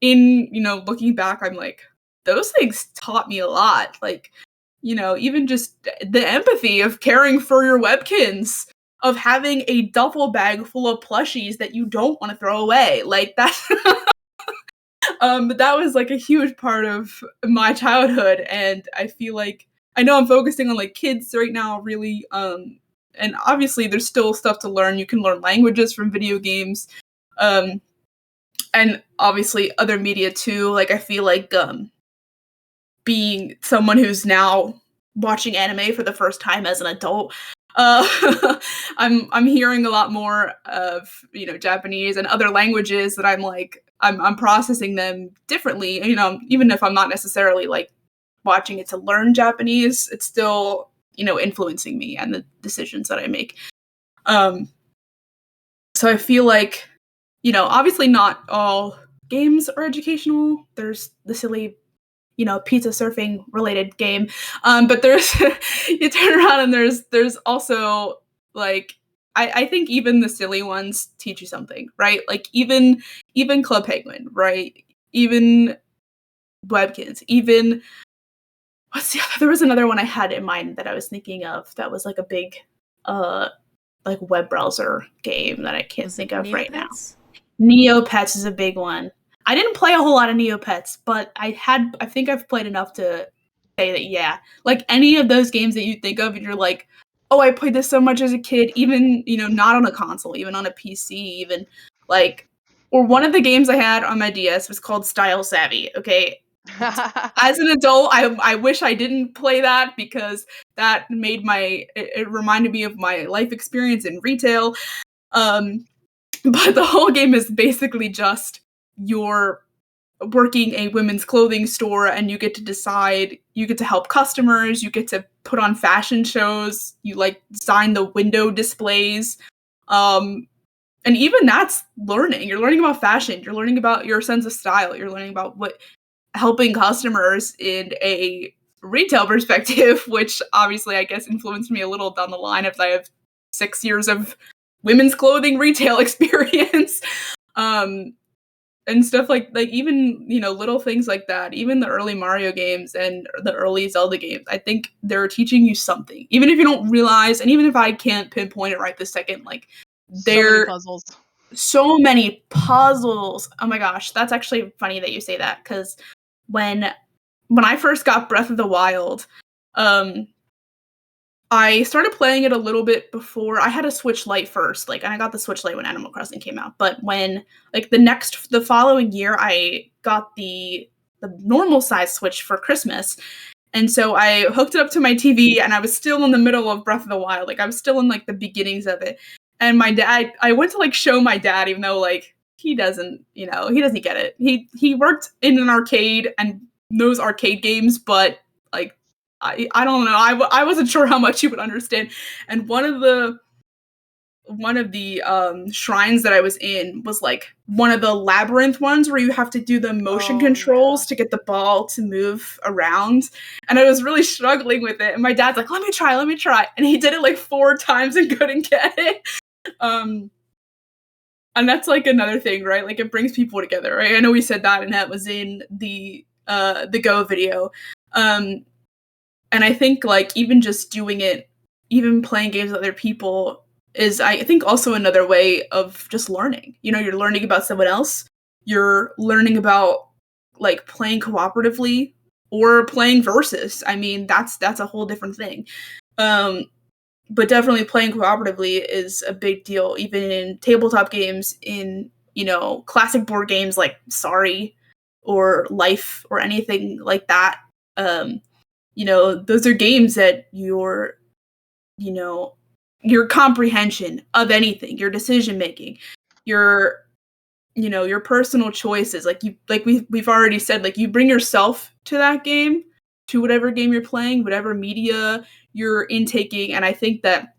in, you know, looking back, I'm like, those things taught me a lot. Like, you know, even just the empathy of caring for your Webkins, of having a duffel bag full of plushies that you don't want to throw away. Like that. But that was like a huge part of my childhood, and I feel like I know I'm focusing on like kids right now, really. And obviously there's still stuff to learn. You can learn languages from video games, and obviously other media too. Like I feel like being someone who's now watching anime for the first time as an adult, I'm hearing a lot more of, you know, Japanese and other languages that I'm like I'm processing them differently. You know, even if I'm not necessarily like watching it to learn Japanese, it's still, you know, influencing me and the decisions that I make. So I feel like, you know, obviously not all games are educational. There's the silly pizza surfing related game. But there's you turn around and there's also like I think even the silly ones teach you something, right? Like even Club Penguin, right? Even Webkins, even there was another one I had in mind that I was thinking of that was like a big like web browser game that I can't think of right now. Neopets is a big one. I didn't play a whole lot of Neopets, but I think I've played enough to say that, yeah, like any of those games that you think of and you're like, oh, I played this so much as a kid, even, not on a console, even on a PC, even like, or one of the games I had on my DS was called Style Savvy. Okay. As an adult, I wish I didn't play that because that made it reminded me of my life experience in retail. But the whole game is basically just you're working a women's clothing store and you get to decide, you get to help customers, you get to put on fashion shows, you like design the window displays. And even that's learning. You're learning about fashion, you're learning about your sense of style, you're learning about what helping customers in a retail perspective, which obviously I guess influenced me a little down the line as I have 6 years of women's clothing retail experience. And stuff like even, little things like that, even the early Mario games and the early Zelda games, I think they're teaching you something. Even if you don't realize, and even if I can't pinpoint it right this second, like so many puzzles. Oh my gosh, that's actually funny that you say that, because when I first got Breath of the Wild, I started playing it a little bit before. I had a Switch Lite first, and I got the Switch Lite when Animal Crossing came out. But when, the following year, I got the normal size Switch for Christmas. And so I hooked it up to my TV, and I was still in the middle of Breath of the Wild. I was still in, the beginnings of it. And my dad, I went to, show my dad, even though, he doesn't, he doesn't get it. He worked in an arcade and knows arcade games, but, I don't know. I wasn't sure how much he would understand. And one of the shrines that I was in was one of the labyrinth ones where you have to do the motion controls to get the ball to move around. And I was really struggling with it. And my dad's like, let me try. And he did it 4 times and couldn't get it. And that's another thing, right? It brings people together, right? I know we said that, and that was in the Go video. And I think even just doing it, even playing games with other people is, I think, also another way of just learning. You're learning about someone else. You're learning about playing cooperatively or playing versus. I mean, that's a whole different thing. But definitely playing cooperatively is a big deal, even in tabletop games, in, classic board games like Sorry or Life or anything like that. Those are games that your comprehension of anything, your decision making, your personal choices, we've already said, you bring yourself to that game, to whatever game you're playing, whatever media you're intaking, and I think that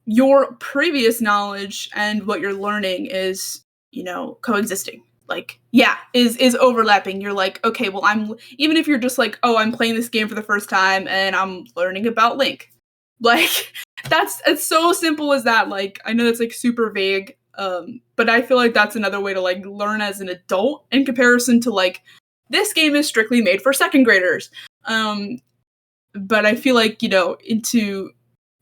your previous knowledge and what you're learning is, coexisting. Is overlapping. You're okay, well, even if you're just I'm playing this game for the first time and I'm learning about Link. It's so simple as that. I know that's super vague, but I feel that's another way to learn as an adult in comparison to this game is strictly made for second graders. But I feel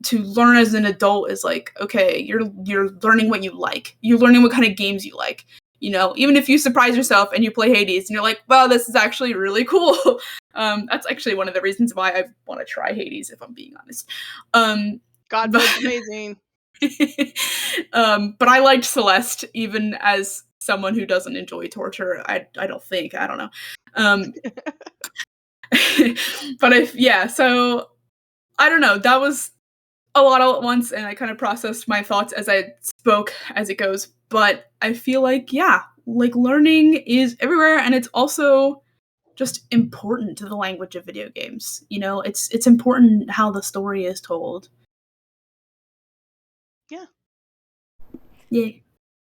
to learn as an adult is okay, you're learning what you like. You're learning what kind of games you like. Even if you surprise yourself and you play Hades and you're wow, this is actually really cool. That's actually one of the reasons why I want to try Hades, if I'm being honest. God, that's amazing. But I liked Celeste, even as someone who doesn't enjoy torture. I don't think. I don't know. But so I don't know. That was a lot all at once, and I kind of processed my thoughts as I spoke as it goes. But I feel learning is everywhere, and it's also just important to the language of video games. It's important how the story is told. Yeah. Yeah.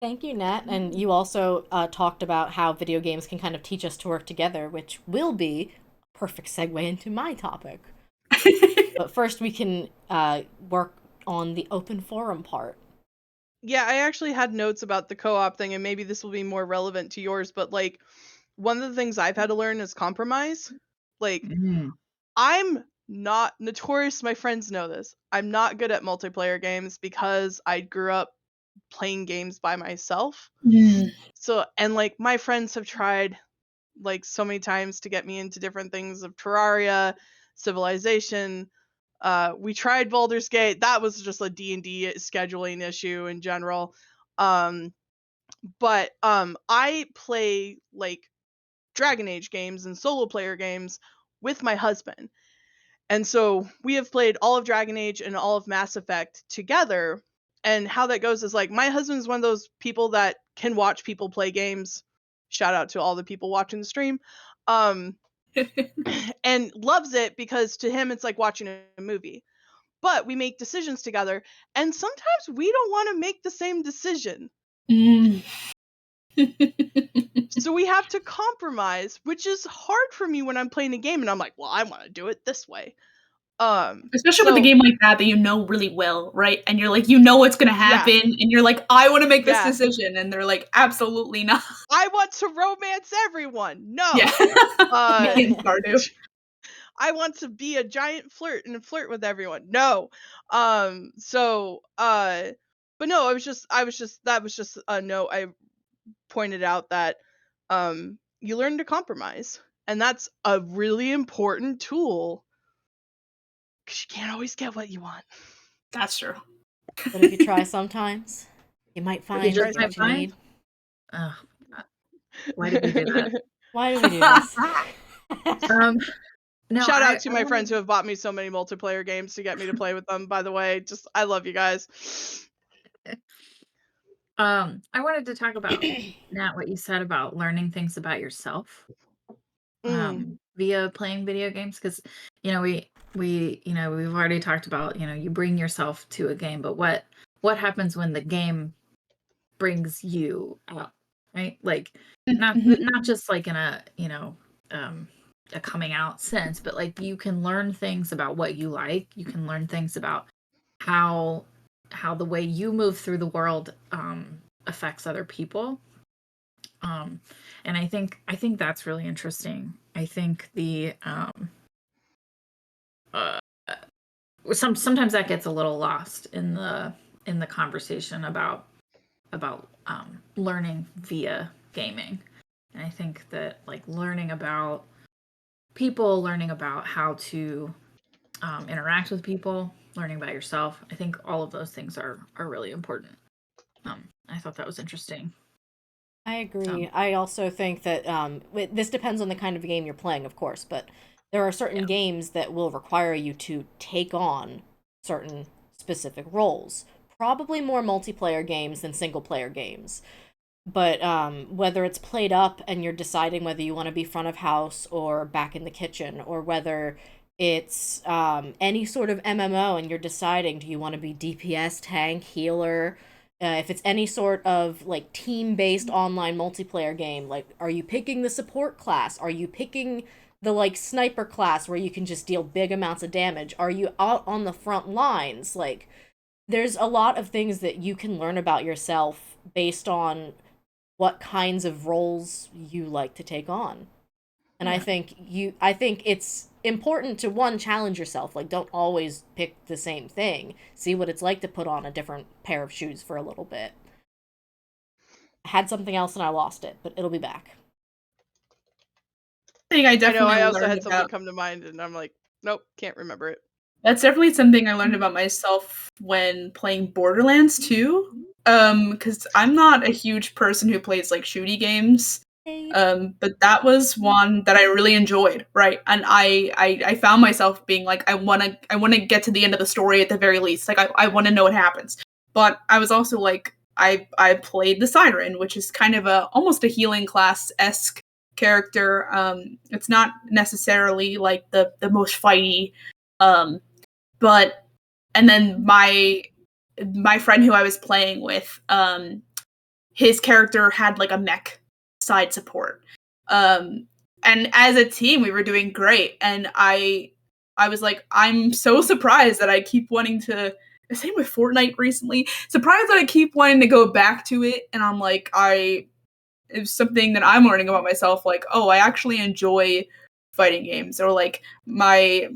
Thank you, Nat. And you also talked about how video games can kind of teach us to work together, which will be a perfect segue into my topic. But first, we can work on the open forum part. Yeah, I actually had notes about the co-op thing, and maybe this will be more relevant to yours, but like one of the things I've had to learn is compromise. Like I'm not notorious, my friends know this. I'm not good at multiplayer games because I grew up playing games by myself. So, and like my friends have tried like so many times to get me into different things of Terraria, Civilization. We tried Baldur's Gate. That was just a D&D scheduling issue in general. But I play like Dragon Age games and solo player games with my husband. And so we have played all of Dragon Age and all of Mass Effect together. And how that goes is like my husband's one of those people that can watch people play games. Shout out to all the people watching the stream. And loves it because to him it's like watching a movie. But we make decisions together, and sometimes we don't want to make the same decision. So we have to compromise, which is hard for me when I'm playing a game and I'm like, well, I want to do it this way. Especially with a game like that you know really well, right? And you're like, you know what's gonna happen, and you're like, I want to make this decision, and they're like, absolutely not. I want to romance everyone. No. Yeah. I want to be a giant flirt and flirt with everyone. No. But no, that was just a note I pointed out that you learn to compromise. And that's a really important tool. Because you can't always get what you want. That's true. But if you try sometimes, you might find what you need. Oh, why did we do that? Why did we do this? No, Shout out to my friends who have bought me so many multiplayer games to get me to play with them, by the way. Just, I love you guys. I wanted to talk about, Nat, what you said about learning things about yourself via playing video games. Because, you know, we've already talked about, you bring yourself to a game, but what happens when the game brings you up, right? Like, not just like in a, a coming out sense, but like you can learn things about what you like. You can learn things about how the way you move through the world affects other people. And I think that's really interesting. I think the sometimes that gets a little lost in the conversation about learning via gaming. And I think that like learning about people, learning about how to interact with people, learning about yourself, I think all of those things are really important. I thought that was interesting. I agree. I also think that this depends on the kind of game you're playing, of course, but there are certain games that will require you to take on certain specific roles. Probably more multiplayer games than single player games. But whether it's played up and you're deciding whether you want to be front of house or back in the kitchen, or whether it's any sort of MMO and you're deciding, do you want to be DPS, tank, healer? If it's any sort of like team-based online multiplayer game, like are you picking the support class? Are you picking the like sniper class where you can just deal big amounts of damage? Are you out on the front lines? Like there's a lot of things that you can learn about yourself based on what kinds of roles you like to take on. And I think it's important to one, challenge yourself. Like don't always pick the same thing. See what it's like to put on a different pair of shoes for a little bit. I had something else and I lost it, but it'll be back. I definitely I also learned had something about. come to mind and I'm like, nope, can't remember it. That's definitely something I learned about myself when playing Borderlands 2. Because I'm not a huge person who plays like shooty games. But that was one that I really enjoyed, right? And I found myself being like, I wanna get to the end of the story at the very least. Like I wanna know what happens. But I was also like, I played the Siren, which is kind of almost a healing class-esque character. It's not necessarily like the most fighty. But and then my friend who I was playing with, his character had like a mech side support. And as a team, we were doing great. And I was like, I'm so surprised that I keep wanting to. Same with Fortnite recently. Surprised that I keep wanting to go back to it, and I'm like, it's something that I'm learning about myself. Like, oh, I actually enjoy fighting games, or like my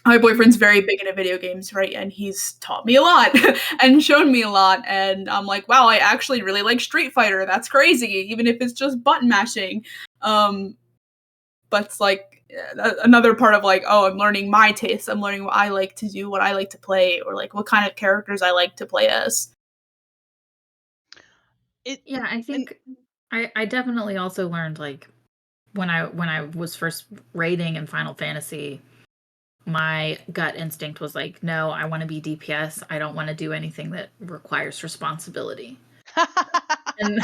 boyfriend's very big into video games, right? And he's taught me a lot and shown me a lot. And I'm like, wow, I actually really like Street Fighter. That's crazy, even if it's just button mashing. But it's like another part of like, oh, I'm learning my tastes. I'm learning what I like to do, what I like to play, or like what kind of characters I like to play as. Yeah, I think I definitely also learned, like, when I was first raiding in Final Fantasy, my gut instinct was like, no, I want to be DPS. I don't want to do anything that requires responsibility. And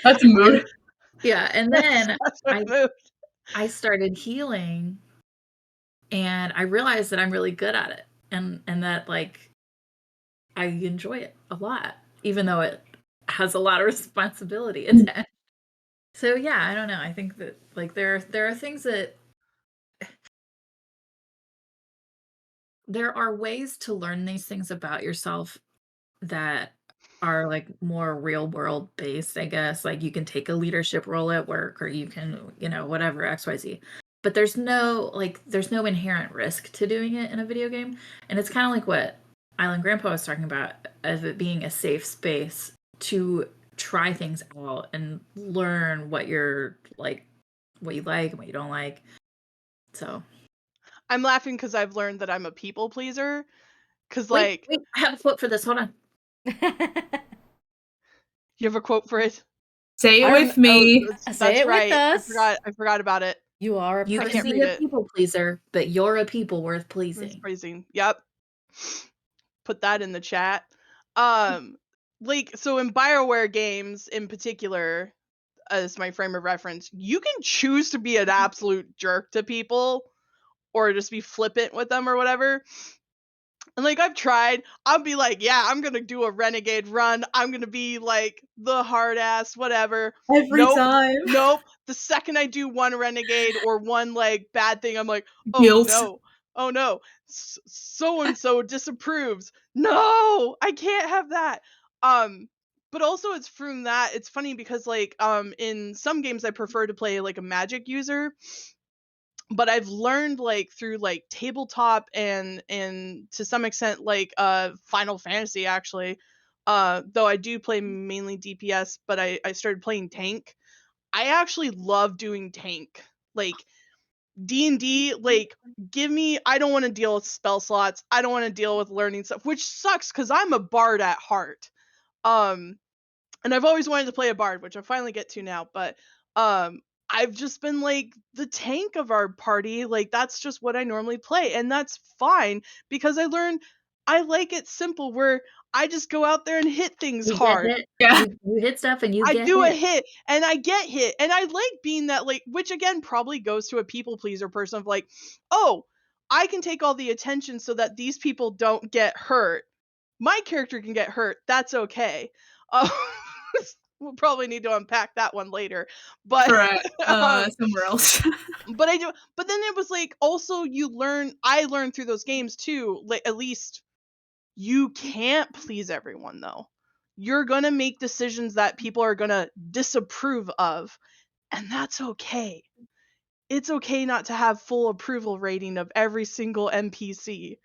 that's a mood. Yeah, and then That's a mood. I started healing, and I realized that I'm really good at it, and that, like, I enjoy it a lot, even though it has a lot of responsibility attached. So yeah, I don't know. I think that, like, there are things that there are ways to learn these things about yourself that are, like, more real world based, I guess. Like, you can take a leadership role at work, or you can, whatever, XYZ. But there's no inherent risk to doing it in a video game. And it's kind of like what Island Grandpa was talking about, of it being a safe space to try things out and learn what you're like, what you like and what you don't like. So I'm laughing because I've learned that I'm a people pleaser. Because, wait, I have a quote for this. Hold on. You have a quote for it? Say it with me. Say it right. with us. I forgot about it. You are a You person. can be a people pleaser, but you're a people worth pleasing. Yep. Put that in the chat. Like, so in BioWare games in particular, as my frame of reference, you can choose to be an absolute jerk to people, or just be flippant with them or whatever. And like, I've tried, I'll be like, yeah, I'm gonna do a renegade run. I'm gonna be like the hard ass, whatever. Every time. Nope. The second I do one renegade or one like bad thing, I'm like, Guilt. oh no, so and so disapproves. No, I can't have that. But also it's from that. It's funny because like in some games I prefer to play like a magic user, but I've learned like through like tabletop and to some extent like Final Fantasy actually, though I do play mainly DPS, but I started playing tank. I actually love doing tank. Like D&D, like, I don't want to deal with spell slots. I don't want to deal with learning stuff, which sucks because I'm a bard at heart. And I've always wanted to play a bard, which I finally get to now, but I've just been like the tank of our party. Like, that's just what I normally play, and that's fine because I learned I like it simple where I just go out there and hit things You hard. get hit. Yeah. You hit stuff and you I get do hit. a hit and I get hit, and I like being that, like, which again probably goes to a people pleaser person of like, oh, I can take all the attention so that these people don't get hurt. My character can get hurt. That's okay. We'll probably need to unpack that one later, but somewhere else. but I do. But then it was like also I learned through those games too. Like, at least you can't please everyone though. You're going to make decisions that people are going to disapprove of, and that's okay. It's okay not to have full approval rating of every single NPC.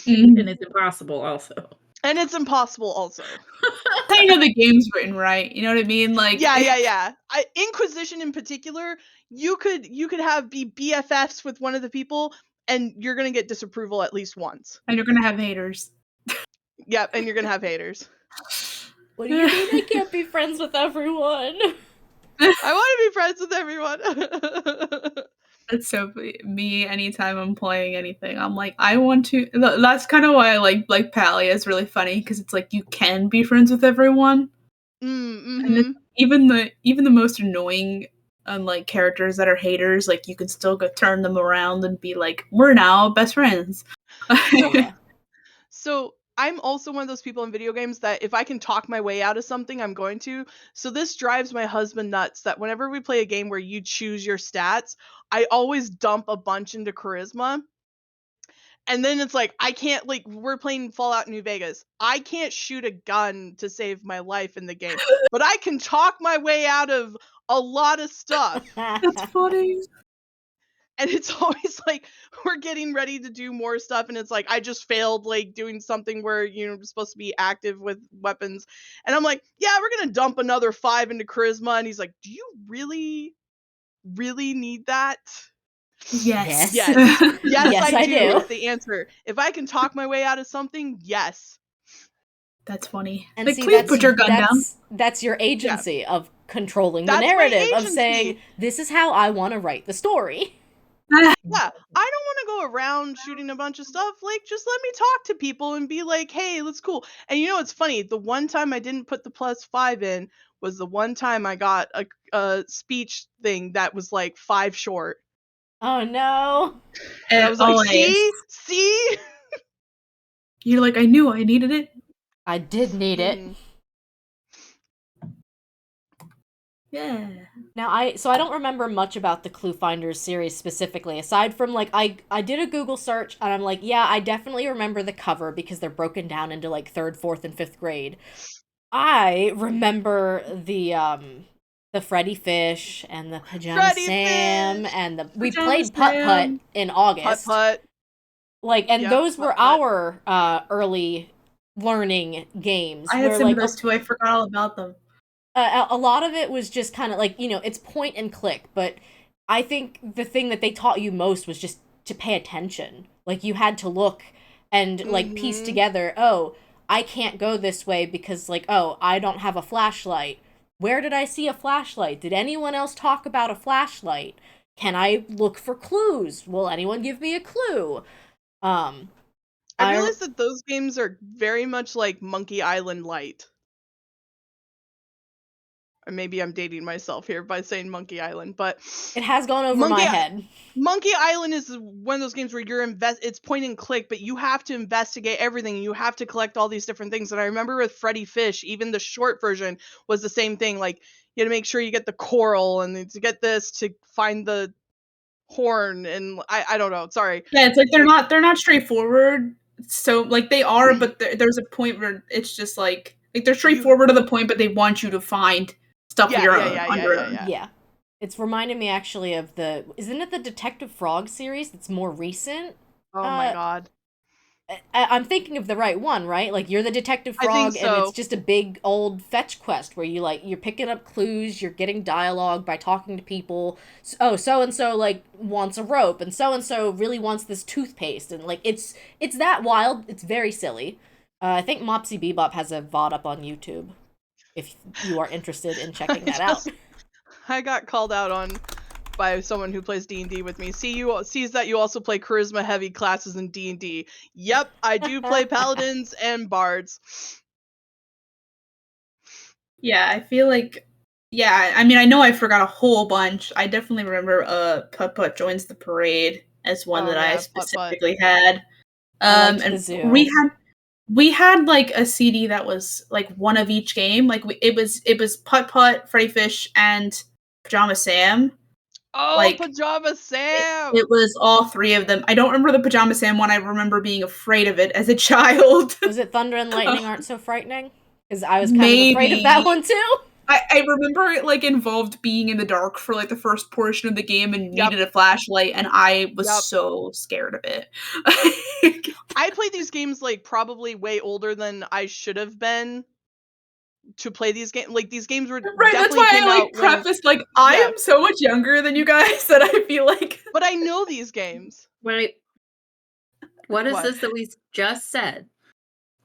And it's impossible also. And it's impossible also. I know the game's written right. You know what I mean? Like Yeah. Inquisition in particular, you could be BFFs with one of the people, and you're going to get disapproval at least once. And you're going to have haters. Yep, and you're going to have haters. What do you mean I can't be friends with everyone? I want to be friends with everyone. That's so me. Anytime I'm playing anything, I'm like, I want to. That's kind of why I like Palia is really funny, because it's like you can be friends with everyone. And even the most annoying like characters that are haters, like you can still go turn them around and be like, we're now best friends. So I I'm also one of those people in video games that if I can talk my way out of something, I'm going to. So this drives my husband nuts that whenever we play a game where you choose your stats, I always dump a bunch into charisma. And then it's like, I can't, like, we're playing Fallout New Vegas. I can't shoot a gun to save my life in the game, but I can talk my way out of a lot of stuff. That's funny. And it's always like, we're getting ready to do more stuff. And it's like, I just failed, like, doing something where, you're supposed to be active with weapons. And I'm like, yeah, we're going to dump another 5 into charisma. And he's like, do you really need that? Yes. Yes. Yes, Yes, I do. do. Is the answer. If I can talk my way out of something, yes. That's funny. And like, see, please put your gun down. That's your agency of controlling the That's my narrative, of agency. saying, this is how I want to write the story. Yeah, I don't want to go around shooting a bunch of stuff. Like, just let me talk to people and be like, hey, that's cool. And you know what's funny? The one time I didn't put the +5 in was the one time I got a speech thing that was like 5 short. Oh no. And I was like, see? You're like, I knew I needed it. I did need it. Yeah. Now I don't remember much about the Clue Finders series specifically, aside from like I did a Google search and I'm like, yeah, I definitely remember the cover because they're broken down into like 3rd, 4th, and 5th grade. I remember the Freddy Fish and the Pajama Freddy Sam Fish! and we Pajama played Putt Putt Sam. in August. Putt. Like, and Yep, those Putt were Putt. our early learning games. I had where, some like, of those too. I forgot all about them. a lot of it was just kind of like, it's point and click, but I think the thing that they taught you most was just to pay attention. Like, you had to look and, like, piece together, oh, I can't go this way because, like, oh, I don't have a flashlight. Where did I see a flashlight? Did anyone else talk about a flashlight? Can I look for clues? Will anyone give me a clue? I realized that those games are very much like Monkey Island Light. Or maybe I'm dating myself here by saying Monkey Island, but it has gone over my head. Monkey Island is one of those games where it's point and click, but you have to investigate everything. You have to collect all these different things. And I remember with Freddy Fish, even the short version was the same thing. Like, you had to make sure you get the coral and to get this to find the horn, and I don't know. Sorry. Yeah, it's like they're not straightforward. So like they are, but there's a point where it's just like they're straightforward to the point, but they want you to find stuff on your own. Yeah. It's reminded me actually of isn't it the Detective Frog series that's more recent? Oh my god. I'm thinking of the right one, right? Like, you're the Detective Frog, and it's just a big old fetch quest where you're picking up clues, you're getting dialogue by talking to people. Oh, so-and-so, like, wants a rope, and so-and-so really wants this toothpaste, and, like, it's that wild. It's very silly. I think Mopsy Bebop has a VOD up on YouTube, if you are interested in checking that out. I got called out by someone who plays D&D with me. Sees that you also play charisma heavy classes in D&D. Yep, I do play paladins and bards. Yeah, I feel like I mean, I know I forgot a whole bunch. I definitely remember Putt Putt Joins the Parade as one that I specifically had. I liked And the zoo. we had like a CD that was like one of each game. Like it was Putt Putt, Freddy Fish, and Pajama Sam. Oh, like, Pajama Sam! It was all 3 of them. I don't remember the Pajama Sam one. I remember being afraid of it as a child. Was it Thunder and Lightning Aren't So Frightening? Because I was kind of afraid of that one too. I remember it like involved being in the dark for like the first portion of the game and needed a flashlight, and I was so scared of it. I played these games like probably way older than I should have been to play these games. Like, these games were right. That's why I like prefaced like I am so much younger than you guys that I feel like. But I know these games. Wait, what is this that we just said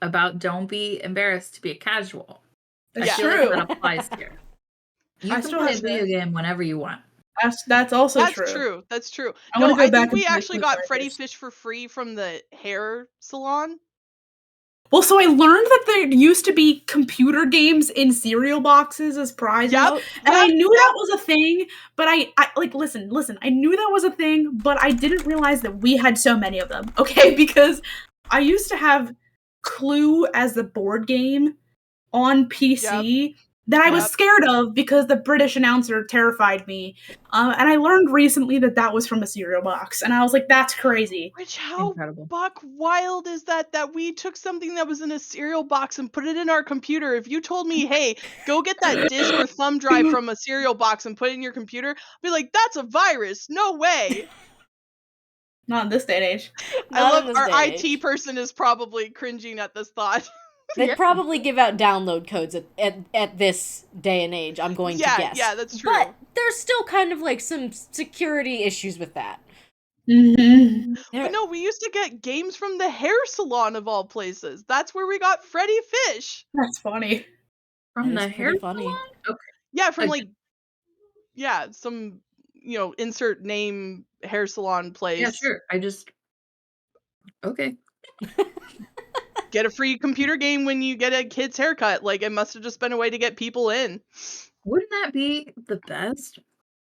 about don't be embarrassed to be a casual? That's I feel true. like that applies here. You can play a video game whenever you want. That's also That's true. That's true. I want to go I back think we and play actually Clue got Finders. Freddy Fish for free from the hair salon. Well, so I learned that there used to be computer games in cereal boxes as prizes, and I knew that was a thing. But I like listen. I knew that was a thing, but I didn't realize that we had so many of them. Okay, because I used to have Clue as the board game on PC that I was scared of because the British announcer terrified me. And I learned recently that that was from a cereal box, and I was like, "That's crazy." Which how buck wild is that we took something that was in a cereal box and put it in our computer? If you told me, "Hey, go get that disk or thumb drive from a cereal box and put it in your computer," I'd be like, "That's a virus. No way." Not in this day and age. I Not love in this our day and IT age. person is probably cringing at this thought. They'd probably give out download codes at this day and age, I'm going to guess. Yeah, that's true. But there's still kind of like some security issues with that. Mm-hmm. But no, we used to get games from the hair salon of all places. That's where we got Freddy Fish. That's funny. From That the is hair pretty funny. salon? Okay. Yeah, from like some insert name hair salon place. Yeah, sure. Okay. Get a free computer game when you get a kid's haircut. Like, it must have just been a way to get people in. Wouldn't that be the best?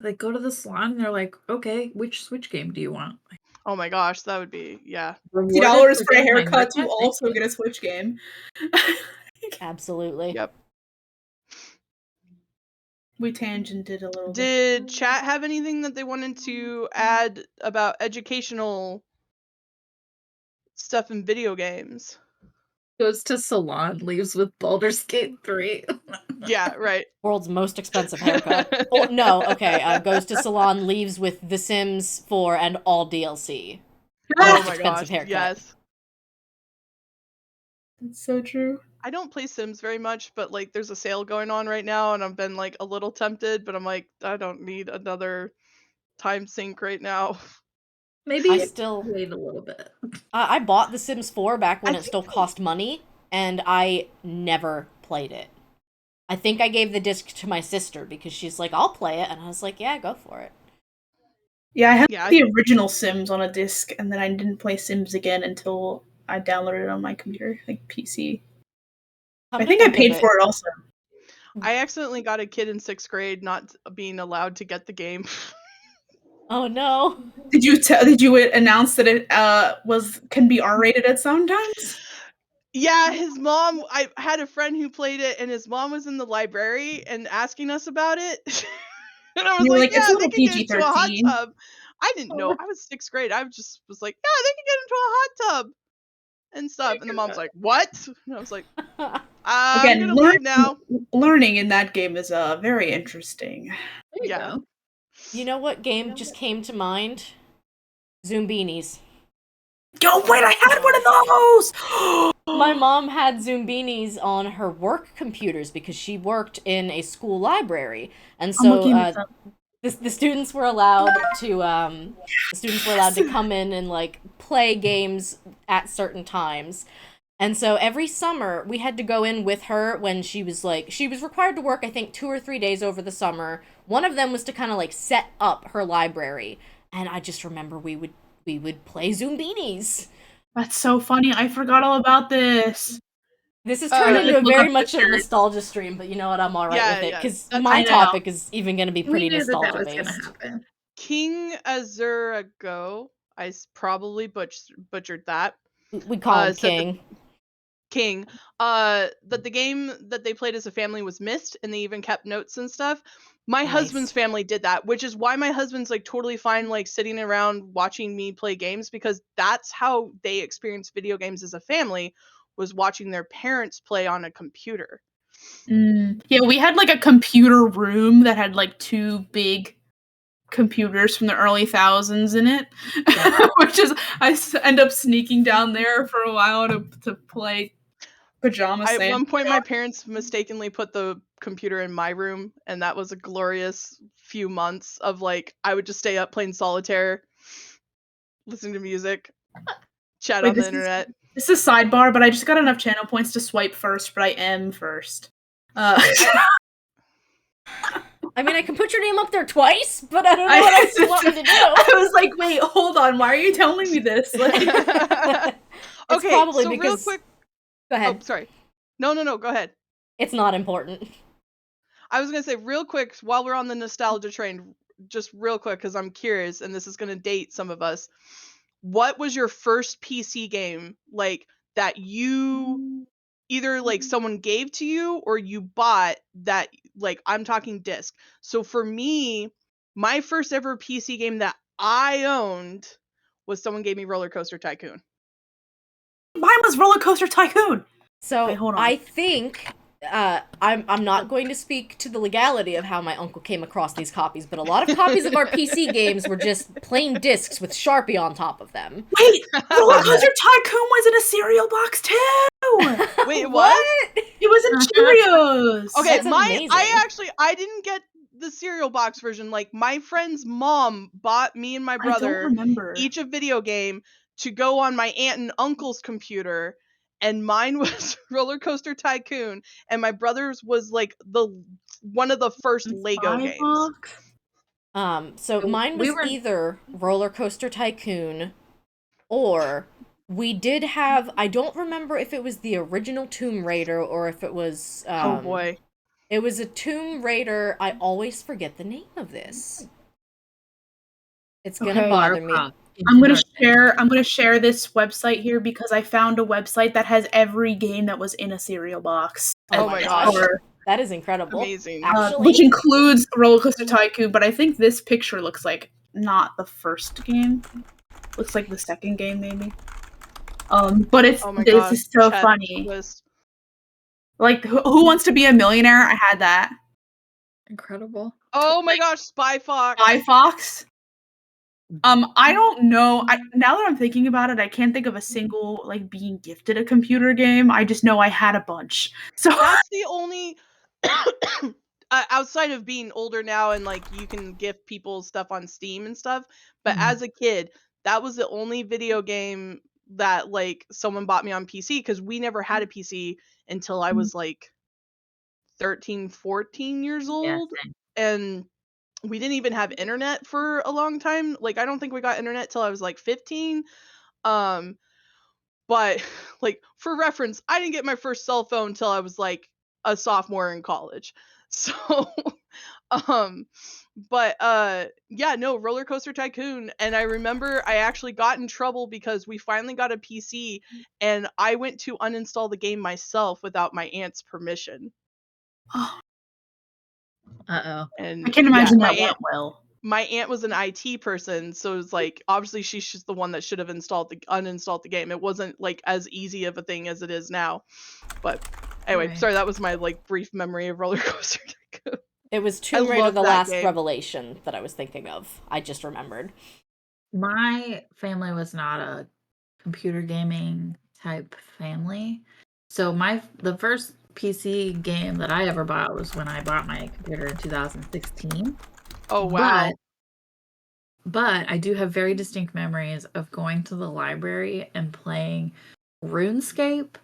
Like, go to the salon and they're like, okay, which Switch game do you want? Oh my gosh, that would be, yeah. $50 for a haircut to also get a Switch game. Absolutely. Yep. We tangented a little bit. Did chat have anything that they wanted to add about educational stuff in video games? Goes to salon, leaves with Baldur's Gate 3. Yeah, right. World's most expensive haircut. Oh, no, okay. Goes to salon, leaves with The Sims 4 and all DLC. Oh Most my expensive gosh, haircut. yes. That's so true. I don't play Sims very much, but like there's a sale going on right now and I've been like a little tempted, but I'm like, I don't need another time sink right now. Maybe I still wait a little bit. I bought The Sims 4 back when it still cost money, and I never played it. I think I gave the disc to my sister because she's like, I'll play it, and I was like, yeah, go for it. Yeah, I had the original Sims on a disc, and then I didn't play Sims again until I downloaded it on my computer, like PC. I think I paid for it also. I accidentally got a kid in 6th grade not being allowed to get the game. Oh no! Did you announce that it can be R-rated at sometimes? Yeah, his mom. I had a friend who played it, and his mom was in the library and asking us about it. And I was You're like, like, it's yeah, a they little can get into a hot PG-13. tub. I didn't know. I was 6th grade. I just was like, yeah, they can get into a hot tub and stuff. And the mom's like, what? And I was like, I'm Again, gonna leave now. learning in that game is very interesting. Yeah. You know what game just came to mind? Zoombinis. Yo, wait, I had one of those! My mom had Zoombinis on her work computers because she worked in a school library, and so the students were allowed to come in and like play games at certain times. And so every summer we had to go in with her when she was required to work, I think 2 or 3 days over the summer. One of them was to kind of like set up her library, and I just remember we would play Zoombinis. That's so funny. I forgot all about this. This has turned into very much of a nostalgia stream, but you know what? I'm all right with it because my topic is even going to be pretty nostalgia based. King Azurago. I probably butchered that. We call him King. King. That the game that they played as a family was missed, and they even kept notes and stuff. My husband's family did that, which is why my husband's like totally fine like sitting around watching me play games, because that's how they experienced video games as a family, was watching their parents play on a computer. Yeah, we had like a computer room that had like 2 big computers from the early thousands in it, which is I end up sneaking down there for a while to play Pajama Sam. At one point, my parents mistakenly put the computer in my room, and that was a glorious few months of like I would just stay up playing solitaire, listening to music, chat on the internet. This is sidebar, but I just got enough channel points to swipe first, but I am first. I mean, I can put your name up there twice, but I don't know what else you want me to do. I was like, wait, hold on. Why are you telling me this? Like, okay, probably so because... real quick. Go ahead. Oh, sorry. No, go ahead. It's not important. I was going to say real quick, while we're on the nostalgia train, just real quick, because I'm curious, and this is going to date some of us. What was your first PC game, like, that you either like someone gave to you or you bought that, like I'm talking disc. So for me, my first ever PC game that I owned was someone gave me Roller Coaster Tycoon. Mine was Roller Coaster Tycoon. So Wait, hold on. I think I'm not going to speak to the legality of how my uncle came across these copies, but a lot of copies of our PC games were just plain discs with Sharpie on top of them. Wait, Roller Coaster Tycoon was in a cereal box too. Wait, what? It was in Cheerios. Okay, That's amazing. I didn't get the cereal box version. Like my friend's mom bought me and my I don't brother remember. each a video game to go on my aunt and uncle's computer, and mine was Roller Coaster Tycoon, and my brother's was like one of the first Lego games. So mine was either Roller Coaster Tycoon, or we did have, I don't remember if it was the original Tomb Raider or if it was Oh boy. It was a Tomb Raider. I always forget the name of this. It's gonna bother me. I'm gonna share this website here because I found a website that has every game that was in a cereal box. Oh my gosh. That is incredible. Amazing. Actually, Which includes Roller Coaster Tycoon, but I think this picture looks like not the first game. Looks like the second game, maybe. But it's this is so funny. Like, who wants to be a millionaire? I had that. Incredible. Oh my gosh, Spy Fox. Spy Fox. I don't know. Now that I'm thinking about it, I can't think of a single like being gifted a computer game. I just know I had a bunch. So that's the only outside of being older now and like you can gift people stuff on Steam and stuff. But as a kid, that was the only video game that like someone bought me on PC because we never had a PC until I was like 13, 14 years old. And we didn't even have internet for a long time. Like I don't think we got internet till I was like 15. But like for reference, I didn't get my first cell phone till I was like a sophomore in college. So yeah, no, Roller Coaster Tycoon. And I remember I actually got in trouble because we finally got a PC and I went to uninstall the game myself without my aunt's permission. And I can imagine my that went well. My aunt was an IT person, so it was like obviously she's just the one that should have uninstalled the game. It wasn't like as easy of a thing as it is now. But anyway, sorry, that was my like brief memory of Roller Coaster Tycoon. It was Tomb Raider: The Last Revelation that I was thinking of. I just remembered. My family was not a computer gaming type family. So the first PC game that I ever bought was when I bought my computer in 2016. Oh wow. But I do have very distinct memories of going to the library and playing RuneScape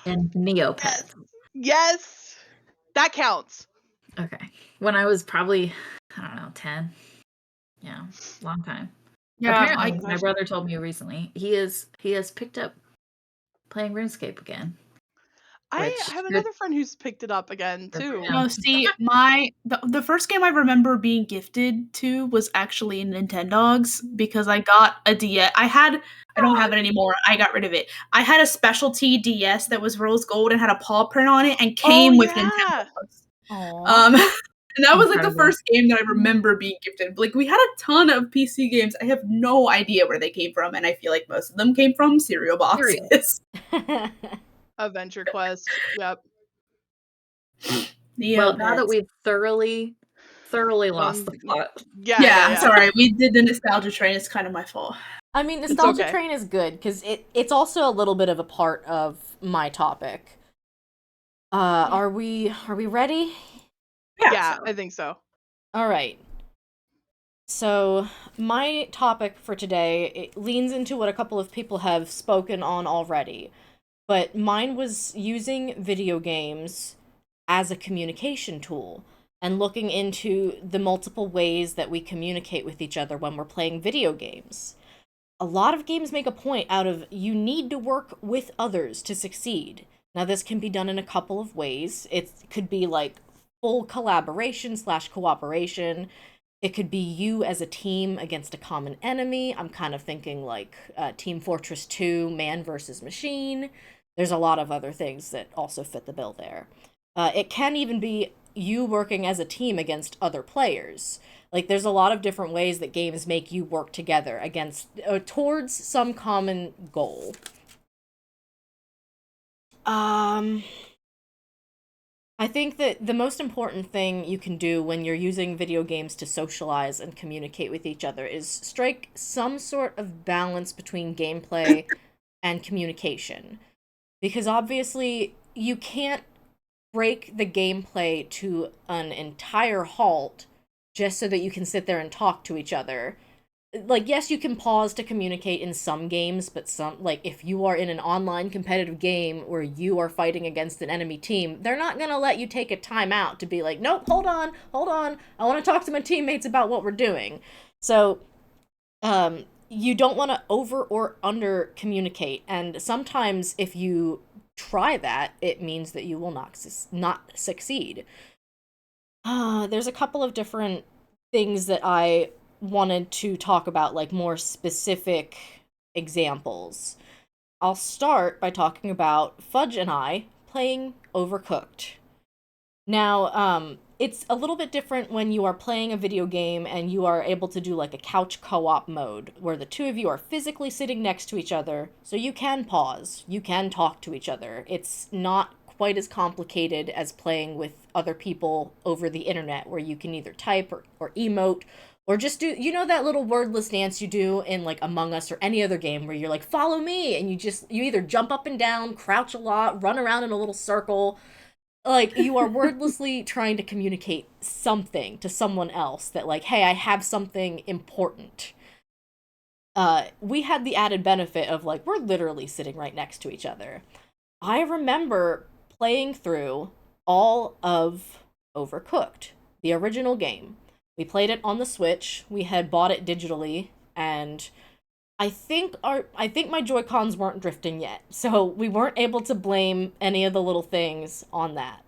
and Neopets. Yes. That counts. Okay. When I was probably, I don't know, 10. Yeah, long time. Yeah, apparently, my brother told me recently he has picked up playing RuneScape again. I have another friend who's picked it up again too. No, see, the first game I remember being gifted to was actually Nintendogs because I got a DS. I don't have it anymore. I got rid of it. I had a specialty DS that was rose gold and had a paw print on it and came with Nintendogs. And that was like the first game that I remember being gifted. Like we had a ton of PC games. I have no idea where they came from, and I feel like most of them came from cereal boxes. Adventure Quest. Yep. Well, now that we've thoroughly lost the plot. Yeah, sorry. We did the nostalgia train. It's kind of my fault. I mean, nostalgia train is good because it's also a little bit of a part of my topic. Are we ready? Yeah, I think so. All right. So my topic for today, it leans into what a couple of people have spoken on already. But mine was using video games as a communication tool and looking into the multiple ways that we communicate with each other when we're playing video games. A lot of games make a point out of you need to work with others to succeed. Now, this can be done in a couple of ways. It could be like full collaboration / cooperation. It could be you as a team against a common enemy. I'm kind of thinking like Team Fortress 2, man versus machine. There's a lot of other things that also fit the bill there. It can even be you working as a team against other players. Like, there's a lot of different ways that games make you work together against towards some common goal. I think that the most important thing you can do when you're using video games to socialize and communicate with each other is strike some sort of balance between gameplay and communication. Because obviously, you can't break the gameplay to an entire halt just so that you can sit there and talk to each other. Like, yes, you can pause to communicate in some games, but some, like, if you are in an online competitive game where you are fighting against an enemy team, they're not gonna let you take a time out to be like, nope, hold on, I want to talk to my teammates about what we're doing. So, you don't want to over or under communicate, and sometimes if you try that, it means that you will not succeed. There's a couple of different things that I wanted to talk about, like more specific examples. I'll start by talking about Fudge and I playing Overcooked. Now, it's a little bit different when you are playing a video game and you are able to do like a couch co-op mode where the two of you are physically sitting next to each other, so you can pause, you can talk to each other. It's not quite as complicated as playing with other people over the internet where you can either type or emote or just do, you know, that little wordless dance you do in like Among Us or any other game where you're like, follow me, and you either jump up and down, crouch a lot, run around in a little circle. Like, you are wordlessly trying to communicate something to someone else that, like, hey, I have something important. We had the added benefit of, like, we're literally sitting right next to each other. I remember playing through all of Overcooked, the original game. We played it on the Switch. We had bought it digitally, and I think my Joy-Cons weren't drifting yet, so we weren't able to blame any of the little things on that.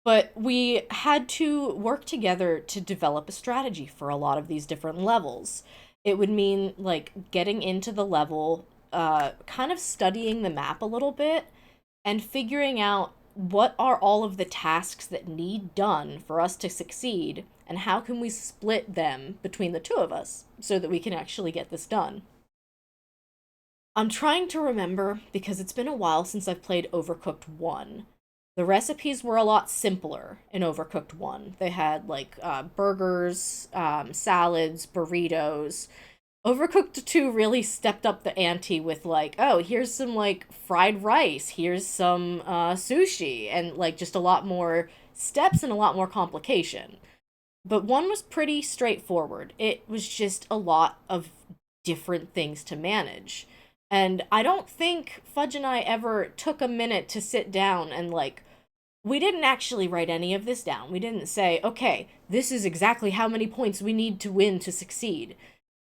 But we had to work together to develop a strategy for a lot of these different levels. It would mean, like, getting into the level, kind of studying the map a little bit, and figuring out what are all of the tasks that need done for us to succeed, and how can we split them between the two of us so that we can actually get this done. I'm trying to remember, because it's been a while since I've played Overcooked 1. The recipes were a lot simpler in Overcooked 1. They had, like, burgers, salads, burritos. Overcooked 2 really stepped up the ante with, like, oh, here's some, like, fried rice, here's some sushi, and, like, just a lot more steps and a lot more complication. But 1 was pretty straightforward. It was just a lot of different things to manage. And I don't think Fudge and I ever took a minute to sit down and, like, we didn't actually write any of this down. We didn't say, okay, this is exactly how many points we need to win to succeed.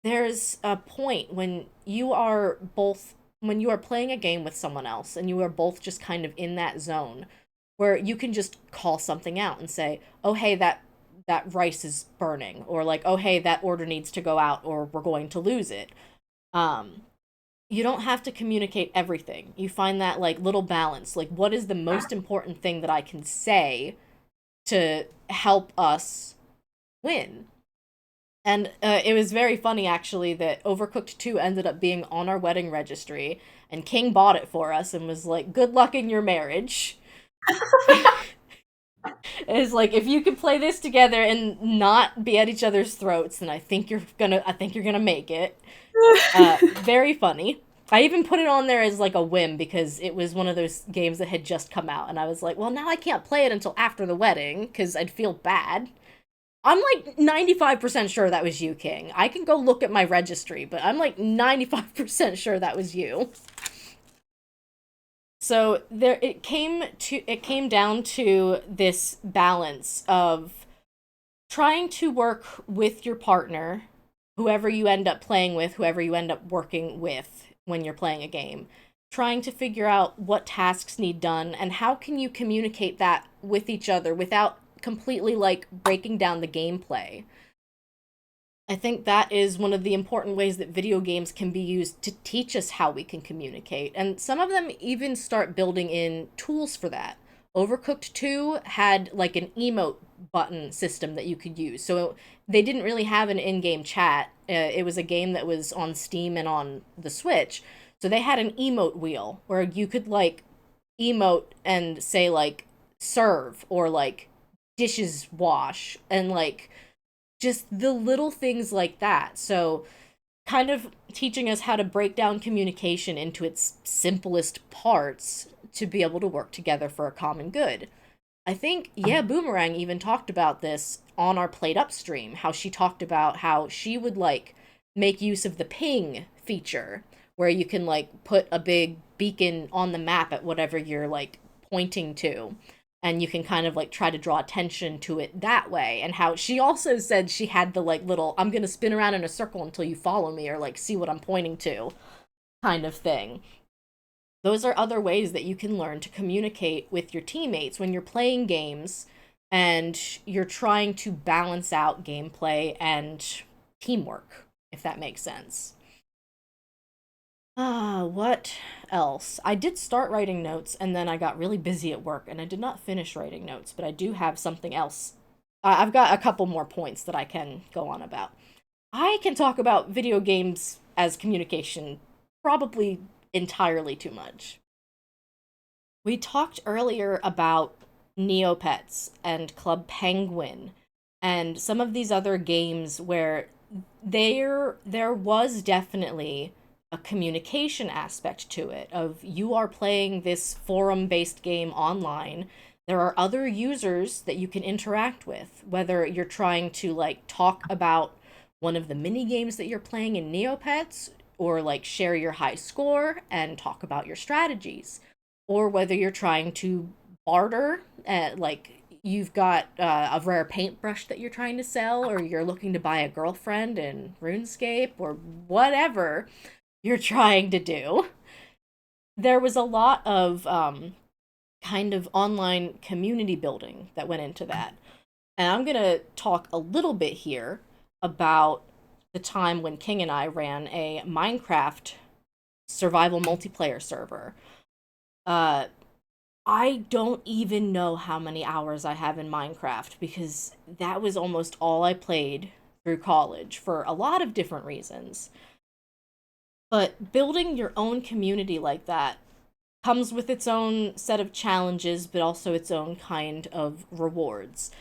There's a point when you are playing a game with someone else and you are both just kind of in that zone where you can just call something out and say, oh, hey, that rice is burning, or like, oh, hey, that order needs to go out or we're going to lose it. You don't have to communicate everything. You find that, like, little balance. Like, what is the most important thing that I can say to help us win? And it was very funny, actually, that Overcooked 2 ended up being on our wedding registry, and King bought it for us and was like, good luck in your marriage. It's like, if you can play this together and not be at each other's throats, then I think you're gonna make it. Very funny. I even put it on there as like a whim because it was one of those games that had just come out, and I was like, well, now I can't play it until after the wedding because I'd feel bad. I'm like 95% sure that was you, King. I can go look at my registry, but I'm like 95% sure that was you. So it came down to this balance of trying to work with your partner, whoever you end up playing with, whoever you end up working with when you're playing a game, trying to figure out what tasks need done and how can you communicate that with each other without completely like breaking down the gameplay. I think that is one of the important ways that video games can be used to teach us how we can communicate. And some of them even start building in tools for that. Overcooked 2 had like an emote button system that you could use. So they didn't really have an in-game chat. It was a game that was on Steam and on the Switch. So they had an emote wheel where you could like emote and say like serve or like dishes wash and like just the little things like that. So kind of teaching us how to break down communication into its simplest parts to be able to work together for a common good. I think, yeah, Boomerang even talked about this on our Played Up stream, how she talked about how she would like make use of the ping feature where you can like put a big beacon on the map at whatever you're like pointing to, and you can kind of like try to draw attention to it that way. And how she also said she had the like little I'm gonna spin around in a circle until you follow me or like see what I'm pointing to kind of thing. Those are other ways that you can learn to communicate with your teammates when you're playing games and you're trying to balance out gameplay and teamwork, if that makes sense. What else? I did start writing notes and then I got really busy at work and I did not finish writing notes, but I do have something else. I've got a couple more points that I can go on about. I can talk about video games as communication probably entirely too much. We talked earlier about Neopets and Club Penguin and some of these other games where there was definitely a communication aspect to it of you are playing this forum-based game online. There are other users that you can interact with, whether you're trying to like talk about one of the mini games that you're playing in Neopets or like share your high score and talk about your strategies, or whether you're trying to barter, like you've got a rare paintbrush that you're trying to sell, or you're looking to buy a girlfriend in RuneScape, or whatever you're trying to do. There was a lot of kind of online community building that went into that. And I'm going to talk a little bit here about the time when King and I ran a Minecraft survival multiplayer server. I don't even know how many hours I have in Minecraft because that was almost all I played through college for a lot of different reasons. But building your own community like that comes with its own set of challenges, but also its own kind of rewards.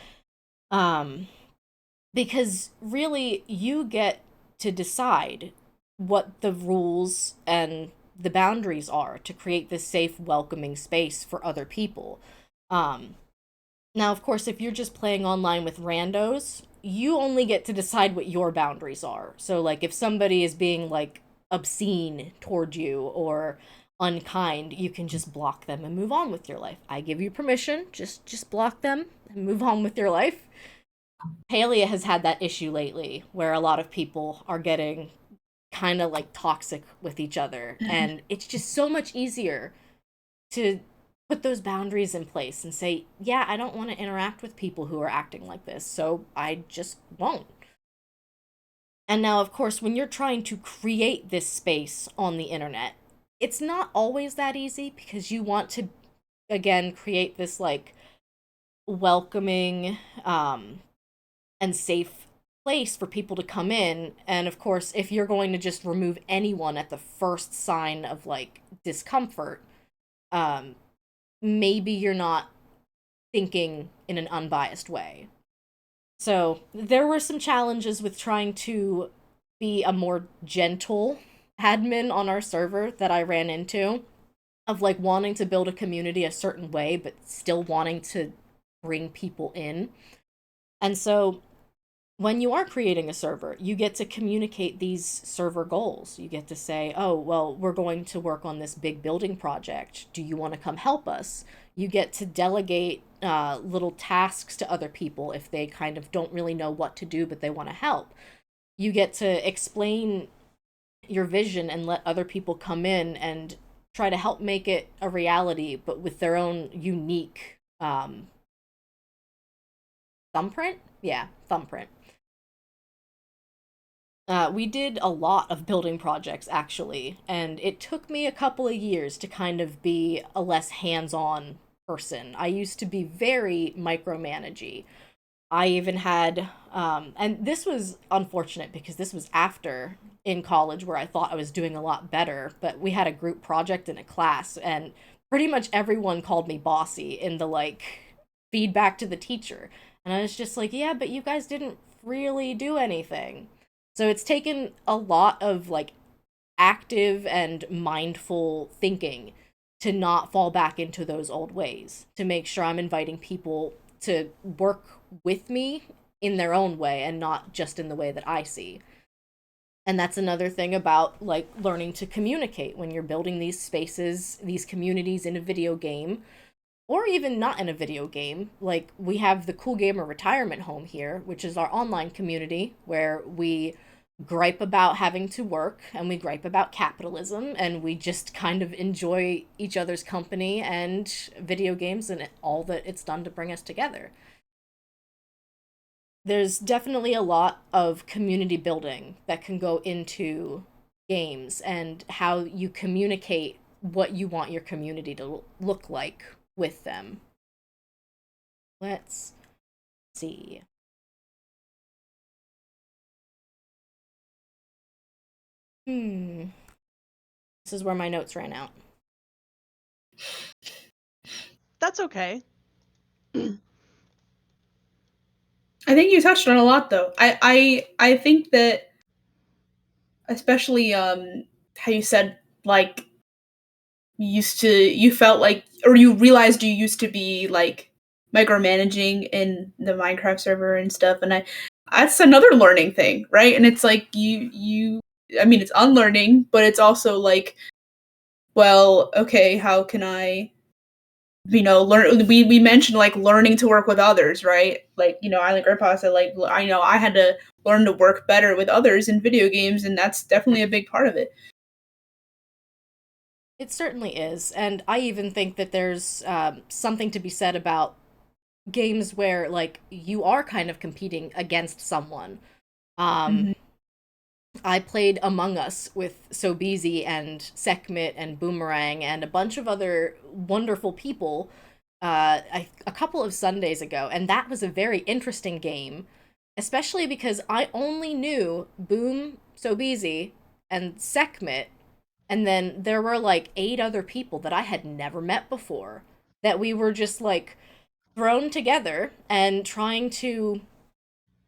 Because really, you get to decide what the rules and the boundaries are to create this safe, welcoming space for other people. Now, of course, if you're just playing online with randos, you only get to decide what your boundaries are. So, like, if somebody is being, like, obscene toward you or unkind, you can just block them and move on with your life. I give you permission, just block them and move on with your life. Palia has had that issue lately where a lot of people are getting kind of like toxic with each other, and it's just so much easier to put those boundaries in place and say, yeah, I don't want to interact with people who are acting like this, so I just won't. And now, of course, when you're trying to create this space on the internet, it's not always that easy because you want to, again, create this like welcoming and safe place for people to come in. And of course, if you're going to just remove anyone at the first sign of like discomfort, maybe you're not thinking in an unbiased way. So there were some challenges with trying to be a more gentle admin on our server that I ran into, of like wanting to build a community a certain way, but still wanting to bring people in. And so when you are creating a server, you get to communicate these server goals. You get to say, oh, well, we're going to work on this big building project. Do you want to come help us? You get to delegate little tasks to other people if they kind of don't really know what to do, but they want to help. You get to explain your vision and let other people come in and try to help make it a reality, but with their own unique Thumbprint? Yeah, Thumbprint. We did a lot of building projects, actually, and it took me a couple of years to kind of be a less hands-on person. I used to be very micromanagey. I even had, and this was unfortunate because this was after in college where I thought I was doing a lot better, but we had a group project in a class, and pretty much everyone called me bossy in the like feedback to the teacher. And I was just like, yeah, but you guys didn't really do anything. So it's taken a lot of like active and mindful thinking to not fall back into those old ways, to make sure I'm inviting people to work with me in their own way and not just in the way that I see. And that's another thing about like learning to communicate when you're building these spaces, these communities in a video game, or even not in a video game. Like we have the Cool Gamer Retirement Home here, which is our online community where we gripe about having to work and we gripe about capitalism and we just kind of enjoy each other's company and video games and all that it's done to bring us together. There's definitely a lot of community building that can go into games and how you communicate what you want your community to look like with them. Let's see. This is where my notes ran out. That's okay. I think you touched on a lot, though. I think that, especially how you said like you felt like, or you realized you used to be like micromanaging in the Minecraft server and stuff, and that's another learning thing, right? And it's like I mean, it's unlearning, but it's also like, well, okay, how can I, learn? We mentioned like learning to work with others, right? Like, Island Grandpa said, like, I know I had to learn to work better with others in video games, and that's definitely a big part of it. It certainly is, and I even think that there's something to be said about games where like you are kind of competing against someone. Mhm. I played Among Us with Sobeezy and Sekhmet and Boomerang and a bunch of other wonderful people a couple of Sundays ago, and that was a very interesting game, especially because I only knew Boom, Sobeezy, and Sekhmet, and then there were like 8 other people that I had never met before that we were just like thrown together and trying to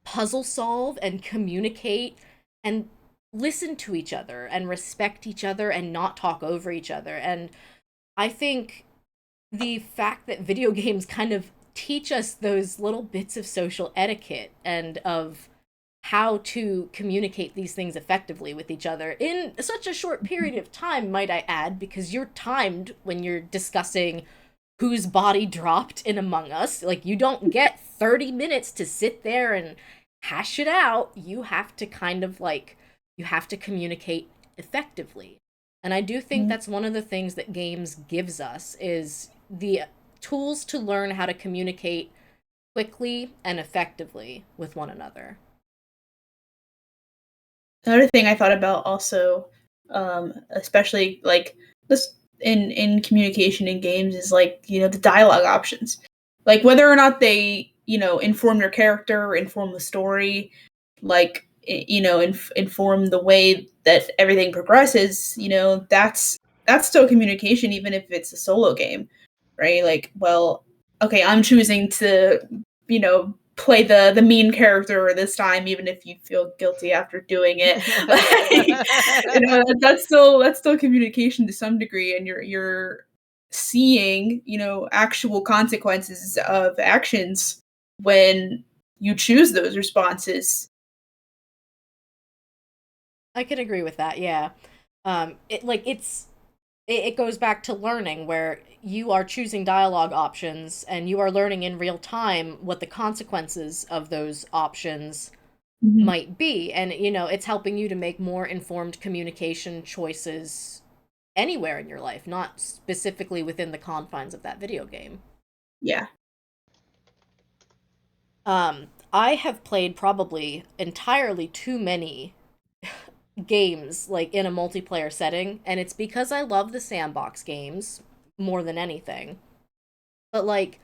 puzzle solve and communicate and listen to each other and respect each other and not talk over each other. And I think the fact that video games kind of teach us those little bits of social etiquette and of how to communicate these things effectively with each other in such a short period of time, might I add, because you're timed when you're discussing whose body dropped in Among Us. Like, you don't get 30 minutes to sit there and hash it out. You have to kind of like, you have to communicate effectively. And I do think that's one of the things that games gives us is the tools to learn how to communicate quickly and effectively with one another. Another thing I thought about also, especially like this in communication in games, is like, the dialogue options, like whether or not they inform your character, or inform the story, like inform the way that everything progresses. That's still communication, even if it's a solo game, right? Like, well, okay, I'm choosing to play the mean character this time, even if you feel guilty after doing it. Like, that's still communication to some degree, and you're seeing actual consequences of actions when you choose those responses. I can agree with that, yeah. It goes back to learning where you are choosing dialogue options and you are learning in real time what the consequences of those options might be. And, it's helping you to make more informed communication choices anywhere in your life, not specifically within the confines of that video game. Yeah. I have played probably entirely too many games like in a multiplayer setting, and it's because I love the sandbox games more than anything. But like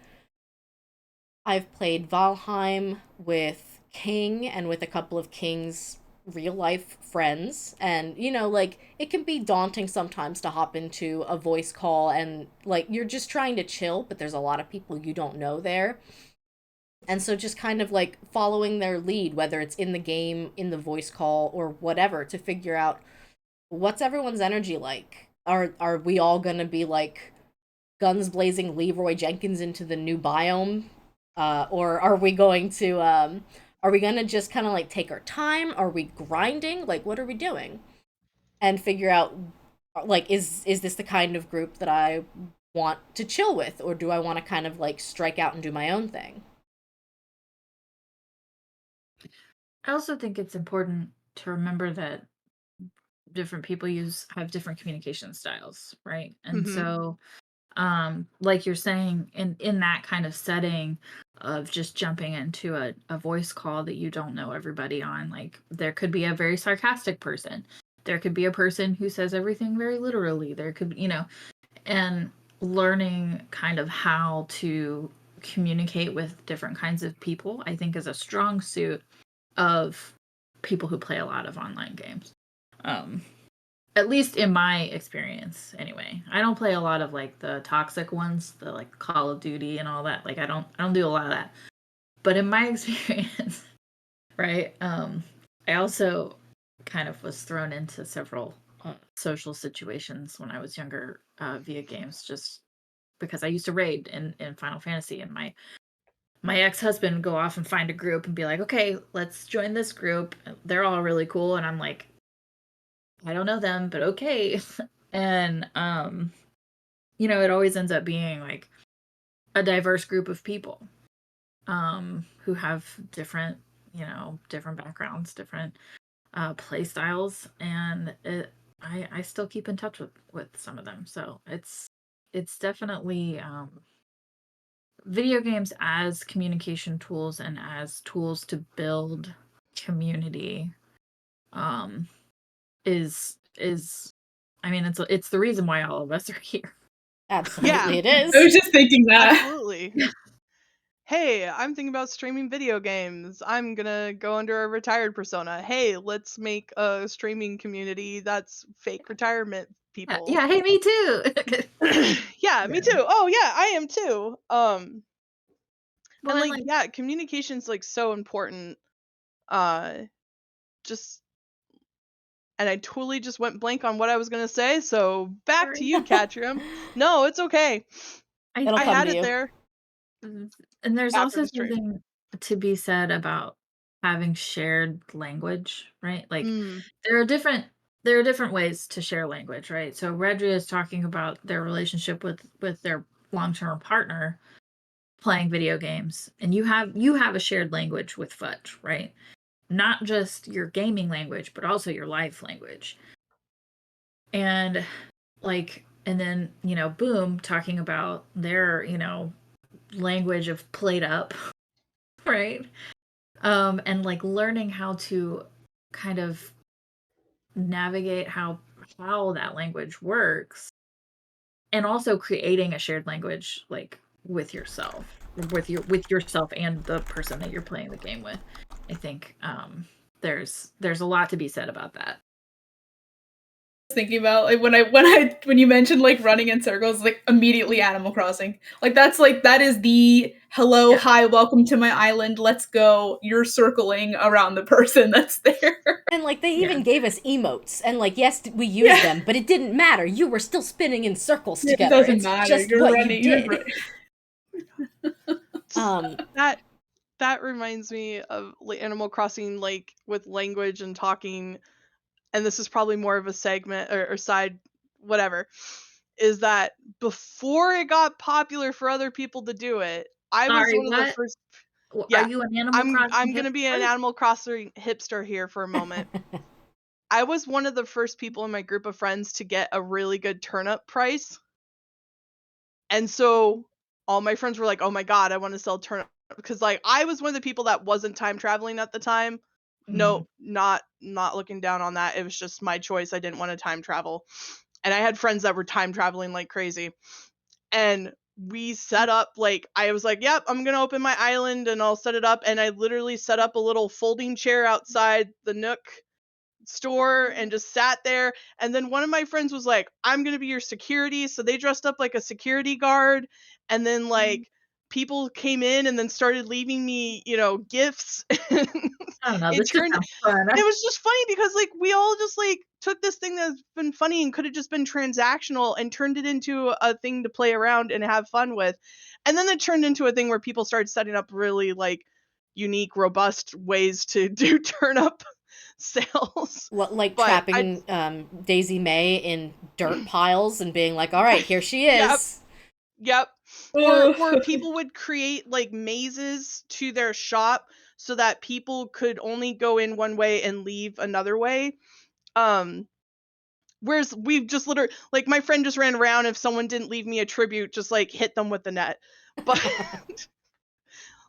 I've played Valheim with King and with a couple of King's real life friends, and like it can be daunting sometimes to hop into a voice call and like you're just trying to chill, but there's a lot of people you don't know there. And so just kind of like following their lead, whether it's in the game, in the voice call, or whatever, to figure out what's everyone's energy like. Are we all gonna be like guns blazing Leroy Jenkins into the new biome? Or are we gonna just kind of like take our time? Are we grinding? Like what are we doing? And figure out like is this the kind of group that I want to chill with, or do I want to kind of like strike out and do my own thing? I also think it's important to remember that different people have different communication styles, right? And Mhm. so like you're saying, in that kind of setting of just jumping into a voice call that you don't know everybody on, like there could be a very sarcastic person, there could be a person who says everything very literally, there could and learning kind of how to communicate with different kinds of people, I think, is a strong suit of people who play a lot of online games. Um, at least in my experience, anyway. I don't play a lot of like the toxic ones, the like Call of Duty and all that. Like I don't do a lot of that. But in my experience, right? I also kind of was thrown into several social situations when I was younger via games, just because I used to raid in Final Fantasy, and my ex-husband would go off and find a group and be like, okay, let's join this group. They're all really cool. And I'm like, I don't know them, but okay. And it always ends up being like a diverse group of people who have different, different backgrounds, different play styles, and I still keep in touch with some of them. So it's definitely video games as communication tools and as tools to build community um is I mean it's the reason why all of us are here. Absolutely, Yeah. it is. I was just thinking that. Absolutely. Hey, I'm thinking about streaming video games. I'm gonna go under a retired persona. Hey, let's make a streaming community that's fake retirement people. Yeah, hey, me too. Yeah, me too. Oh yeah, I am too. Well, And and like like yeah, communication's like so important. Uh just and I totally just went blank on what I was gonna say, so back to sorry. you, Catrium. No, it's okay. I It'll I come had to it you. there and there's after also the stream. something to be said about having shared language, right? Like Mm. there are different ways to share language, right? So Redria is talking about their relationship with their long-term partner playing video games, and you have a shared language with Fudge, right? Not just your gaming language, but also your life language. And and then, Boom talking about their, language of played up, right? And like learning how to kind of navigate how that language works, and also creating a shared language like with yourself, with yourself and the person that you're playing the game with. I think there's a lot to be said about that. Thinking about like when you mentioned like running in circles, like immediately Animal Crossing. Like that is the hello, hi, welcome to my island, let's go. You're circling around the person that's there. And like they even gave us emotes, and like yes, we used Yeah. them, but it didn't matter. You were still spinning in circles It together. doesn't It's matter. just You're what you running. did. That reminds me of like Animal Crossing, like with language and talking, and this is probably more of a segment or side whatever, is that before it got popular for other people to do it, I was Sorry, one of the what? first. Are Yeah, you an Animal I'm Crossing gonna be an hipster? Animal Crossing hipster here for a moment. I was one of the first people in my group of friends to get a really good turnip price. And so all my friends were like, "Oh my god, I want to sell turnips because like I was one of the people that wasn't time traveling at the time. No, not looking down on that. It was just my choice. I didn't want to time travel. And I had friends that were time traveling like crazy. And we set up like I was like, "Yep, I'm going to open my island and I'll set it up." And I literally set up a little folding chair outside the Nook store and just sat there. And then one of my friends was like, "I'm going to be your security." So they dressed up like a security guard. And then like people came in and then started leaving me, gifts. I don't know. it This just turned sounds fun. it was just funny because like we all just like took this thing that's been funny and could have just been transactional and turned it into a thing to play around and have fun with. And then it turned into a thing where people started setting up really like unique, robust ways to do turn up sales. What, like But I trapping Daisy May in dirt piles and being like, all right, here she Yep. is. Yep. Or people would create like mazes to their shop so that people could only go in one way and leave another way. Whereas we've just literally like my friend just ran around, if someone didn't leave me a tribute, just like hit them with the net. But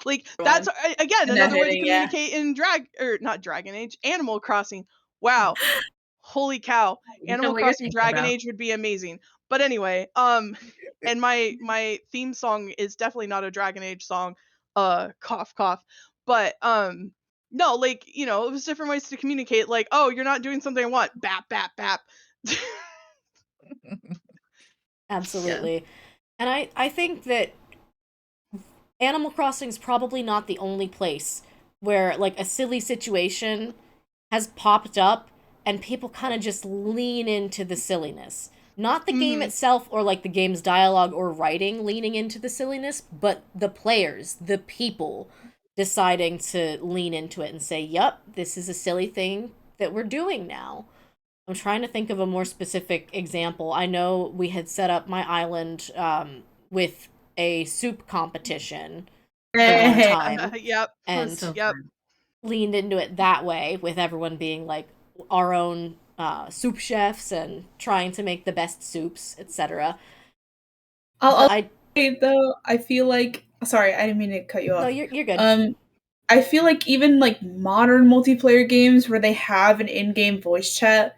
like that's again And that another way to hitting, yeah. communicate in not Dragon Age, Animal Crossing. Wow. Holy cow. You know Animal what you're Crossing thinking Dragon about. Age would be amazing. But anyway, and my theme song is definitely not a Dragon Age song. Cough cough. But no, like, it was different ways to communicate, like, "Oh, you're not doing something I want." Bap bap bap. Absolutely. And I think that Animal Crossing is probably not the only place where like a silly situation has popped up and people kind of just lean into the silliness. Not the game itself or like the game's dialogue or writing leaning into the silliness, but the players, the people deciding to lean into it and say, "Yup, this is a silly thing that we're doing now." I'm trying to think of a more specific example. I know we had set up my island with a soup competition at one time Yep. and so Yep. leaned into it that way with everyone being like our own soup chefs and trying to make the best soups, etc. I'll say though, I feel like sorry, I didn't mean to cut you off. No, you're good. I feel like even like modern multiplayer games where they have an in-game voice chat,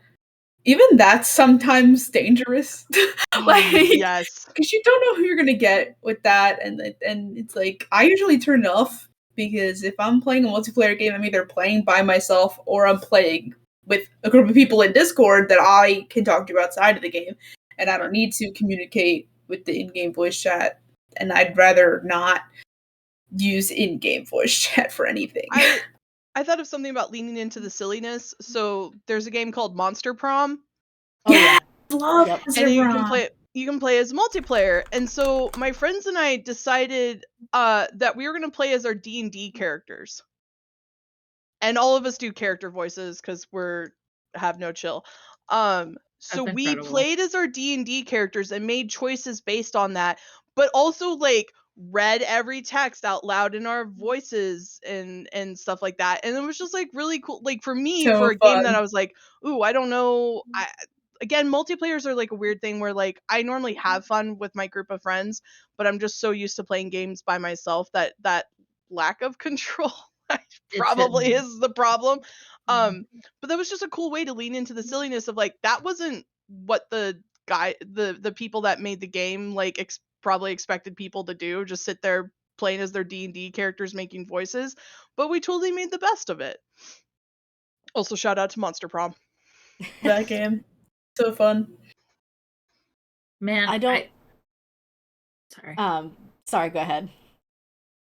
even that's sometimes dangerous. Like, Yes. because you don't know who you're gonna get with that, and it's like I usually turn it off because if I'm playing a multiplayer game, I'm either playing by myself or I'm playing with a group of people in Discord that I can talk to outside of the game, and I don't need to communicate with the in-game voice chat, and I'd rather not use in-game voice chat for anything. I thought of something about leaning into the silliness. So there's a game called Monster Prom. Oh yeah. Love Yep. And then Prom. you can play as multiplayer. And so my friends and I decided that we were going to play as our D&D characters. And all of us do character voices cuz we're have no chill. So That's we incredible. played as our D&D characters and made choices based on that, but also like read every text out loud in our voices and stuff like that. And it was just like really cool, like for me, for So a game that fun. I was like, "Ooh, I don't know." Again, multiplayers are like a weird thing where like I normally have fun with my group of friends, but I'm just so used to playing games by myself that lack of control probably is the problem. But that was just a cool way to lean into the silliness of like that wasn't what the people that made the game like probably expected people to do, just sit there playing as their D&D characters making voices, but we totally made the best of it. Also shout out to Monster Prom. That game. So fun. Man, I don't sorry. Sorry, go ahead.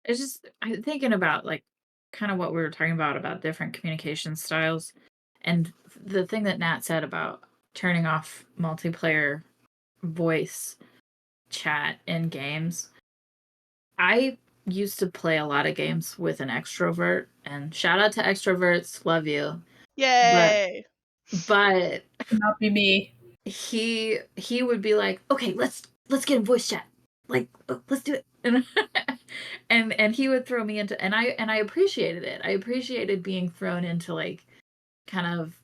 It's just I'm thinking about like kind of what we were talking about different communication styles, and the thing that Nat said about turning off multiplayer voice chat in games. I used to play a lot of games with an extrovert, and shout out to extroverts, love you. Yay. But not be me. He would be like, "Okay, let's get in voice chat. Like, let's do it." And he would throw me into, and I appreciated it. I appreciated being thrown into like kind of,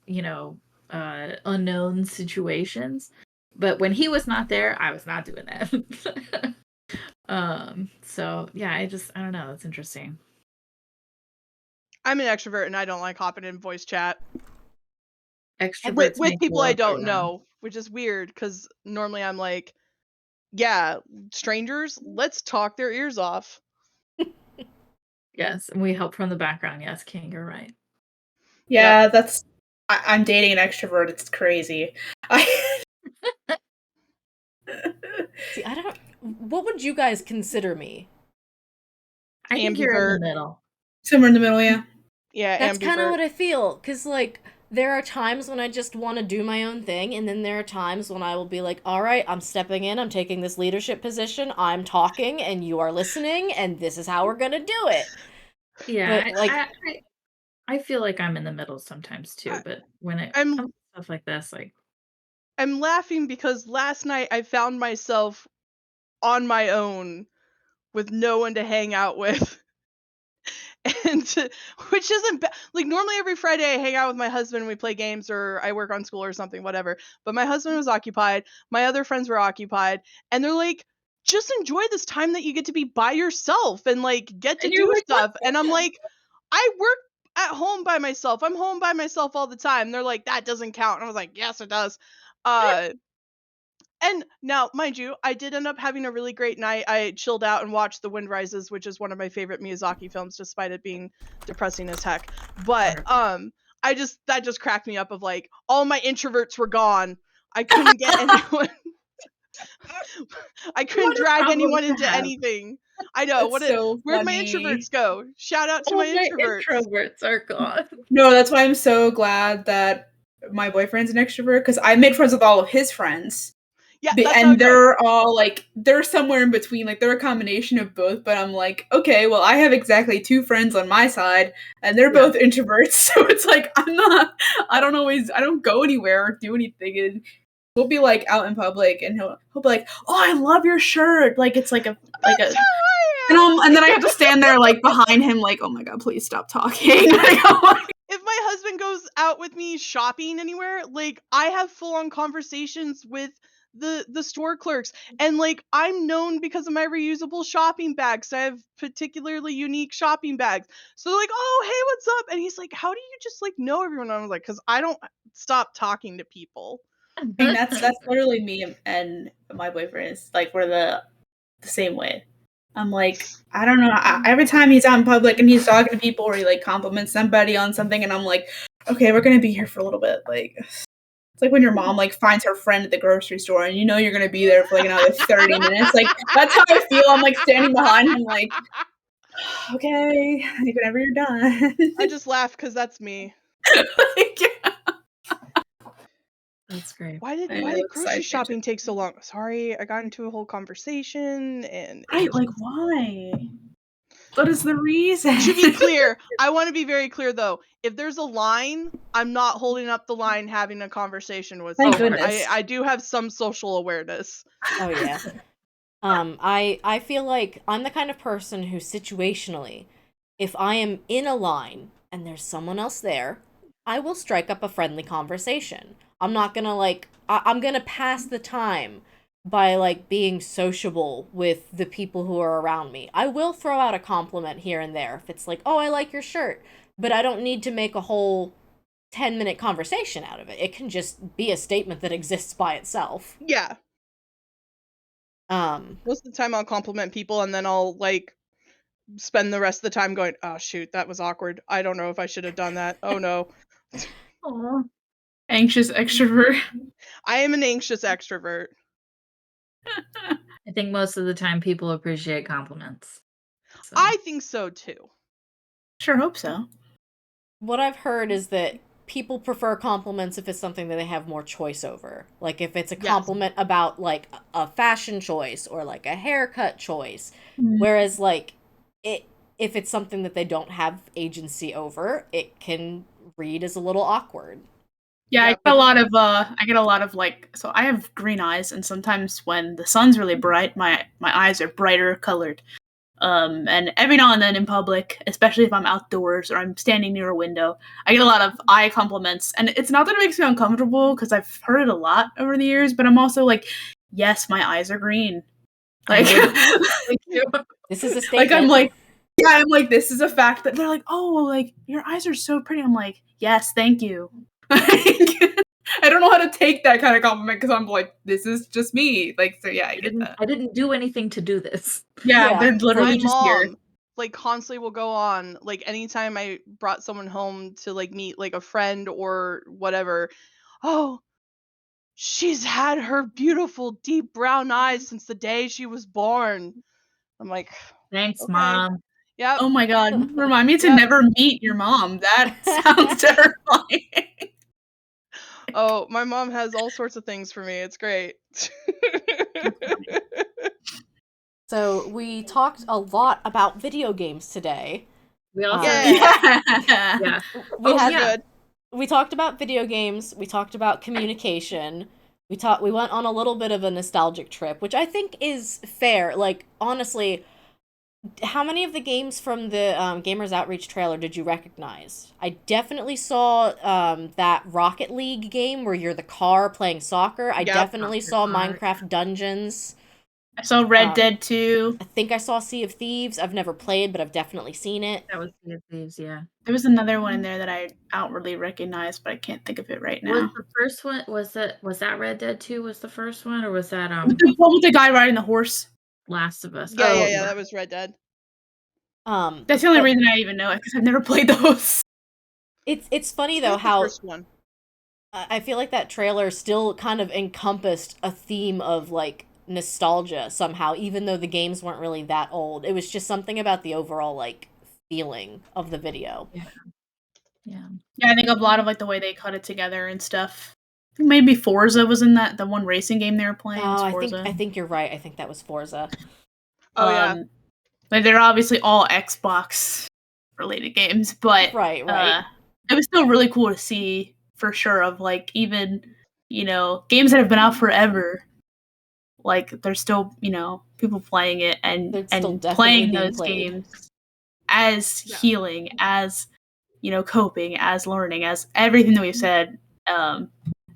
unknown situations. But when he was not there, I was not doing that. So yeah, I don't know. That's interesting. I'm an extrovert and I don't like hopping in voice chat. Extroverts With make people I love for don't them. know, which is weird because normally I'm like, yeah, strangers, let's talk their ears off. Yes, and we help from the background. Yes, King, you're right. Yeah, that's. I'm dating an extrovert. It's crazy. See, I don't. What would you guys consider me? I think you're in Ambivert. the middle. Somewhere in the middle, yeah. Yeah, That's kind of ambivert. what I feel. Because, like, there are times when I just want to do my own thing, and then there are times when I will be like, all right, I'm stepping in, I'm taking this leadership position, I'm talking, and you are listening, and this is how we're gonna do it. Yeah, But, like, I feel like I'm in the middle sometimes too, but when it I'm comes to stuff like this, like I'm laughing because last night I found myself on my own with no one to hang out with. Which isn't like normally every Friday I hang out with my husband and we play games or I work on school or something, whatever. But my husband was occupied, my other friends were occupied, and they're like, just enjoy this time that you get to be by yourself and like get to and you're do like, stuff. And I'm like, I work at home by myself. I'm home by myself all the time. They're like, that doesn't count. And I was like, yes, it does. And now, mind you, I did end up having a really great night. I chilled out and watched The Wind Rises, which is one of my favorite Miyazaki films, despite it being depressing as heck. But that just cracked me up of like all my introverts were gone. I couldn't get anyone. I couldn't What a drag problem anyone to into have. anything. I know. That's so Where'd my funny. introverts go? Shout out to all my my introverts. introverts are gone. No, that's why I'm so glad that my boyfriend's an extrovert because I made friends with all of his friends. Yeah, that's how And it goes. they're all like, they're somewhere in between. Like, they're a combination of both. But I'm like, okay, well, I have exactly 2 friends on my side, and they're both introverts. So it's like, I don't go anywhere or do anything. And we'll be like out in public, and he'll be like, "Oh, I love your shirt!" Like it's like a That's how I am. and then I have to stand there like behind him, like, "Oh my god, please stop talking." If my husband goes out with me shopping anywhere, like I have full on conversations with the store clerks, and like I'm known because of my reusable shopping bags. I have particularly unique shopping bags. So they're like, "Oh, hey, what's up?" And he's like, "How do you just like know everyone?" And I was like, "Cuz I don't stop talking to people." I mean, that's literally me and my boyfriend. Is like we're the same way. I'm like, I don't know. Every time he's out in public and he's talking to people or he like compliments somebody on something, and I'm like, okay, we're gonna be here for a little bit. Like, it's like when your mom like finds her friend at the grocery store and you know you're gonna be there for like another 30 minutes. Like that's how I feel. I'm like standing behind him, like, okay, like, whenever you're done. I just laugh because that's me. That's great. Why did grocery shopping take so long? Sorry, I got into a whole conversation and Right, like why? What is the reason? To be clear, I want to be very clear though. If there's a line, I'm not holding up the line having a conversation with Thank someone. goodness. I do have some social awareness. oh yeah. I feel like I'm the kind of person who situationally, if I am in a line and there's someone else there, I will strike up a friendly conversation. I'm not gonna like I'm gonna pass the time by like being sociable with the people who are around me. I will throw out a compliment here and there if it's like, "Oh, I like your shirt," but I don't need to make a whole 10-minute conversation out of it. It can just be a statement that exists by itself. Yeah. Most of the time I'll compliment people and then I'll like spend the rest of the time going, "Oh shoot, that was awkward. I don't know if I should have done that. Oh no." Aw. Anxious extrovert. I am an anxious extrovert. I think most of the time people appreciate compliments. So. I think so too. Sure hope so. What I've heard is that people prefer compliments if it's something that they have more choice over. Like if it's a compliment about like a fashion choice or like a haircut choice. Whereas like if it's something that they don't have agency over, it can read as a little awkward. Yeah, I get a lot of like, so I have green eyes, and sometimes when the sun's really bright, my eyes are brighter colored. And every now and then in public, especially if I'm outdoors or I'm standing near a window, I get a lot of eye compliments. And it's not that it makes me uncomfortable because I've heard it a lot over the years, but I'm also like, yes, my eyes are green. Like, Thank you. This is a like statement. I'm like, yeah, I'm like, this is a fact. That they're like, oh, like your eyes are so pretty. I'm like, yes, thank you. I don't know how to take that kind of compliment because I'm like, this is just me. Like, so yeah, I get that. I didn't do anything to do this. Yeah, they're literally My just here. mom like constantly will go on like anytime I brought someone home to like meet like a friend or whatever. Oh, she's had her beautiful deep brown eyes since the day she was born. I'm like, Thanks, okay. Mom. Yep. Oh my god, remind me to Yep. never meet your mom. That sounds terrifying. Oh, my mom has all sorts of things for me. It's great. So we talked a lot about video games today. We also Yeah. yeah. We Oh, had we're good. we talked about video games, we talked about communication. We went on a little bit of a nostalgic trip, which I think is fair. Like, honestly, how many of the games from the Gamers Outreach trailer did you recognize? I definitely saw that Rocket League game where you're the car playing soccer. I Yep. definitely saw Minecraft Dungeons. I saw Red Dead 2. I think I saw Sea of Thieves. I've never played, but I've definitely seen it. That was Sea of Thieves, yeah. There was another one in there that I outwardly recognized, but I can't think of it right Was now. the first one was that Red Dead 2 was the first one, or was that What was the guy riding the horse? Last of Us? Yeah, that was Red Dead. That's the only reason I even know it because I've never played those. It's funny though That's the how first one. I feel like that trailer still kind of encompassed a theme of like nostalgia somehow, even though the games weren't really that old. It was just something about the overall like feeling of the video. Yeah. Yeah, I think a lot of like the way they cut it together and stuff. I think maybe Forza was in that, the one racing game they were playing. Oh, was I Forza. think you're right. I think that was Forza. Oh yeah. Like they're obviously all Xbox related games, but right. It was still really cool to see for sure. Of like even games that have been out forever, like there's still people playing it and playing those games as healing, as coping, as learning, as everything that we've said.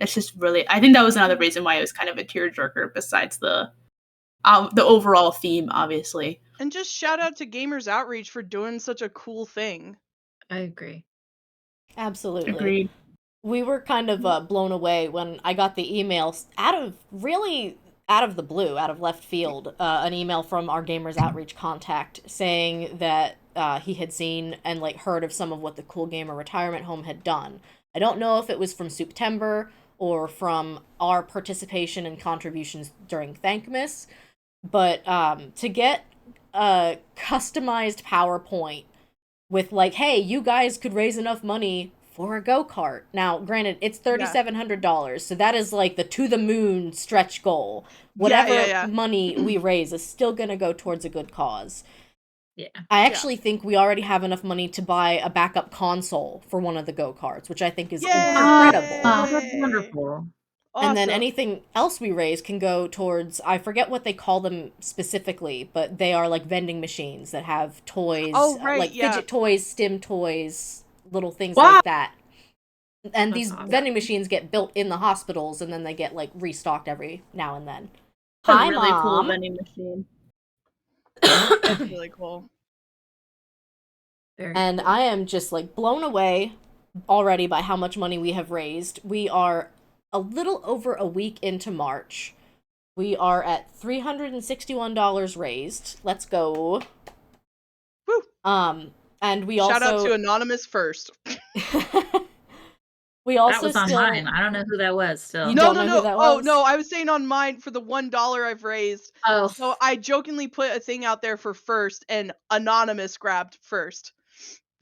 It's just really, I think that was another reason why it was kind of a tearjerker besides the overall theme, obviously. And just shout out to Gamers Outreach for doing such a cool thing. I agree. Absolutely. Agreed. We were kind of blown away when I got the email out of the blue, out of left field, an email from our Gamers Outreach contact saying that he had seen and like heard of some of what the Cool Gamer Retirement Home had done. I don't know if it was from September or from our participation and contributions during Thankmas, but to get a customized PowerPoint with like, hey, you guys could raise enough money for a go-kart. Now, granted, it's $3,700, so that is like the to the moon stretch goal. Whatever money we raise is still gonna go towards a good cause. Yeah. I actually think we already have enough money to buy a backup console for one of the go-karts, which I think is incredible. Oh, that's wonderful. And then anything else we raise can go towards, I forget what they call them specifically, but they are like vending machines that have toys, like fidget toys, stim toys, little things like that. And these vending machines get built in the hospitals and then they get like restocked every now and then. Hi, really cool vending machine. That's really cool. And I am just like blown away already by how much money we have raised. We are a little over a week into March. We are at $361 raised. Let's go. Woo. And we Shout also out to Anonymous first. We also that was on mine. I don't know who that was. Still, you don't know who that was? Oh no, I was saying on mine for the $1 I've raised. Oh, so I jokingly put a thing out there for first, and Anonymous grabbed first.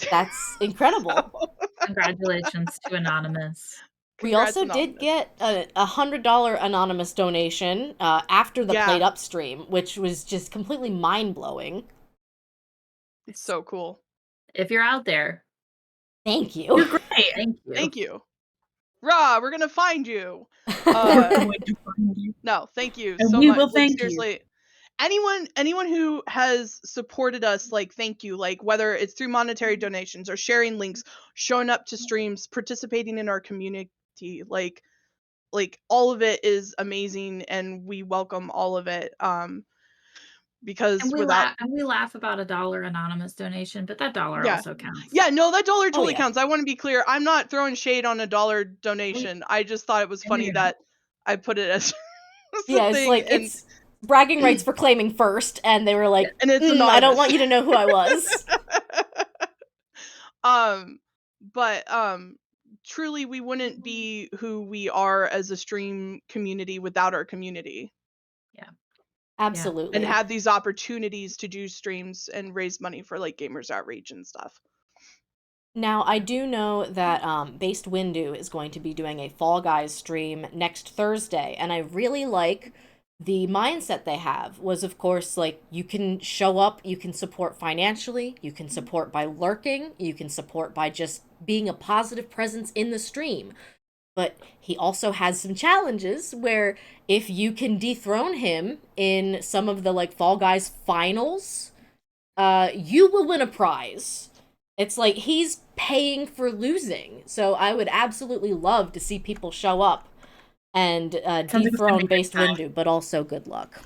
That's incredible. Congratulations to Anonymous. We also did get a $100 anonymous donation after the Played Up stream, which was just completely mind-blowing. It's so cool. If you're out there, thank you. You're great. Thank you. Thank you. Rah, we're gonna find you. We're going to find you. No, thank you and so we much. will Like, thank seriously, you. anyone who has supported us, like, thank you. Like, whether it's through monetary donations or sharing links, showing up to streams, participating in our community, like all of it is amazing, and we welcome all of it. because And without we laugh about $1 anonymous donation, but that dollar yeah. also counts. Yeah, no, that dollar totally yeah. counts. I want to be clear. I'm not throwing shade on $1 donation. I just thought it was I know funny you're not. that I put it as Yeah, a it's thing, like and it's bragging rights for claiming first, and they were like, and it's I don't anonymous. want you to know who I was. But truly, we wouldn't be who we are as a stream community without our community. Yeah. Absolutely. And have these opportunities to do streams and raise money for like gamers outreach and stuff. Now, I do know that Based Windu is going to be doing a Fall Guys stream next Thursday, and I really like the mindset they have was, of course, like, you can show up, you can support financially, you can support by lurking, you can support by just being a positive presence in the stream. But he also has some challenges where if you can dethrone him in some of the, like, Fall Guys finals, you will win a prize. It's like he's paying for losing. So I would absolutely love to see people show up and dethrone Based Windu, but also good luck.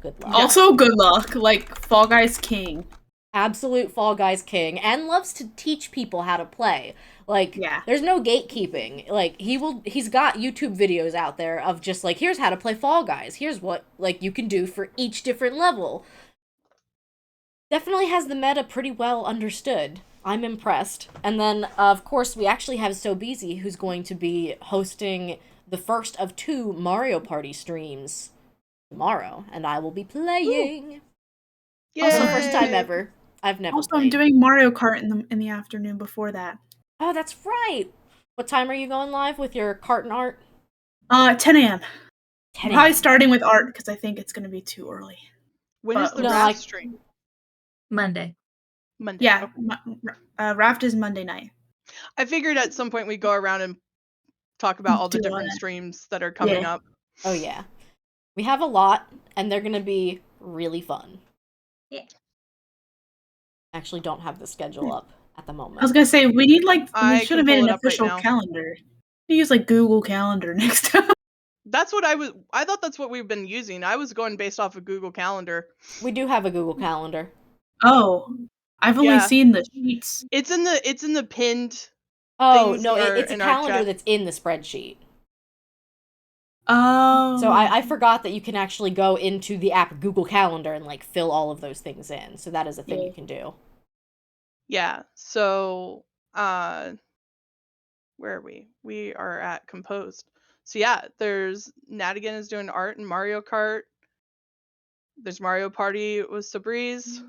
Good luck. Also, good luck. Like, Fall Guys King. Absolute Fall Guys king, and loves to teach people how to play. Like, there's no gatekeeping. Like, he's got YouTube videos out there of just like, here's how to play Fall Guys. Here's what, like, you can do for each different level. Definitely has the meta pretty well understood. I'm impressed. And then, of course, we actually have Sobeezy, who's going to be hosting the first of 2 Mario Party streams tomorrow, and I will be playing. Also, first time ever. I've never Also, played. I'm doing Mario Kart in the afternoon before that. Oh, that's right. What time are you going live with your cart and art? 10 a.m. 10 Probably a.m. starting with art because I think it's going to be too early. When is the No, Raft stream? Monday. Yeah, Raft is Monday night. I figured at some point we'd go around and talk about all the Do different it. streams that are coming Yeah. up. Oh, yeah. We have a lot, and they're going to be really fun. Yeah. Actually don't have the schedule up at the moment. I was going to say, we need, like, I we should can have made pull an it up right official now. calendar. We use, like, Google Calendar next time. That's what I thought that's what we've been using. I was going based off of Google Calendar. We do have a Google Calendar. Oh, I've only seen the sheets. It's in the pinned Oh, things no, in it's a our calendar chat. that's in the spreadsheet. Oh. So I forgot that you can actually go into the app Google Calendar and, like, fill all of those things in. So that is a thing you can do. Yeah. So, where are we? We are at composed. So yeah, there's Nadigan is doing art and Mario Kart. There's Mario Party with Sabreeze.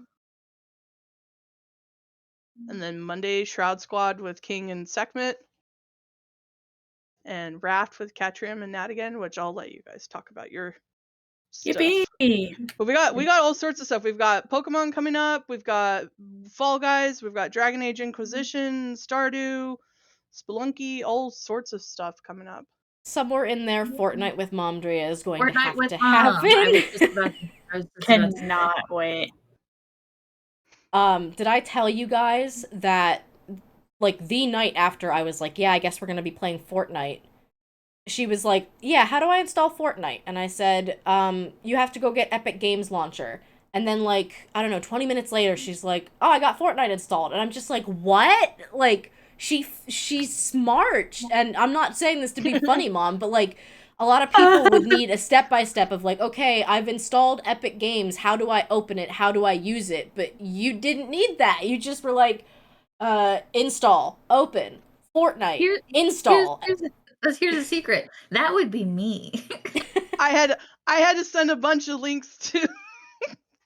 And then Monday, Shroud Squad with King and Sekhmet. And Raft with Catrium and Nadigan, which I'll let you guys talk about your stuff. Yippee! But we got all sorts of stuff. We've got Pokemon coming up. We've got Fall Guys. We've got Dragon Age Inquisition, Stardew, Spelunky, all sorts of stuff coming up. Somewhere in there, Fortnite with Momdria is going to Fortnite have with to Mom. happen. I was just about to Cannot wait. Did I tell you guys that, like, the night after I was like, yeah, I guess we're gonna be playing Fortnite, she was like, yeah, how do I install Fortnite? And I said, you have to go get Epic Games Launcher. And then, like, I don't know, 20 minutes later, she's like, oh, I got Fortnite installed. And I'm just like, what? Like, she's smart. And I'm not saying this to be funny, Mom, but, like, a lot of people would need a step-by-step of, like, okay, I've installed Epic Games. How do I open it? How do I use it? But you didn't need that. You just were like, install, open, Fortnite, install. Here's a secret. That would be me. I had to send a bunch of links to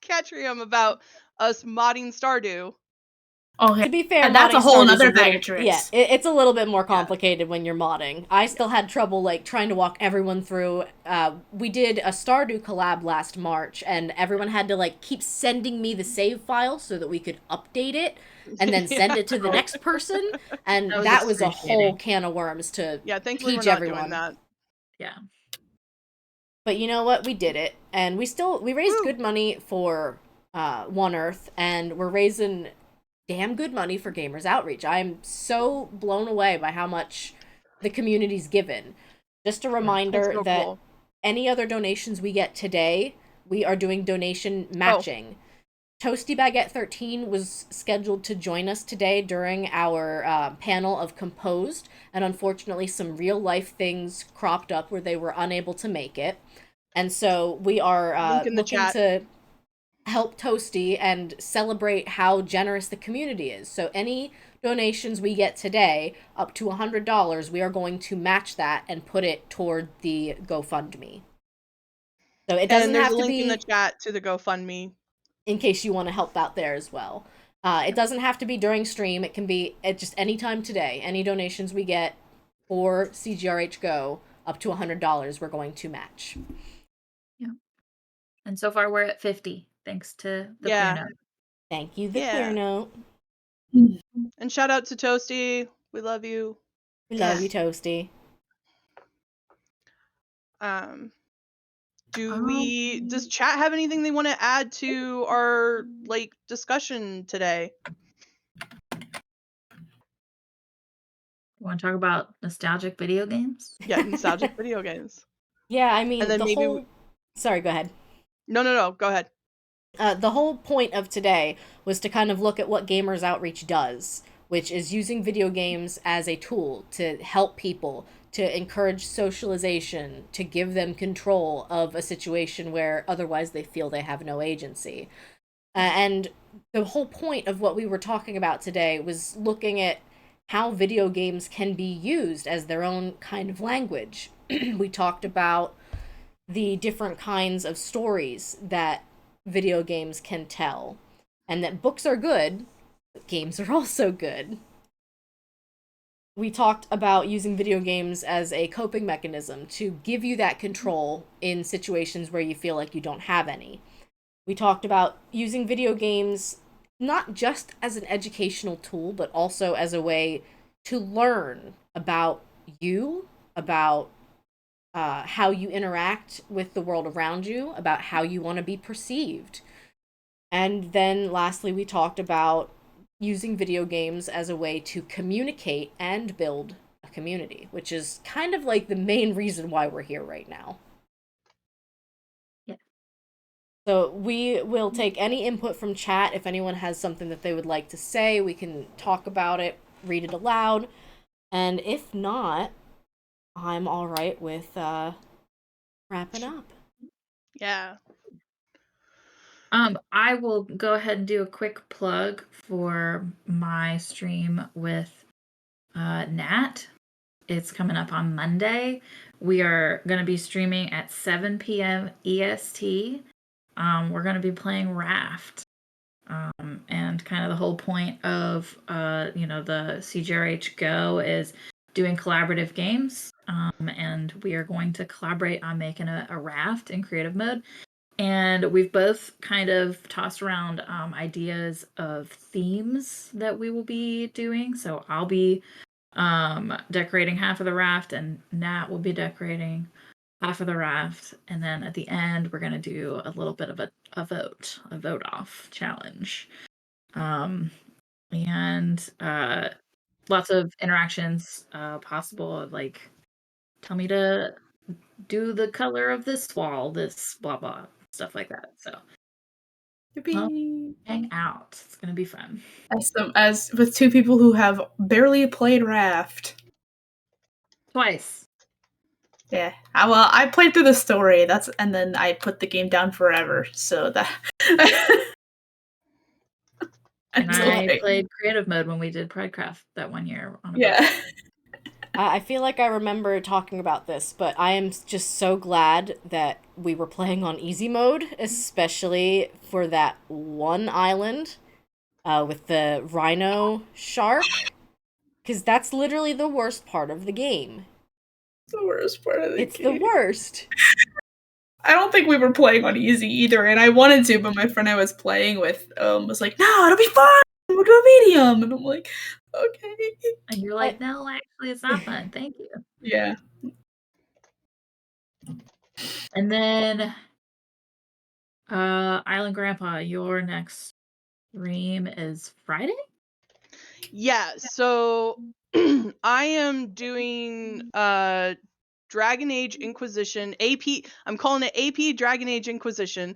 Catrium about us modding Stardew. Okay. To be fair, that's modding a whole Stardew's other a little- bag of tricks. Yeah, it's a little bit more complicated when you're modding. I still had trouble, like, trying to walk everyone through. We did a Stardew collab last March, and everyone had to, like, keep sending me the save file so that we could update it, and then send it to the next person, and that was a whole can of worms to thankfully teach we're not everyone. doing that. Yeah. But you know what? We did it, and we raised good money for One Earth, and we're raising damn good money for Gamers Outreach. I'm so blown away by how much the community's given. Just a reminder so that cool. any other donations we get today we are doing donation matching. Toasty Baguette 13 was scheduled to join us today during our panel of Composed, and unfortunately some real life things cropped up where they were unable to make it. And so we are looking to help Toasty and celebrate how generous the community is. So any donations we get today, up to $100, we are going to match that and put it toward the GoFundMe. So it doesn't have to be... And there's a link in the chat to the GoFundMe. In case you want to help out there as well. It doesn't have to be during stream. It can be at just any time today. Any donations we get for CGRH Go, up to $100, we're going to match. Yeah. And so far we're at 50, thanks to the Clear Note. Thank you, the Clear Note. And shout out to Toasty. We love you. We love you, Toasty. Does chat have anything they want to add to our discussion today? You want to talk about nostalgic video games? Yeah, nostalgic video games. Yeah, I mean, and then the maybe whole... Sorry, go ahead. No, go ahead. The whole point of today was to kind of look at what Gamers Outreach does, which is using video games as a tool to help people, to encourage socialization, to give them control of a situation where otherwise they feel they have no agency. And the whole point of what we were talking about today was looking at how video games can be used as their own kind of language. We talked about the different kinds of stories that video games can tell, and that books are good, but games are also good. We talked about using video games as a coping mechanism to give you that control in situations where you feel like you don't have any. We talked about using video games not just as an educational tool, but also as a way to learn about you, about how you interact with the world around you, about how you want to be perceived. And then lastly, we talked about using video games as a way to communicate and build a community, which is kind of like the main reason why we're here right now. Yeah. So we will take any input from chat. If anyone has something that they would like to say, we can talk about it, read it aloud. And if not, I'm all right with wrapping up. Yeah. I will go ahead and do a quick plug for my stream with Nat. It's coming up on Monday. We are going to be streaming at 7 p.m. EST. We're going to be playing Raft. And kind of the whole point of the CGRH Go is doing collaborative games. And we are going to collaborate on making a raft in creative mode. And we've both kind of tossed around ideas of themes that we will be doing. So I'll be decorating half of the raft, and Nat will be decorating half of the raft. And then at the end, we're going to do a little bit of a vote off challenge. And lots of interactions possible, like tell me to do the color of this wall, this blah blah, stuff like that. So hang out. It's gonna be fun. As with two people who have barely played Raft. Twice. Yeah. Well, I played through the story. And then I put the game down forever. So that. And I played creative mode when we did Pridecraft that one year. Yeah. I feel like I remember talking about this, but I am just so glad that we were playing on easy mode, especially for that one island with the rhino shark, because that's literally the worst part of the game. The worst part of the game. It's the worst. I don't think we were playing on easy either, and I wanted to, but my friend I was playing with was like, "No, it'll be fun. We'll do a medium," and I'm like, "Okay." And you're like, "No, actually, it's not fun. Thank you." Yeah. And then, Island Grandpa, your next stream is Friday? Yeah, so I am doing Dragon Age Inquisition AP. I'm calling it AP Dragon Age Inquisition.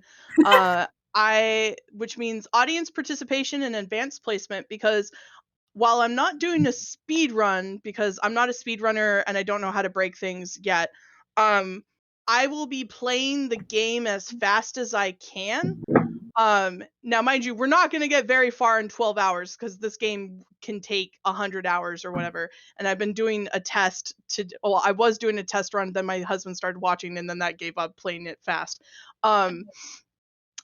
Which means audience participation and advanced placement, because while I'm not doing a speed run, because I'm not a speed runner and I don't know how to break things yet, I will be playing the game as fast as I can. Now mind you, we're not going to get very far in 12 hours, because this game can take 100 hours or whatever. And I've been doing a test I was doing a test run, then my husband started watching, and then that gave up playing it fast.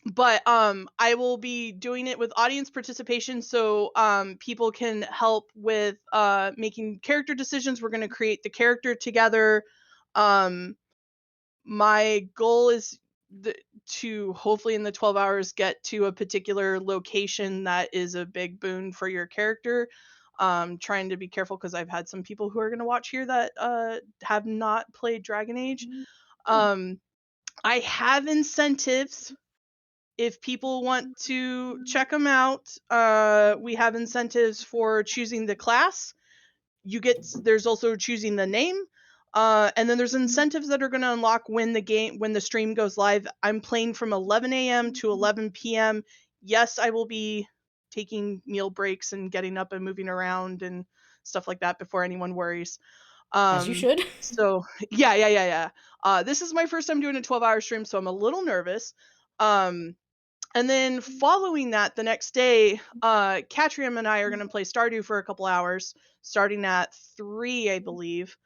But I will be doing it with audience participation, so people can help with making character decisions. We're going to create the character together. My goal is to hopefully in the 12 hours get to a particular location that is a big boon for your character. Trying to be careful, because I've had some people who are going to watch here that have not played Dragon Age. I have incentives if people want to check them out. We have incentives for choosing the class. There's also choosing the name. And then there's incentives that are going to unlock when the stream goes live. I'm playing from 11 a.m. to 11 p.m. Yes, I will be taking meal breaks and getting up and moving around and stuff like that before anyone worries. As you should. So yeah. This is my first time doing a 12-hour stream, so I'm a little nervous. And then following that, the next day, Catrium and I are going to play Stardew for a couple hours, starting at 3, I believe,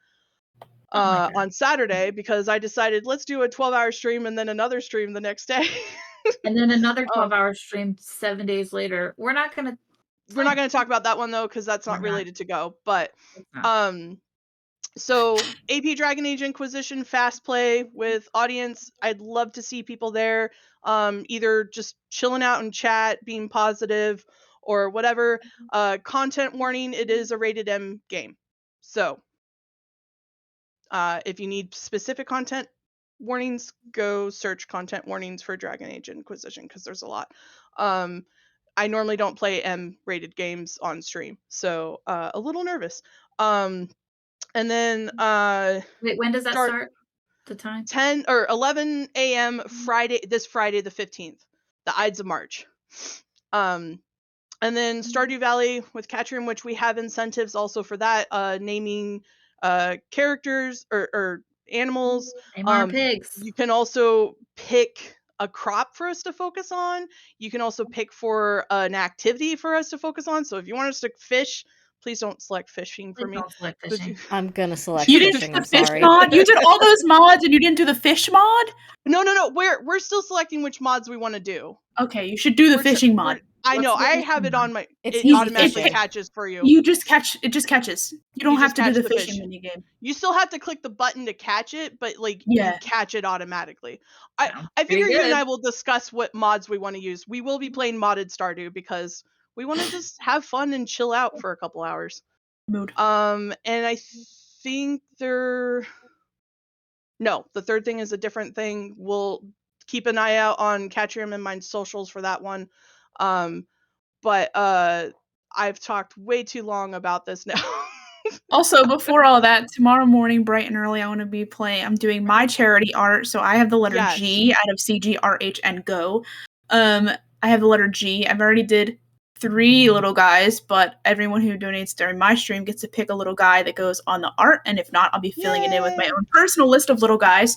on Saturday, because I decided let's do a 12-hour stream and then another stream the next day. And then another 12-hour stream 7 days later. We're not going to talk about that one, though, because that's not related to Go. But so AP Dragon Age Inquisition fast play with audience. I'd love to see people there, either just chilling out in chat, being positive, or whatever. Content warning: it is a rated M game, so if you need specific content warnings, go search content warnings for Dragon Age Inquisition, because there's a lot. I normally don't play M-rated games on stream, so a little nervous. And then wait, when does that start? The time? 10 or 11 a.m. this Friday the 15th, the Ides of March. And then Stardew Valley with Catrium, which we have incentives also for that, naming characters or animals. Name our pigs. You can also pick a crop for us to focus on. You can also pick for an activity for us to focus on. So if you want us to fish, please don't select fishing for me. Don't select fishing. I'm gonna select you fishing. didn't I'm do the fish sorry. mod? You did all those mods and you didn't do the fish mod? No. We're still selecting which mods we want to do. Okay, you should do the fishing mod. I know. I have it on my. It easy automatically fishing. catches for you. You just catch. It just catches. You don't have just to do catch the fishing fish. minigame. You still have to click the button to catch it, but you catch it automatically. I figure you and I will discuss what mods we want to use. We will be playing modded Stardew because we want to just have fun and chill out for a couple hours. Mood. And I think the third thing is a different thing. We'll keep an eye out on Catrium and my socials for that one. But I've talked way too long about this now. Also, before all that, tomorrow morning, bright and early, I want to be playing. I'm doing my charity art, so I have the letter G out of CG, RH, and Go. I have the letter G. I've already did 3 little guys, but everyone who donates during my stream gets to pick a little guy that goes on the art, and if not, I'll be filling it in with my own personal list of little guys.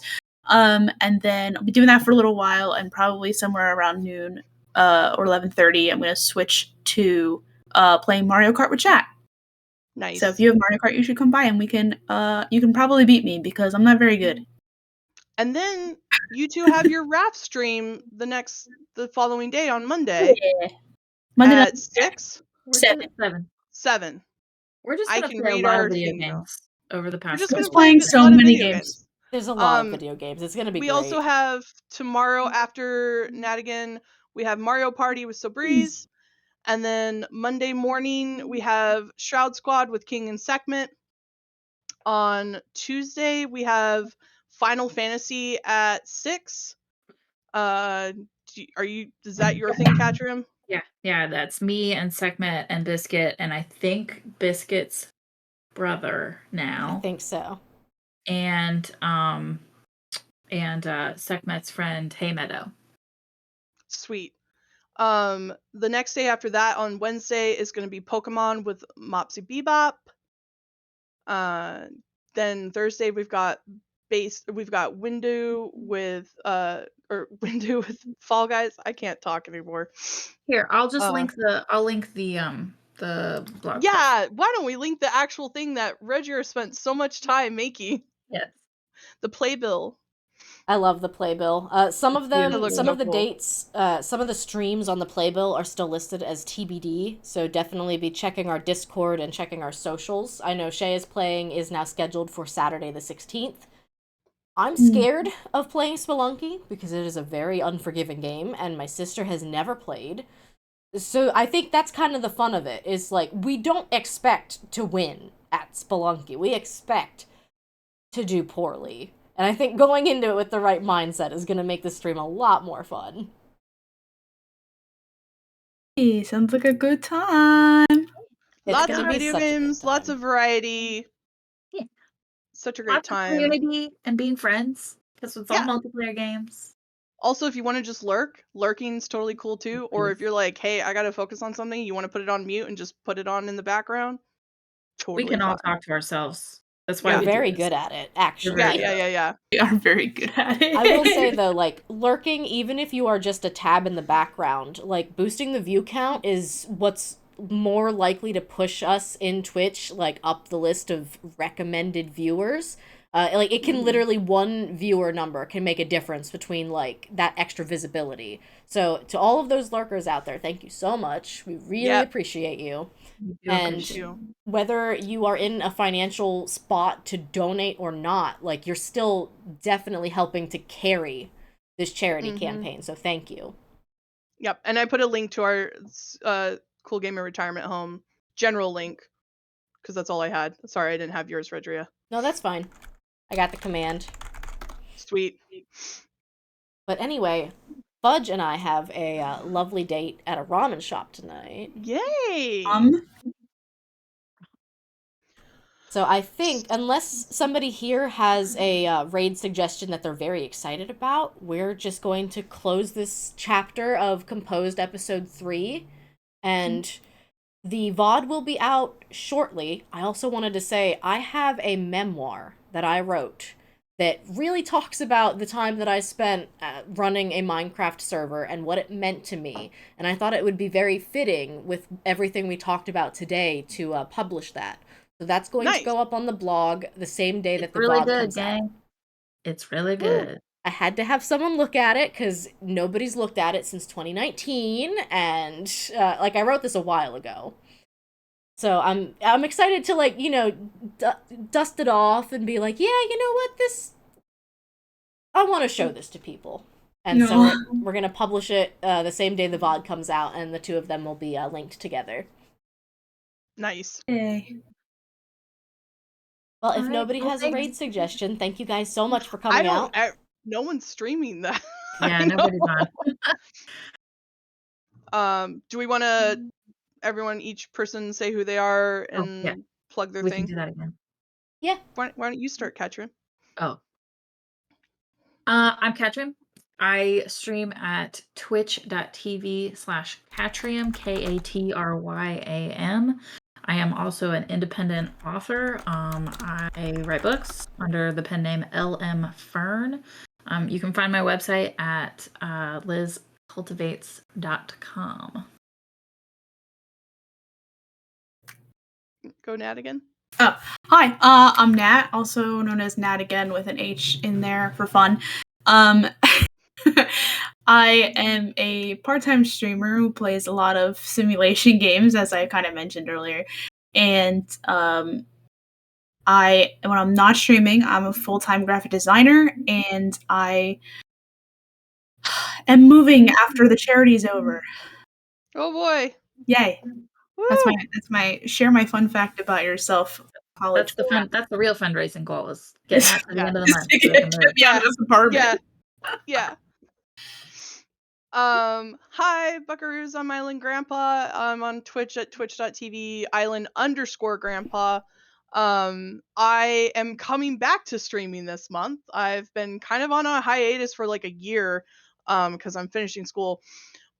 And then I'll be doing that for a little while, and probably somewhere around noon or 11:30, I'm going to switch to playing Mario Kart with chat. Nice. So if you have Mario Kart, you should come by and we can. You can probably beat me because I'm not very good. And then you two have your raft stream the following day on Monday. Yeah. Monday at 6? 7. We're just I gonna can play a read lot our of video thing, games over the We're past. just gonna Just playing so many games. There's a lot of video games. It's gonna be we great. also have tomorrow after Natigan, we have Mario Party with Sobreeze. And then Monday morning, we have Shroud Squad with King and Sekhmet. On Tuesday, we have Final Fantasy at 6. Is that your thing, Catrium? Yeah, that's me and Sekhmet and Biscuit, and I think Biscuit's brother now. I think so. and Sekhmet's friend Hey Meadow. Sweet. The next day after that, on Wednesday, is going to be Pokemon with Mopsy Bebop. Then Thursday we've got Windu with Windu with Fall Guys. I can't talk anymore. Here, I'll link the blog post. Yeah, why don't we link the actual thing that Regier spent so much time making? Yes. The playbill. I love the playbill. Some of the dates, some of the streams on the playbill are still listed as TBD, so definitely be checking our Discord and checking our socials. I know Shay is now scheduled for Saturday the 16th. I'm scared of playing Spelunky because it is a very unforgiving game, and my sister has never played. So I think that's kind of the fun of it, is like, we don't expect to win at Spelunky. We expect to do poorly. And I think going into it with the right mindset is going to make the stream a lot more fun. Hey, sounds like a good time. Lots of video games, lots of variety. Yeah. Such a great Lots time. of community and being friends, because it's all multiplayer games. Also, if you want to just lurking's totally cool too. Or if you're like, hey, I got to focus on something, you want to put it on mute and just put it on in the background, totally We can all fine. talk to ourselves. That's why we're very good at it, actually. Yeah. We are very good at it. I will say, though, like, lurking, even if you are just a tab in the background, like, boosting the view count is what's more likely to push us in Twitch, like, up the list of recommended viewers. Like, it can literally, one viewer number can make a difference between, like, that extra visibility. So, to all of those lurkers out there, thank you so much. We really appreciate you. And whether you are in a financial spot to donate or not, like, you're still definitely helping to carry this charity campaign. So thank you. Yep. And I put a link to our Cool Gamer Retirement Home general link, because that's all I had. Sorry, I didn't have yours, Redria. No, that's fine. I got the command. Sweet. But anyway, Fudge and I have a lovely date at a ramen shop tonight. Yay! So I think, unless somebody here has a raid suggestion that they're very excited about, we're just going to close this chapter of Composed Episode 3, and the VOD will be out shortly. I also wanted to say, I have a memoir that I wrote that really talks about the time that I spent running a Minecraft server and what it meant to me, and I thought it would be very fitting with everything we talked about today to publish that. So that's going to go up on the blog the same day that the VOD comes out. It's really good. I had to have someone look at it because nobody's looked at it since 2019, and like, I wrote this a while ago. So I'm excited to, like, you know, dust it off and be like, yeah, you know what, I want to show this to people. And so we're going to publish it the same day the VOD comes out, and the two of them will be linked together. Nice. Yay. Well, if nobody has a raid suggestion, thank you guys so much for coming out. No one's streaming that. Yeah, nobody's on. Do we want to, everyone, each person say who they are and plug their we thing? We can do that again. Yeah. Why don't you start, Katrin? Oh. I'm Katrin. I stream at twitch.tv/Katriam, Katrym. I am also an independent author. I write books under the pen name LM Fern. You can find my website at lizcultivates.com. Go Nat again. Oh, hi. I'm Nat, also known as Nat again with an H in there for fun. I am a part-time streamer who plays a lot of simulation games, as I kind of mentioned earlier. And when I'm not streaming, I'm a full-time graphic designer, and I am moving after the charity's over. Oh boy! Yay! Woo! That's my share my fun fact about yourself. College. That's the real fundraising goal, is getting that to the end of the month. Yeah. Hi, Buckaroos. I'm Island Grandpa. I'm on Twitch at twitch.tv, Island_Grandpa. I am coming back to streaming this month. I've been kind of on a hiatus for like a year because I'm finishing school.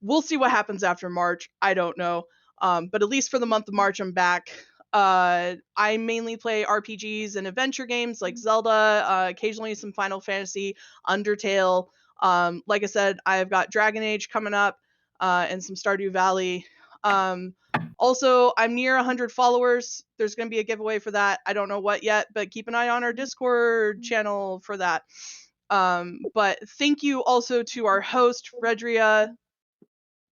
We'll see what happens after March. I don't know. But at least for the month of March, I'm back. I mainly play RPGs and adventure games like Zelda, occasionally some Final Fantasy, Undertale. Like I said, I've got Dragon Age coming up and some Stardew Valley. Also, I'm near 100 followers. There's going to be a giveaway for that. I don't know what yet, but keep an eye on our Discord channel for that. But thank you also to our host, Redria,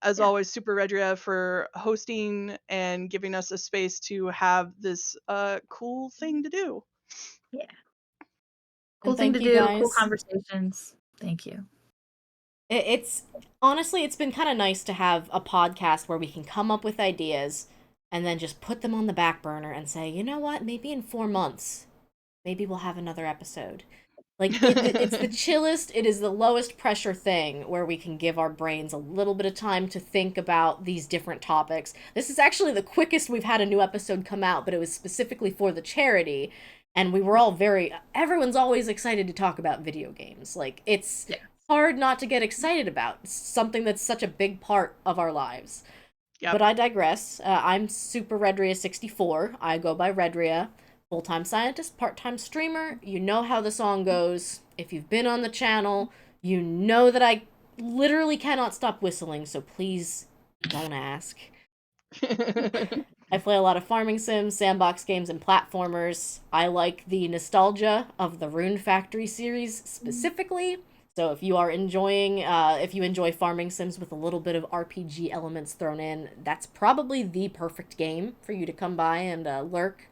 as always, Super Redria, for hosting and giving us a space to have this cool thing to do. Yeah. And Cool thing to thank you do, cool guys. conversations. Thank you. It's honestly, it's been kind of nice to have a podcast where we can come up with ideas and then just put them on the back burner and say, you know what, maybe in 4 months, maybe we'll have another episode. Like, it's the chillest, it is the lowest pressure thing where we can give our brains a little bit of time to think about these different topics. This is actually the quickest we've had a new episode come out, but it was specifically for the charity. And we were all everyone's always excited to talk about video games. Like, it's hard not to get excited about something that's such a big part of our lives. Yep. But I digress. I'm Super Redria64. I go by Redria. Full-time scientist, part-time streamer. You know how the song goes. If you've been on the channel, you know that I literally cannot stop whistling, so please don't ask. I play a lot of farming sims, sandbox games, and platformers. I like the nostalgia of the Rune Factory series specifically. So if you are enjoying, if you enjoy farming sims with a little bit of RPG elements thrown in, that's probably the perfect game for you to come by and lurk.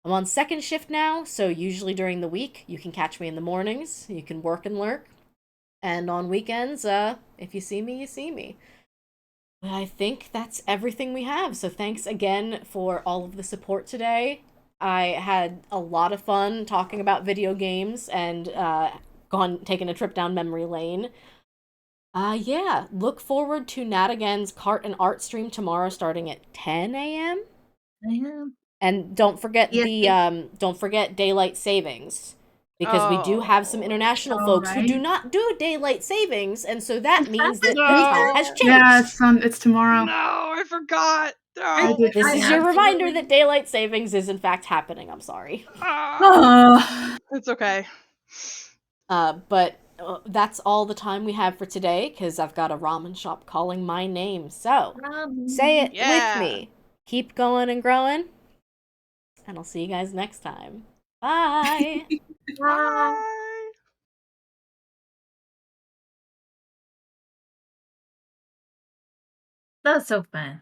I'm on second shift now, so usually during the week, you can catch me in the mornings. You can work and lurk. And on weekends, if you see me, you see me. I think that's everything we have. So thanks again for all of the support today. I had a lot of fun talking about video games and taking a trip down memory lane. Yeah, look forward to Nat Again's Cart and Art stream tomorrow starting at 10 a.m. And don't forget don't forget daylight savings. Because we do have some international folks who do not do daylight savings, and so that means that the time has changed. Yeah, it's tomorrow. No, I forgot. This is your reminder that daylight savings is in fact happening. I'm sorry. It's okay. But that's all the time we have for today, because I've got a ramen shop calling my name. So, say it with me. Keep going and growing. And I'll see you guys next time. Bye! Bye! That was so fun.